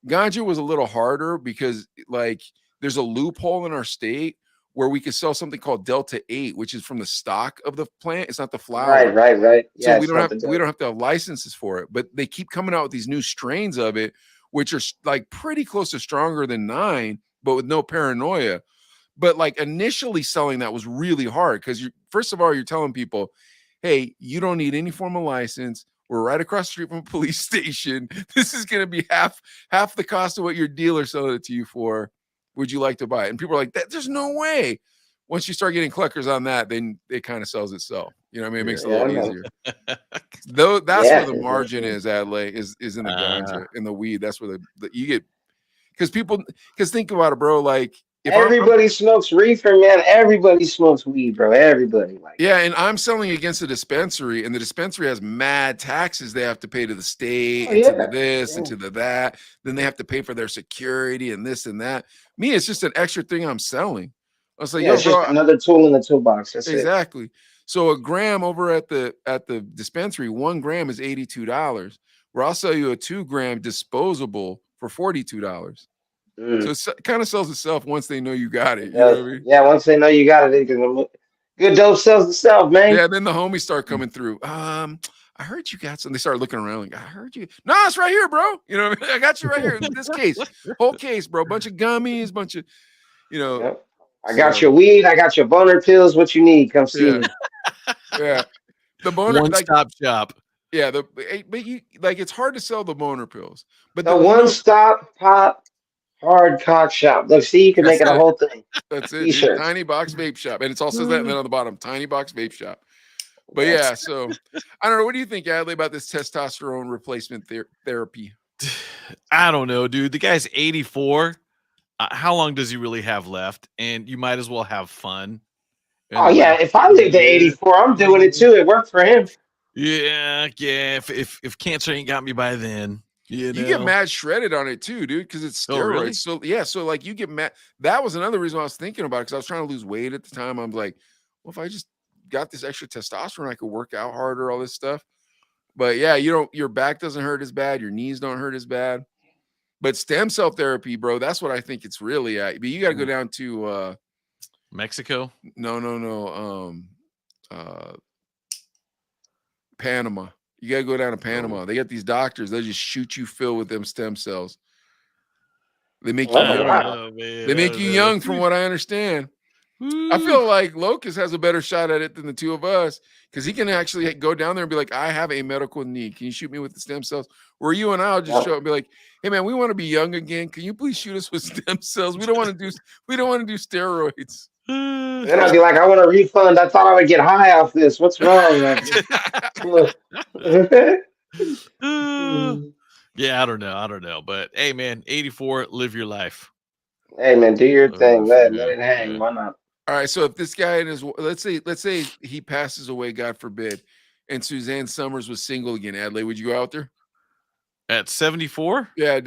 J: Ganja was a little harder because like there's a loophole in our state where we could sell something called Delta 8, which is from the stock of the plant. It's not the flower.
L: Right.
J: So
L: Yeah,
J: we don't have to have licenses for it, but they keep coming out with these new strains of it, which are like pretty close to stronger than 9, but with no paranoia. But like initially selling that was really hard because you first of all, you're telling people, hey, you don't need any form of license. We're right across the street from a police station. This is going to be half the cost of what your dealer selling it to you for. Would you like to buy it? And people are like, there's no way. Once you start getting cluckers on that, then it kind of sells itself. You know what I mean? It makes it a little easier. Though that's where the margin is, Adlai, is in the ganja, in the weed. That's where the you get because think about it, bro. Like if
L: everybody smokes reefer, man. Everybody smokes weed, bro. Everybody like.
J: Yeah, and I'm selling against a dispensary, and the dispensary has mad taxes they have to pay to the state, and to this, and to the that. Then they have to pay for their security and this and that. Me, it's just an extra thing I'm selling. I was like,
L: it's
J: bro,
L: just another tool in the toolbox. That's
J: exactly. It. So a gram over at the dispensary, 1 gram is $82. Where I'll sell you a 2 gram disposable for $42. So it kind of sells itself once they know you got it. You know what I mean?
L: Yeah, once they know you got it, good dope sells itself, man.
J: Yeah, then the homies start coming through. I heard you got some. They start looking around like, I heard you. No, it's right here, bro. You know what I mean? I got you right here. This case, whole case, bro. Bunch of gummies, bunch of, you know.
L: Yep. I got your weed. I got your boner pills. What you need? Come see me.
J: Yeah, the boner
K: one-stop shop.
J: Yeah, but you like it's hard to sell the boner pills. But
L: the one-stop pop hard cock shop. Look, see, you can make it a whole thing.
J: That's it. Dude. Tiny box vape shop, and it's also that, and then on the bottom, tiny box vape shop. But yeah, so I don't know. What do you think, Adlai, about this testosterone replacement therapy?
K: I don't know, dude. The guy's 84. How long does he really have left? And you might as well have fun.
L: Oh yeah, if I lived to 84, I'm doing it too. It worked for him.
K: Yeah. If cancer ain't got me by then, you
J: get mad shredded on it too, dude, because it's steroids.
K: Oh, really?
J: So yeah, so like you get mad. That was another reason I was thinking about it because I was trying to lose weight at the time. I'm like, well, if I just got this extra testosterone, I could work out harder, all this stuff. But yeah, your back doesn't hurt as bad, your knees don't hurt as bad. But stem cell therapy, bro, that's what I think it's really at. But you got to go down to
K: Mexico.
J: No. Panama. You got to go down to Panama. They got these doctors. They just shoot you filled with them stem cells. They make you young. They make you young, from what I understand. I feel like Lokust has a better shot at it than the two of us because he can actually go down there and be like, I have a medical need. Can you shoot me with the stem cells? Where you and I'll just show up and be like, hey man, we want to be young again. Can you please shoot us with stem cells? We don't want to do steroids.
L: Then I'd be like, I want a refund. I thought I would get high off this. What's wrong?
K: Yeah, I don't know. But hey man, 84, live your life.
L: Hey man, do your thing. Let it hang. Why not?
J: All right, so if this guy and his let's say he passes away, God forbid, and Suzanne Summers was single again, Adlai, would you go out there?
K: At 74?
J: Yeah,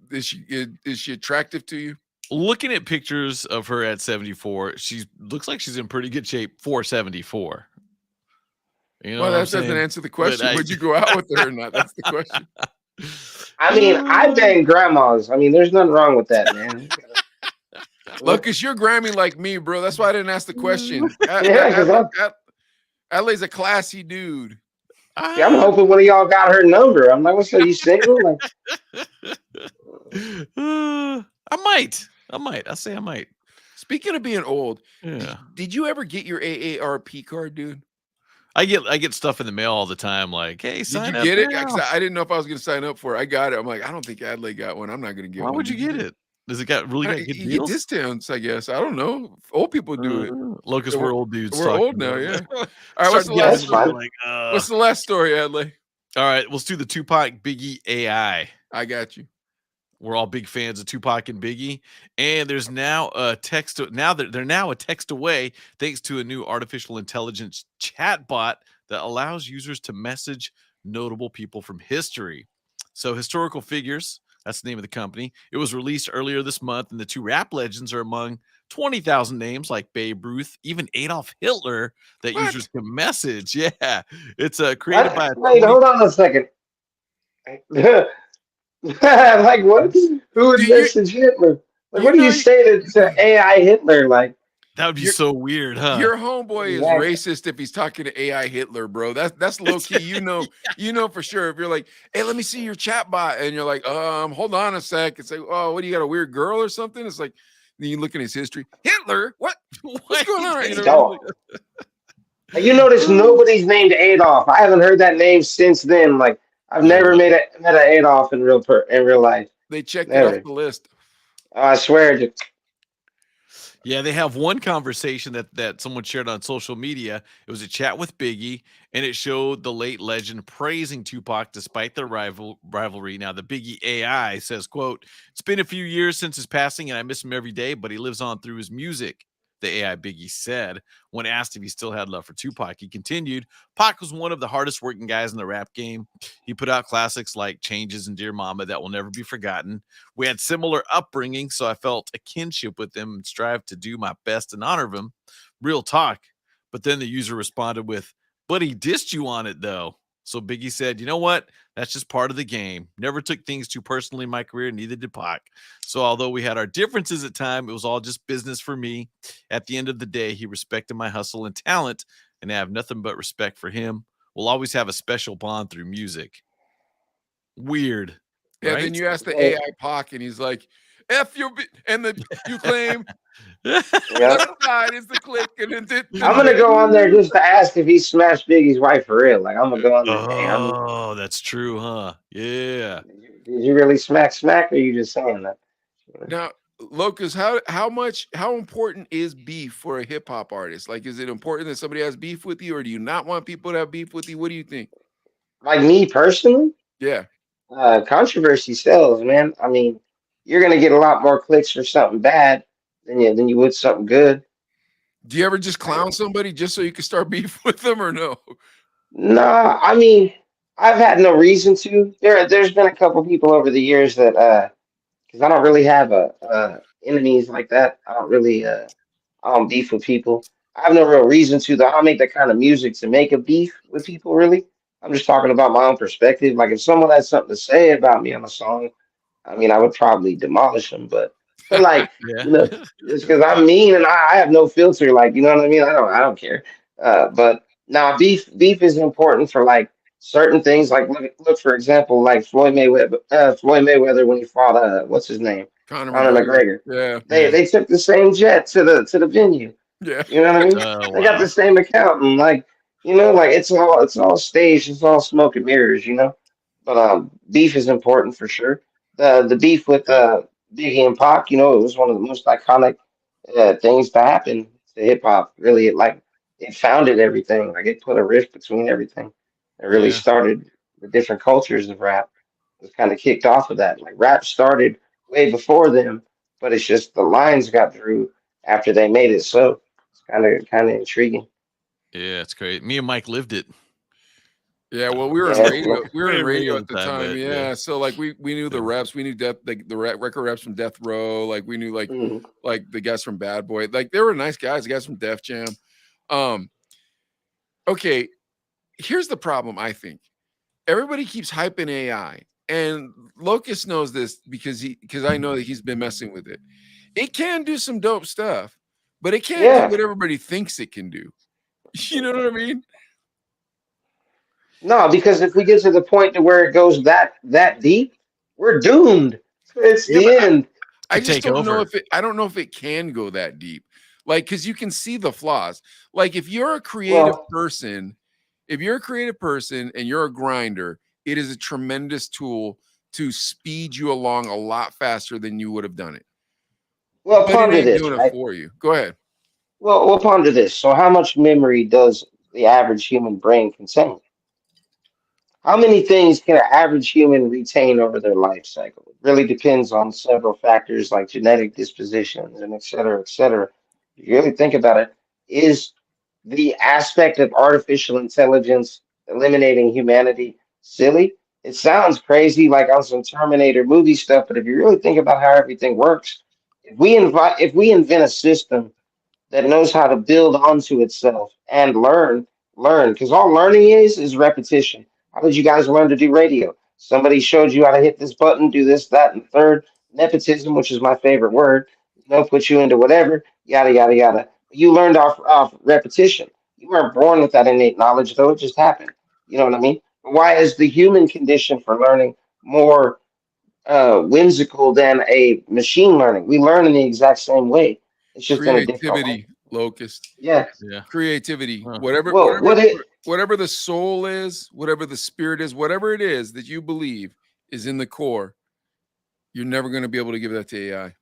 J: is she attractive to you?
K: Looking at pictures of her at 74, she looks like she's in pretty good shape for 74. You know,
J: well, that doesn't answer the question. Would you go out with her or not? That's the question.
L: I mean, I bang grandmas. I mean, there's nothing wrong with that, man.
J: Look, because you're Grammy like me, bro. That's why I didn't ask the question. Adlai's a classy dude.
L: Yeah, I'm hoping one of y'all got her number. I'm like, what's up? You single?
K: I might. I say I might.
J: Speaking of being old,
K: yeah.
J: Did you ever get your AARP card, dude?
K: I get stuff in the mail all the time. Like, hey, sign up.
J: Did you get it? I didn't know if I was going to sign up for it. I got it. I'm like, I don't think Adlai got one. I'm not going to get one.
K: Why would you get it? Does it got really good
J: you
K: deals?
J: Get discounts, I guess. I don't know. Old people do it.
K: Lokust, we're old dudes.
J: We're old now, yeah. All right, what's the last story, Adlai?
K: All right, let's do the Tupac Biggie AI.
J: I got you.
K: We're all big fans of Tupac and Biggie, and there's now a text. Now they're a text away, thanks to a new artificial intelligence chatbot that allows users to message notable people from history. So, Historical Figures, that's the name of the company. It was released earlier this month, and the two rap legends are among 20,000 names like Babe Ruth, even Adolf Hitler that users can message. Yeah, it's created by a
L: Wait,
K: 20.
L: hold on a second. Like what? Who would message Hitler? Like, what do you say to AI Hitler? Like,
K: That would be so weird, huh?
J: Your homeboy is
L: Exactly.
J: racist if he's talking to AI Hitler, bro. That's low key. You know for sure. If you're like, hey, let me see your chat bot, and you're like, hold on a sec. It's like, oh, what do you got, a weird girl or something? It's like, then you look at his history. Hitler, what's going on? You know,
L: you notice nobody's named Adolf. I haven't heard that name since then. Like, I've never met an Adolf in real life.
J: They checked
L: Never.
J: it off the list.
L: I swear.
K: Yeah, they have one conversation that someone shared on social media. It was a chat with Biggie, and it showed the late legend praising Tupac despite their rivalry. Now, the Biggie AI says, quote, "It's been a few years since his passing, and I miss him every day, but he lives on through his music." The AI Biggie said when asked if he still had love for Tupac. He continued, "Pac was one of the hardest working guys in the rap game. He put out classics like Changes and Dear Mama that will never be forgotten. We had similar upbringing, so I felt a kinship with him and strived to do my best in honor of him. Real talk." But then the user responded with, "But he dissed you on it, though." So Biggie said, "You know what? That's just part of the game. Never took things too personally in my career, neither did Pac. So although we had our differences at time, it was all just business for me. At the end of the day, he respected my hustle and talent, and I have nothing but respect for him. We'll always have a special bond through music." Weird.
J: Yeah,
K: right?
J: then you ask the AI Pac, and he's like, "F your," and you claim left side is the click, and then
L: I'm gonna go on there just to ask if he smashed Biggie's wife for real. Like, I'm gonna go on there.
K: Oh, that's true, huh? Yeah.
L: Did you really smack, or are you just saying that?
J: Now, Lokust, how important is beef for a hip hop artist? Like, is it important that somebody has beef with you, or do you not want people to have beef with you? What do you think?
L: Like me personally?
J: Yeah.
L: Controversy sells, man. I mean, you're gonna get a lot more clicks for something bad than you would something good.
J: Do you ever just clown somebody just so you can start beef with them, or no?
L: Nah, I mean, I've had no reason to. There's been a couple people over the years that because I don't really have enemies like that. I don't beef with people. I have no real reason to, though. I don't make that kind of music to make a beef with people, really. I'm just talking about my own perspective. Like, if someone has something to say about me on a song, I mean, I would probably demolish them. But like, it's because I'm mean and I have no filter. Like, you know what I mean? I don't care. But now beef is important for like certain things. Like, look for example, like Floyd Mayweather when he fought what's his name?
J: Conor
L: Conor
J: McGregor.
L: McGregor.
J: Yeah.
L: They took the same jet to the venue.
J: Yeah.
L: You know what I mean? They got the same accountant. Like, like it's all staged, it's all smoke and mirrors, But beef is important for sure. The beef with Biggie and Pac, it was one of the most iconic things to happen to hip hop. Really, it founded everything. Like, it put a rift between everything. It really started the different cultures of rap. It was kind of kicked off of that. Like, rap started way before them, but it's just the lines got drew after they made it. So it's kind of intriguing.
K: Yeah, it's great. Me and Mike lived it.
J: Yeah, well, we were in radio. We were in radio at the time. Yeah, so like we knew the reps. We knew the record reps from Death Row. Like, we knew like the guys from Bad Boy. Like, they were nice guys. The guys from Def Jam. Okay, here's the problem. I think everybody keeps hyping AI, and Lokust knows this because I know that he's been messing with it. It can do some dope stuff, but it can't do what everybody thinks it can do. You know what I mean?
L: No, because if we get to the point to where it goes that deep, we're doomed. It's the end.
J: I just don't know I don't know if it can go that deep. Like, because you can see the flaws. Like, if you're a creative person and you're a grinder, it is a tremendous tool to speed you along a lot faster than you would have done it.
L: Well,
J: but
L: ponder
J: it ain't
L: this,
J: doing
L: right?
J: it for you. Go ahead.
L: Well, we'll ponder this. So, how much memory does the average human brain contain? How many things can an average human retain over their life cycle? It really depends on several factors like genetic dispositions and et cetera, et cetera. If you really think about it, is the aspect of artificial intelligence eliminating humanity silly. It sounds crazy, like on some Terminator movie stuff, but if you really think about how everything works, if we invent a system that knows how to build onto itself and learn, because all learning is repetition. How did you guys learn to do radio? Somebody showed you how to hit this button, do this, that, and third. Nepotism, which is my favorite word, put you into whatever, yada yada yada. You learned off repetition. You weren't born with that innate knowledge, though. It just happened. You know what I mean? Why is the human condition for learning more whimsical than a machine learning? We learn in the exact same way. It's just in a different way.
J: Creativity, Locust.
L: Yeah.
K: Yeah.
J: Creativity.
K: Huh.
L: Well,
J: Whatever the soul is, whatever the spirit is, whatever it is that you believe is in the core, you're never going to be able to give that to AI.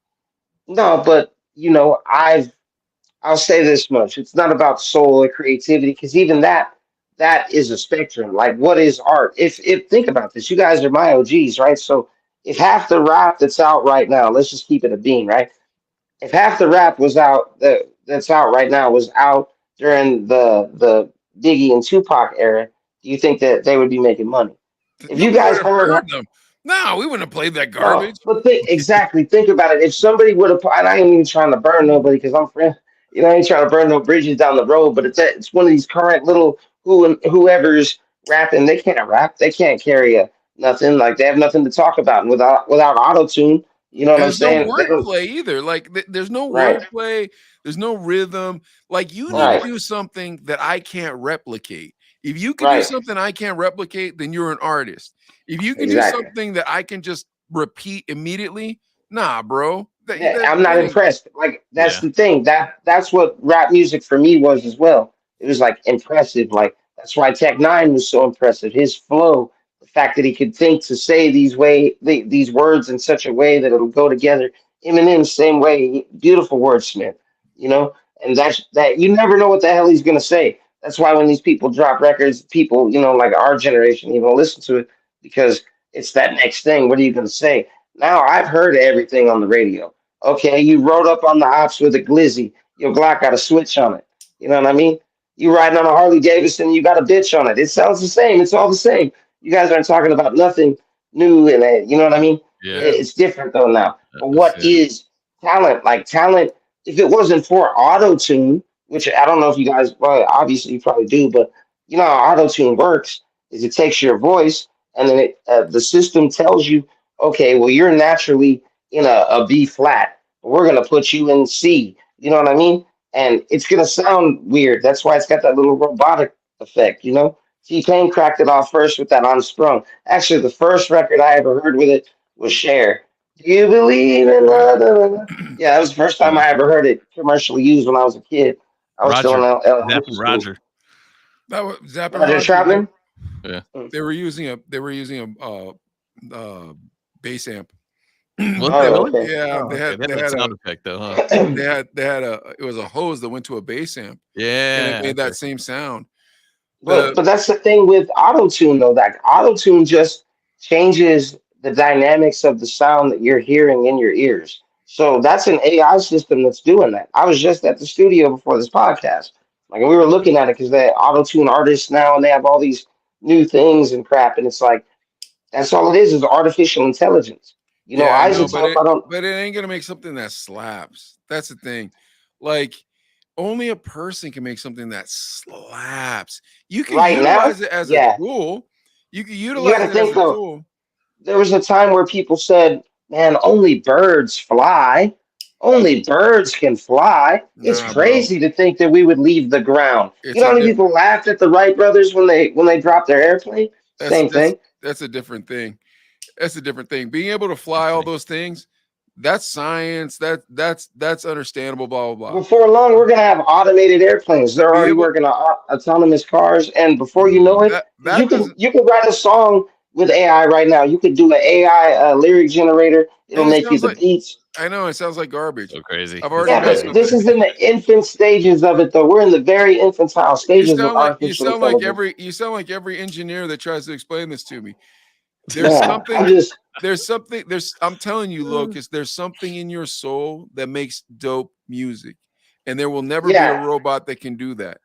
L: No, but I'll say this much. It's not about soul or creativity, because even that is a spectrum. Like, what is art? If think about this, you guys are my OGs, right? So if half the rap that's out right now, let's just keep it a bean, right? If half the rap was out that's out right now was out during the Biggie and Tupac era, do you think that they would be making money? If you guys heard
J: them. No, we wouldn't have played that
L: no,
J: garbage.
L: but think about it. If somebody would have, and I ain't even trying to burn nobody because I'm friend, I ain't trying to burn no bridges down the road. But it's one of these current little whoever's rapping. They can't rap. They can't carry nothing. Like, they have nothing to talk about. And without auto tune, you know what
J: And
L: I'm
J: there's no
L: saying?
J: wordplay either. Like, there's no
L: Right.
J: wordplay. There's no rhythm. Like, you need
L: Right.
J: to do something that I can't replicate. If you can do
L: Right.
J: something I can't replicate, then you're an artist. If you can
L: Exactly.
J: do something that I can just repeat immediately, nah, bro.
L: I'm not impressed. Like, that's the thing. That's what rap music for me was as well. It was like impressive. Like, that's why Tech Nine was so impressive. His flow, the fact that he could think to say these words in such a way that it'll go together. Eminem, same way, beautiful wordsmith. You know, and that you never know what the hell he's gonna say. That's why when these people drop records, people, like our generation, even listen to it because it's that next thing. What are you gonna say? Now I've heard everything on the radio. Okay, you rode up on the ops with a glizzy. Your Glock got a switch on it. You know what I mean? You riding on a Harley Davidson, you got a bitch on it. It sounds the same. It's all the same. You guys aren't talking about nothing new in it. You know what I mean?
K: Yeah.
L: It's different though now. But what is talent? Like, talent, if it wasn't for auto tune, which I don't know if you guys, well, obviously you probably do, but you know how auto tune works is it takes your voice and then the system tells you, okay, well, you're naturally in a B flat. We're gonna put you in C. You know what I mean? And it's gonna sound weird. That's why it's got that little robotic effect. T-Pain cracked it off first with that Unsprung. Actually, the first record I ever heard with it was Cher. Do you believe in love? Yeah, that was the first time I ever heard it commercially used when I was a kid. I was still in elementary school.
K: Roger.
J: That was Zapp and
L: Roger
J: Roger.
L: Troutman?
K: Yeah.
J: They were using a bass amp.
K: Was
L: Oh,
K: they really?
L: okay.
J: Yeah,
L: Oh,
J: they had
K: that sound effect though, huh?
J: it was a hose that went to a bass amp.
K: Yeah.
J: And it made that same sound.
L: But that's the thing with auto tune though. That auto tune just changes the dynamics of the sound that you're hearing in your ears. So that's an AI system that's doing that. I was just at the studio before this podcast. Like, we were looking at it because they auto tune artists now and they have all these new things and crap. And it's like, that's all it is artificial intelligence.
J: Yeah, I know,
L: Isotope,
J: but it ain't gonna make something that slaps. That's the thing. Like, only a person can make something that slaps. You can
L: right now,
J: utilize it as a tool. You can
L: you
J: utilize
L: got to
J: it
L: think
J: as a
L: though.
J: tool.
L: There was a time where people said, "Man, only birds fly. Only birds can fly." It's
J: Nah,
L: crazy to think that we would leave the ground.
J: It's
L: You know
J: a
L: how many
J: diff-
L: people laughed at the Wright brothers when they dropped their airplane? Same thing.
J: That's a different thing. That's a different thing. Being able to fly all those things, that's science. That's understandable. Blah blah blah.
L: Before long, we're gonna have automated airplanes. They're already working on autonomous cars, and before you know it, you can write a song with AI right now. You could do an AI lyric generator. It'll
J: And it
L: make you
J: sounds
L: the
J: like,
L: beats.
J: I know it sounds like garbage.
K: So crazy.
J: I've already
L: Yeah,
J: messed
L: but
J: with
L: this
J: it.
L: is in the infant stages of it, though. We're in the very infantile stages of artificial intelligence.
J: You sound like every engineer that tries to explain this to me.
L: Yeah,
J: I'm telling you, Locust, there's something in your soul that makes dope music. And there will never be a robot that can do that.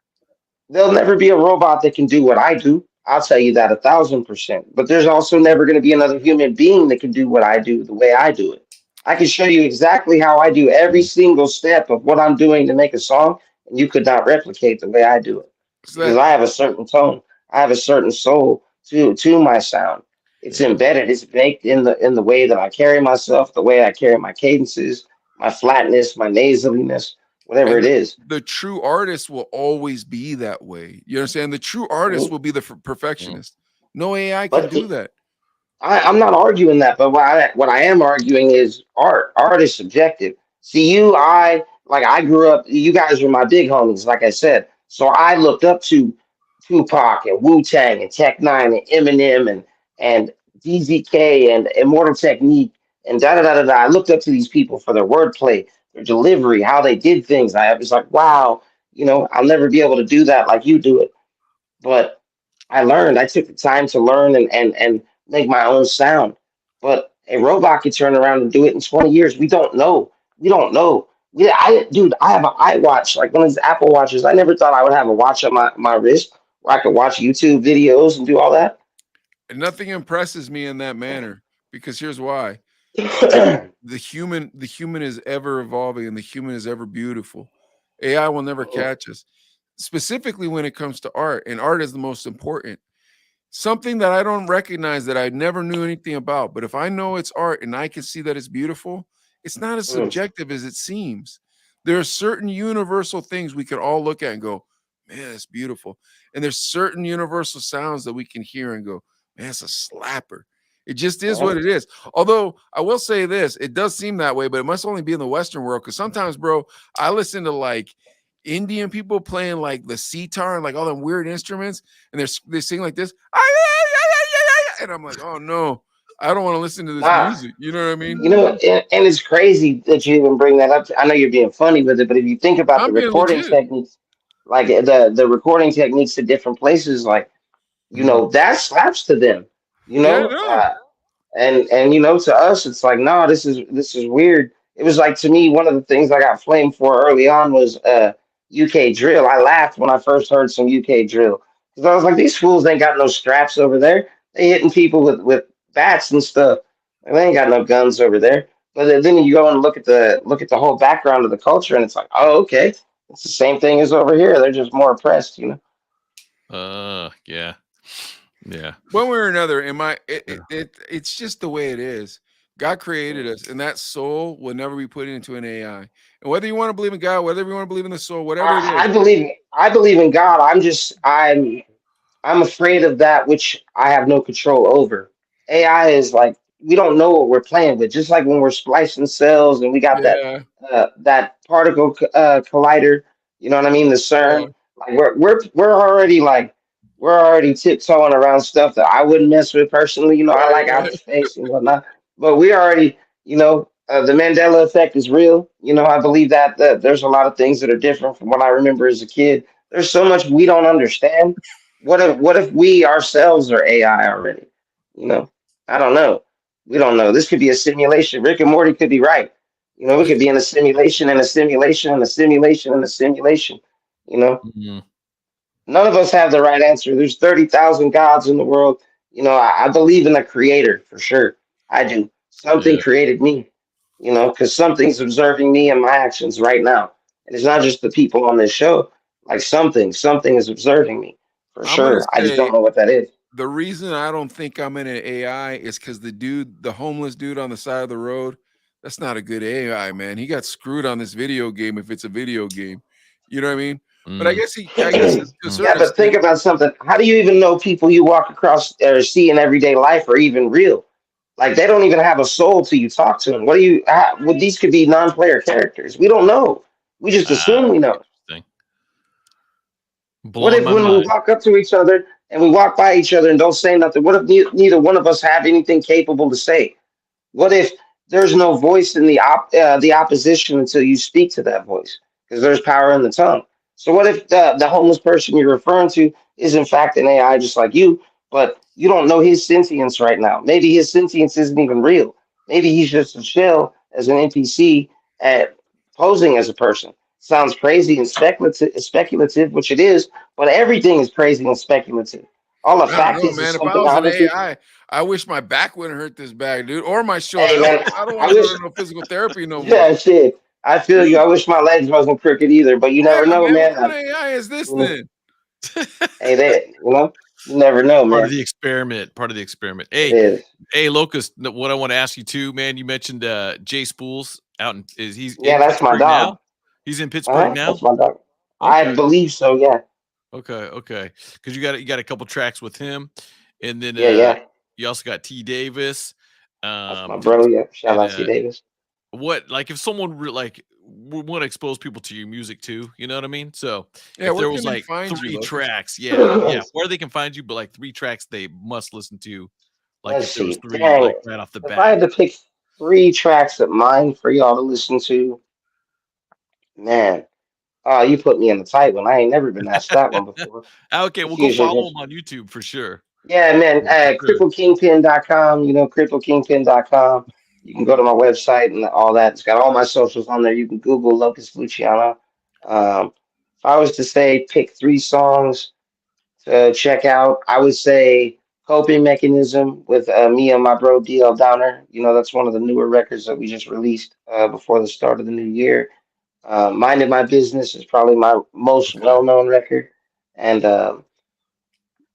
L: there'll never be a robot that can do what I do. I'll tell you that 1,000%. But there's also never going to be another human being that can do what I do the way I do it. I can show you exactly how I do every single step of what I'm doing to make a song, and you could not replicate the way I do it
J: So
L: because
J: that
L: I have a certain tone. I have a certain soul to my sound. It's
K: Yeah.
L: embedded. It's baked in the way that I carry myself, the way I carry my cadences, my flatness, my nasaliness, whatever
J: and
L: it is.
J: the true artist will always be that way. You understand? The true artist
L: Mhm.
J: will be the perfectionist. No AI can
L: But
J: do that.
L: I'm not arguing that, but what I am arguing is art. Art is subjective. See, I grew up. You guys were my big homies, like I said. So I looked up to Tupac and Wu Tang and Tech Nine and Eminem and DZK and Immortal Technique and da da da da da. I looked up to these people for their wordplay, their delivery, how they did things. I was like, wow, I'll never be able to do that like you do it. But I learned. I took the time to learn and make my own sound. But a robot could turn around and do it in 20 years. We don't know. We don't know. Dude, I have an iWatch, like one of these Apple watches. I never thought I would have a watch on my wrist where I could watch YouTube videos and do all that.
J: And nothing impresses me in that manner because here's why. The human is ever evolving and the human is ever beautiful. AI will never catch us. Specifically when it comes to art, and art is the most important. Something that I don't recognize that I never knew anything about, but if I know it's art and I can see that it's beautiful, it's not as
L: Mm,
J: subjective as it seems. There are certain universal things we can all look at and go, man, it's beautiful. And there's certain universal sounds that we can hear and go, man, it's a slapper. It just is what
L: mhm.
J: it is. Although I will say this, it does seem that way, but it must only be in the Western world. Because sometimes, bro, I listen to like Indian people playing like the sitar and like all them weird instruments, and they sing like this, and I'm like, oh no, I don't want to listen to this
L: Nah,
J: music. You know what I mean?
L: and it's crazy that you even bring that up. I know you're being funny with it, but if you think about the
J: I'm being
L: recording
J: legit.
L: techniques, like the recording techniques to different places, like
J: Mhm.
L: that slaps to them, you
J: Yeah,
L: know.
J: no.
L: And to us it's like, no, this is weird. It was like, to me, one of the things I got flamed for early on was UK drill. I laughed when I first heard some UK drill because I was like, these fools ain't got no straps over there. They hitting people with bats and stuff. And they ain't got no guns over there. But then you go and look at the whole background of the culture, and it's like, oh, okay, it's the same thing as over here. They're just more oppressed.
K: Yeah. Yeah.
J: One way or another, it's just the way it is. God created us, and that soul will never be put into an AI. And whether you want to believe in God, whether you want to believe in the soul, whatever it
L: I
J: is,
L: believe in God. I'm afraid of that which I have no control over. AI is like, we don't know what we're playing with. Just like when we're splicing cells and we got
J: yeah,
L: that particle collider, you know what I mean? The
J: yeah,
L: CERN. Like we're already tiptoeing around stuff that I wouldn't mess with personally. I
J: right,
L: like outer
J: right.
L: space and whatnot, but we already, the Mandela effect is real. I believe that there's a lot of things that are different from what I remember as a kid. There's so much we don't understand. What if we ourselves are AI already? You know, I don't know. We don't know. This could be a simulation. Rick and Morty could be right. We could be in a simulation and a simulation and a simulation and a simulation. You know,
K: Mhm.
L: None of us have the right answer. There's 30,000 gods in the world. I believe in a creator for sure. I do. Something
K: Yeah.
L: created me, because something's observing me and my actions right now. And it's not just the people on this show. Like something is observing me for
J: I'm gonna
L: sure. I just
J: say
L: don't know what that is.
J: the reason I don't think I'm in an AI is because the homeless dude on the side of the road, that's not a good AI, man. He got screwed on this video game if it's a video game. You know what I mean? But I
K: Mm,
J: guess to a
L: Yeah,
J: certain
L: but think
J: extent,
L: about something. How do you even know people you walk across or see in everyday life are even real? Like, they don't even have a soul till you talk to them. Well, these could be non-player characters. We don't know. We just assume we know.
K: interesting.
L: What
K: Blowing
L: if
K: my
L: when we
K: mind.
L: walk up to each other and we walk by each other and don't say nothing? What if neither one of us have anything capable to say? What if there's no voice in the opposition until you speak to that voice? Because there's power in the tongue. So what if the homeless person you're referring to is in fact an AI just like you, but you don't know his sentience right now? Maybe his sentience isn't even real. Maybe he's just a shell as an NPC at posing as a person. sounds crazy and speculative, which it is, but everything is crazy and speculative. All the
J: I don't
L: fact
J: know,
L: is
J: man. If I
L: something
J: was an
L: 100%.
J: AI, I wish my back wouldn't hurt this bad, dude, or my shoulder.
L: Hey man,
J: I don't
L: I
J: want to go
L: wish.
J: to no physical therapy no more.
L: Yeah, shit. I feel you. I wish my legs wasn't crooked either, but you never
J: Yeah,
L: know,
J: man. What
L: man.
J: kind of AI is this
L: You know,
J: then?
L: hey, that you never know,
K: Part of
L: man.
K: the experiment. Part of the experiment.
L: It
K: Hey,
L: is.
K: hey, Locust. What I want to ask you too, man. You mentioned Jay Spools out in he's
L: Yeah,
K: in
L: that's my
K: Pittsburgh now.
L: dog.
K: He's in Pittsburgh now.
L: That's my dog. I
K: Okay.
L: believe so. Yeah.
K: Okay. Because you got a couple tracks with him, and then
L: Yeah, yeah.
K: you also got T Davis.
L: That's my bro. Yeah. Shout
K: And
L: out to Davis.
K: what like if someone want to expose people to your music too, you know what I mean? So
J: Yeah,
K: if
J: where
K: there
J: can
K: was
J: they
K: like
J: find you,
K: 3
J: Locust?
K: tracks, yeah, where they can find you, but like 3 tracks they must listen to, like
L: Let's
K: if there was
L: see.
K: 3
L: Dang.
K: like right off the
L: If I
K: bat.
L: had to pick 3 tracks of mine for y'all to listen to, man. Oh, you put me in the tight one. I ain't never been asked that one before.
K: Okay,
L: It's
K: well go
L: usually
K: follow
L: just
K: them on YouTube for sure.
L: yeah, man.
K: Yeah, for sure.
L: CrippleKingpin.com, CrippleKingpin.com. You can go to my website and all that. It's got all my socials on there. You can Google Locust Luciano. If I was to say pick 3 songs to check out, I would say Coping Mechanism with me and my bro DL Downer. That's one of the newer records that we just released before the start of the new year. Minding My Business is probably my most
K: Okay.
L: well-known record. And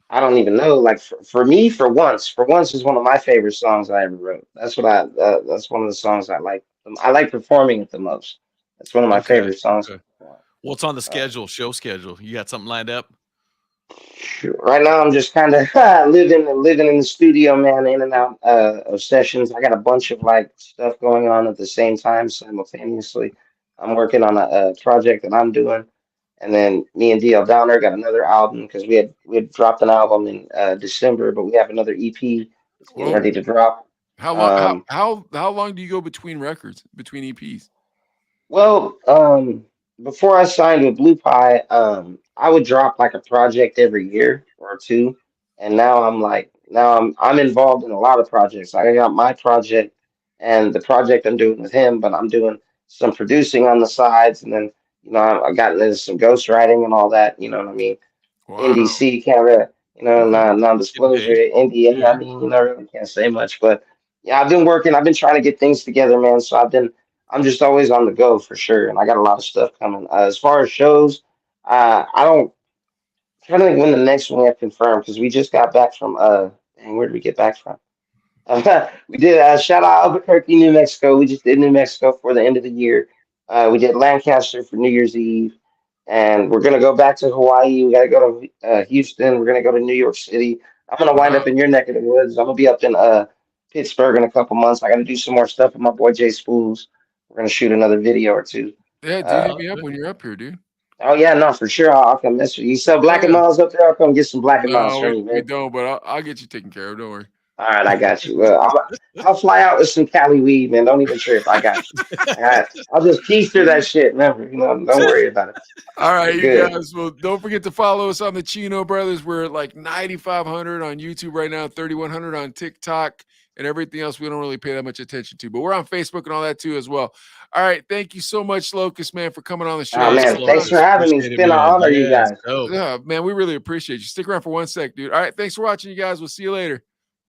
L: I don't even know. Like for me, for once is one of my favorite songs I ever wrote. That's one of the songs I like. I like performing it the most. That's one of my
K: Okay.
L: favorite songs.
K: Okay. What's on the show schedule? You got something lined up?
L: Right now, I'm just kind of living in the studio, man, in and out of sessions. I got a bunch of like stuff going on at the same time simultaneously. I'm working on a project that I'm doing, and then me and DL Downer got another album because we had dropped an album in December, but we have another EP that's getting
J: Well,
L: ready to drop.
J: how long?
L: Um,
J: How long do you go between records, between EPs?
L: Well, before I signed with Blue Pie, I would drop like a project every year or two, and now I'm involved in a lot of projects. I got my project and the project I'm doing with him, but I'm doing some producing on the sides, and then I got into some ghostwriting and all that. You know what I mean?
J: Wow.
L: NDC can't really,
K: Okay. Getting
L: non-disclosure,
K: paid.
L: NDA.
K: Yeah.
L: I mean, really can't say much, but yeah, I've been working. I've been trying to get things together, man. So I'm just always on the go for sure, and I got a lot of stuff coming. As far as shows, I don't trying to think when the next one we have confirmed because we just got back from dang, where did we get back from? We did shout out Albuquerque, New Mexico. We just did New Mexico for the end of the year. We did Lancaster for New Year's Eve, and we're gonna go back to Hawaii. We gotta go to Houston. We're gonna go to New York City. I'm gonna wind up
J: Wow.
L: in your neck of the woods. I'm gonna be up in Pittsburgh in a couple months. I gotta do some more stuff with my boy Jay Spools. We're gonna shoot another video or two.
J: Yeah, dude,
L: Uh,
J: hit me up when you're up here, dude.
L: oh yeah, no, for sure. I'll come mess with you. You sell black and
J: Yeah.
L: miles up there? I'll come get some black and miles
J: No,
L: from you,
J: we
L: man.
J: don't, but I'll get you taken care of. Don't worry.
L: All right, I got you. Well, I'll fly out with some Cali weed, man. Don't even trip. I got you. All right. I'll just keister that shit. Never, don't worry about it.
J: All right,
L: We're
J: you
L: good.
J: guys. Well, don't forget to follow us on the Chino Brothers. We're at like 9,500 on YouTube right now, 3,100 on TikTok, and everything else we don't really pay that much attention to. But we're on Facebook and all that too as well. All right, thank you so much, Locust, man, for coming on the show.
L: Oh
K: Thanks,
L: man, thanks for
K: Locust.
L: having me. It's
K: Appreciate it,
L: been an
K: man.
L: honor, you
K: Yes.
L: guys.
K: Dope.
J: Yeah, man, we really appreciate you. Stick around for 1 sec, dude. All right, thanks for watching, you guys. We'll see you later.